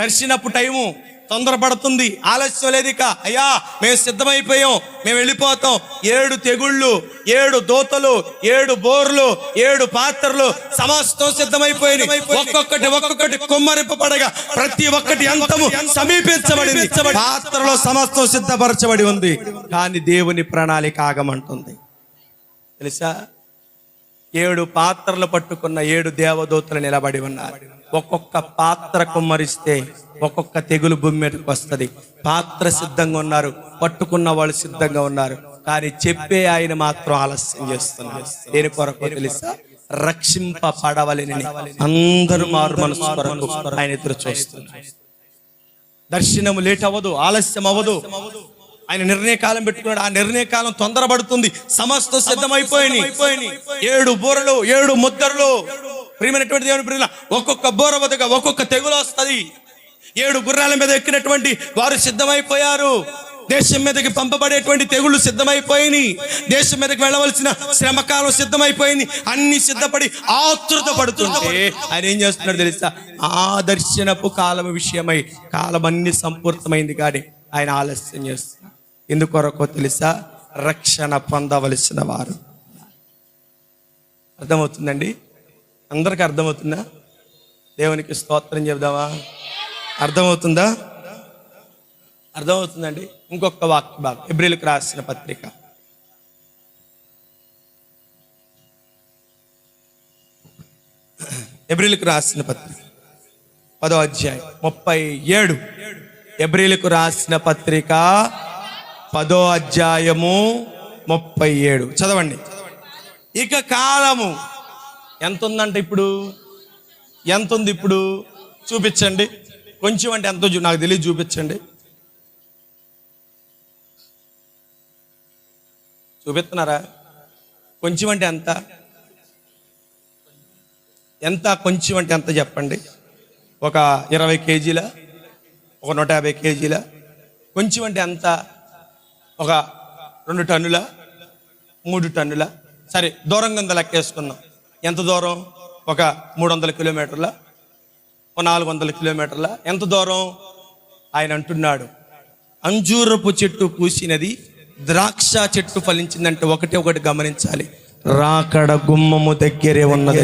దర్శనపు టైము తొందర పడుతుంది. ఆలస్యం లేదు. ఇక అయ్యా మేము సిద్ధమైపోయాం, మేము వెళ్ళిపోతాం. 7 తెగుళ్ళు, 7 దోతలు, 7 బోర్లు, 7 పాత్రలు సమస్తం సిద్ధమైపోయినాయి. ఒక్కొక్కటి కుమ్మరింపబడగా ప్రతి ఒక్కటి అంతము సమీపించబడింది. పాత్రలో సమస్తం సిద్ధపరచబడి ఉంది. కానీ దేవుని ప్రణాళిక ఆగమంటుంది. తెలుసా? 7 పాత్రలు పట్టుకున్న 7 దేవదూతలు నిలబడి ఉన్నారు. ఒక్కొక్క పాత్ర కుమ్మరిస్తే ఒక్కొక్క తెగులు భూమి మీదకి వస్తుంది. పాత్ర సిద్ధంగా ఉన్నారు, పట్టుకున్న వాళ్ళు సిద్ధంగా ఉన్నారు. కానీ చెప్పే ఆయన మాత్రం ఆలస్యం చేస్తున్నారు. దేని కొరకు తెలుసా? రక్షింపబడవలెనని అందరూ మారు మనసు కొరకు ఆయన ఎదురు చూస్తున్నారు. దర్శనము లేట్ అవ్వదు, ఆలస్యం అవ్వదు. ఆయన నిర్ణయ కాలం పెట్టుకున్నాడు. ఆ నిర్ణయ కాలం తొందరపడుతుంది. సమస్తం సిద్ధమైపోయినాయి. 7 బూరలు, 7 ముద్దరులు. ప్రియమైనటువంటి దేవుని ప్రియుల, ఒక్కొక్క బోర వద్దగా ఒక్కొక్క తెగులు వస్తుంది. 7 గుర్రాల మీద ఎక్కినటువంటి వారు సిద్ధమైపోయారు. దేశం మీదకి పంపబడేటువంటి తెగుళ్ళు సిద్ధమైపోయినాయి. దేశం మీదకి వెళ్ళవలసిన శ్రమకాలం సిద్ధమైపోయింది. అన్ని సిద్ధపడి ఆతృత పడుతుంటే ఆయన ఏం చేస్తున్నాడు తెలుసా? ఆ దర్శనపు కాలం విషయమై కాలం అన్ని సంపూర్ణమైంది, కానీ ఆయన ఆలస్యం చేస్తున్నాడు. ఎందుకొరకో తెలుసా? రక్షణ పొందవలసిన వారు. అర్థమవుతుందండి? అందరికి అర్థమవుతుందా? దేవునికి స్తోత్రం చెబుదామా? అర్థమవుతుందా? అర్థమవుతుందండి. ఇంకొక వాక్య భాగం హెబ్రీయులకు రాసిన పత్రిక హెబ్రీయులకు రాసిన పత్రిక 10వ అధ్యాయం 37. హెబ్రీయులకు రాసిన పత్రిక 10వ అధ్యాయము 37 చదవండి. ఇక కాలము ఎంత ఉందంటే ఇప్పుడు ఎంత ఉంది? ఇప్పుడు చూపించండి. కొంచెం అంటే ఎంతో నాకు తెలియదు, చూపించండి. చూపిస్తున్నారా? కొంచెం అంటే ఎంత? ఎంత కొంచెం అంటే ఎంత చెప్పండి? ఒక 20 కేజీల, ఒక 150 కేజీల? కొంచెం అంటే ఎంత? ఒక 2 టన్నుల, 3 టన్నుల? సరే, దూరంగా ఉందా లెక్కేసుకుందాం. ఎంత దూరం? ఒక 300 కిలోమీటర్ల, ఓ 400 కిలోమీటర్ల ఎంత దూరం? ఆయన అంటున్నాడు, అంజూరపు చెట్టు పూసినది, ద్రాక్ష చెట్టు ఫలించిందంటే ఒకటి గమనించాలి, రాకడ గుమ్మము దగ్గరే ఉన్నది,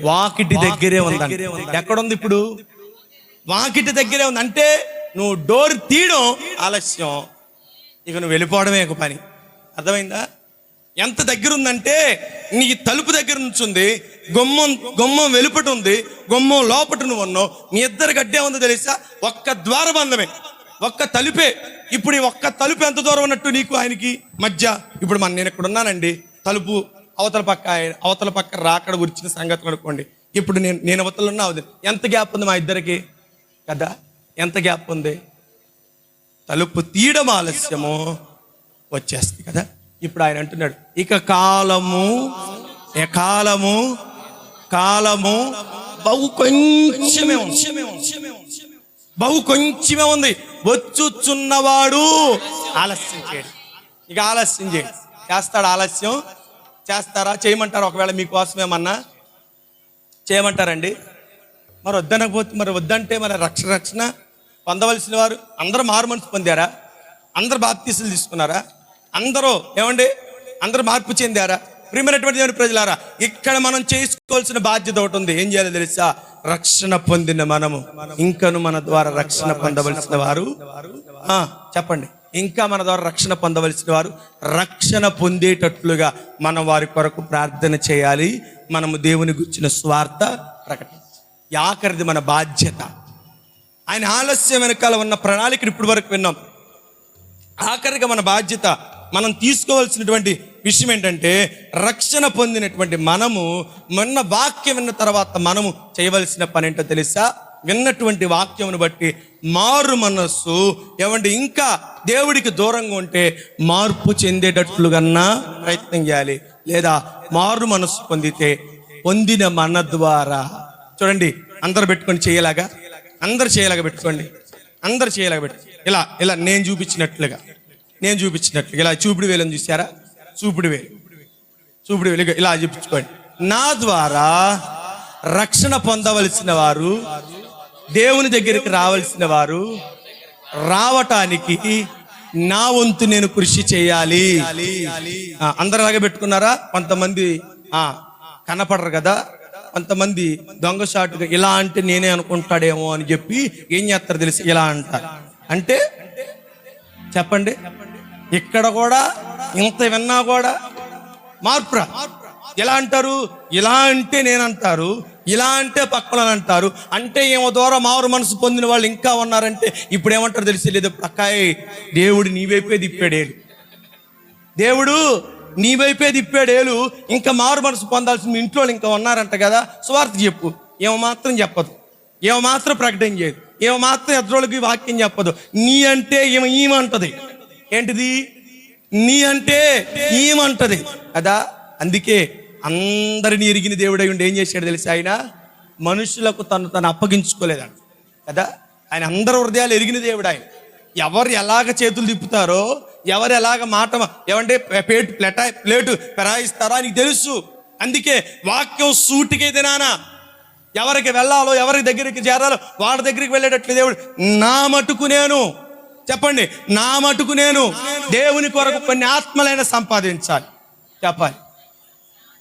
వాకిటి దగ్గరే ఉందండి. ఎక్కడుంది ఇప్పుడు? వాకిటి దగ్గరే ఉంది. అంటే నువ్వు డోర్ తీయడం ఆలస్యం, ఇక నువ్వు వెళ్ళిపోవడమే ఒక పని. అర్థమైందా? ఎంత దగ్గర ఉందంటే నీ తలుపు దగ్గర నుంచి ఉంది, గుమ్మం వెలుపట ఉంది, గుమ్మం లోపట నువ్వు ఉన్నావు. మీ ఇద్దరు గడ్డే ఉందో తెలుసా? ఒక్క ద్వారబంధమే, ఒక్క తలుపే. ఇప్పుడు ఈ ఒక్క తలుపు ఎంత దూరం ఉన్నట్టు నీకు ఆయనకి మధ్య? ఇప్పుడు నేను ఇక్కడ ఉన్నానండి, తలుపు అవతల పక్క రాకడ గురించిన సంగతి కనుక్కోండి. ఇప్పుడు నేను అవతల ఉన్నా, ఎంత గ్యాప్ ఉంది మా ఇద్దరికి కదా? ఎంత గ్యాప్ ఉంది? తలుపు తీయడం ఆలస్యము, వచ్చేస్తుంది కదా. ఇప్పుడు ఆయన అంటున్నాడు, ఇక కాలము బహు కొంచెమే ఉంది, వచ్చుచున్నవాడు ఆలస్యం చేయడు. ఇక ఆలస్యం చేయడు. చేస్తాడు ఆలస్యం? చేస్తారా? చేయమంటారా? ఒకవేళ మీకోసమేమన్నా చేయమంటారండి? మరి వద్దనకపోతే, మరి వద్దంటే మరి రక్షణ పొందవలసిన వారు అందరూ మారు మనసు పొందారా? అందరు బాప్తీసులు తీసుకున్నారా? అందరూ అందరూ మార్పు చెందారా? ప్రియమైనటువంటి దేవుని ప్రజలారా, ఇక్కడ మనం చేసుకోవాల్సిన బాధ్యత ఒకటి ఉంది. ఏం చేయాలో తెలుసా? రక్షణ పొందిన మనము ఇంకను మన ద్వారా రక్షణ పొందవలసిన వారు, చెప్పండి, ఇంకా మన ద్వారా రక్షణ పొందవలసిన వారు రక్షణ పొందేటట్లుగా మనం వారి కొరకు ప్రార్థన చేయాలి. మనము దేవుని గురించిన స్వార్థ ప్రకటించాలి. ఆఖరిది మన బాధ్యత. ఆయన ఆలస్యం వెనకాల ఉన్న ప్రణాళికను ఇప్పటి వరకు విన్నాం. ఆఖరిగా మన బాధ్యత, మనం తీసుకోవాల్సినటువంటి విషయం ఏంటంటే, రక్షణ పొందినటువంటి మనము మొన్న వాక్యం విన్న తర్వాత మనము చేయవలసిన పని ఏంటో తెలుసా? విన్నటువంటి వాక్యమును బట్టి మారు మనస్సు ఇంకా దేవుడికి దూరంగా ఉంటే మార్పు చెందేటట్లుగా ప్రయత్నం చేయాలి. లేదా మారు మనస్సు పొందిన మన ద్వారా, చూడండి, అందరు పెట్టుకొని చేయలాగా, అందరు చేయలాగా పెట్టుకోండి, అందరు చేయలాగా పెట్టు. ఇలా నేను చూపించినట్లుగా ఇలా చూపుడు వేలని చూసారా? చూపుడు వేలు ఇలా చూపించుకోండి. నా ద్వారా రక్షణ పొందవలసిన వారు, దేవుని దగ్గరికి రావాల్సిన వారు రావటానికి నా వంతు నేను కృషి చేయాలి. అందరు అలాగే పెట్టుకున్నారా? కొంతమంది కనపడరు కదా, కొంతమంది దొంగసాటుగా ఇలా అంటే నేనే అనుకుంటాడేమో అని చెప్పి ఏం చేస్తారు తెలిసి ఇలా అంటారు. అంటే చెప్పండి, ఇక్కడ కూడా ఇంత విన్నా కూడా మార్పురా. ఎలా అంటారు? ఇలా అంటే నేనంటారు, ఇలా అంటే పక్కన అంటారు. అంటే ఏమో ద్వారా మారు మనసు పొందిన వాళ్ళు ఇంకా ఉన్నారంటే ఇప్పుడు ఏమంటారు తెలిసి లేదు, పక్కాయి దేవుడు నీ వైపే తిప్పాడేలు, దేవుడు నీ వైపే తిప్పాడేలు, ఇంకా మారు మనసు పొందాల్సిన ఇంట్లో ఇంకా ఉన్నారంట కదా. స్వార్థ చెప్పు, ఏమో మాత్రం చెప్పదు, ఏమో మాత్రం ప్రకటన చేయదు, ఏమో మాత్రం ఎదురోళ్ళకి వాక్యం చెప్పదు. నీ అంటే ఈమంటది. ఏంటిది? నీ అంటే ఈమంటది కదా. అందుకే అందరినీ ఎరిగిన దేవుడై ఉండి ఏం చేశాడు తెలిసి, ఆయన మనుషులకు తను అప్పగించుకోలేదంట కదా. ఆయన అందరి హృదయాలు ఎరిగిన దేవుడు. ఆయన ఎవరు ఎలాగ చేతులు తిప్పుతారో, ఎవరు ఎలాగ మాట ప్లేటు పెరాయిస్తారో ఆయనకి తెలుసు. అందుకే వాక్యం సూటికైతే నానా ఎవరికి వెళ్ళాలో, ఎవరి దగ్గరికి చేరాలో వాళ్ళ దగ్గరికి వెళ్ళేటట్లు దేవుడు, నా మటుకు నేను, చెప్పండి, నా మటుకు నేను దేవుని కొరకు కొన్ని ఆత్మలైన సంపాదించాలి. చెప్పాలి,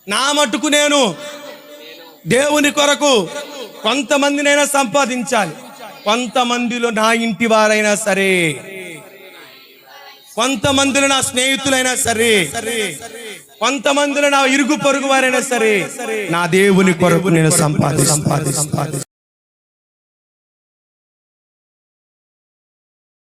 నా మటుకు నేను దేవుని కొరకు కొంతమందినైనా సంపాదించాలి. కొంతమందిలో నా ఇంటి వారైనా సరే, కొంతమందిలో నా స్నేహితులైనా సరే, కొంతమందిలో నా ఇరుగు పొరుగు వారైనా సరే, నా దేవుని కొరకు నేను సంపాదించాలి.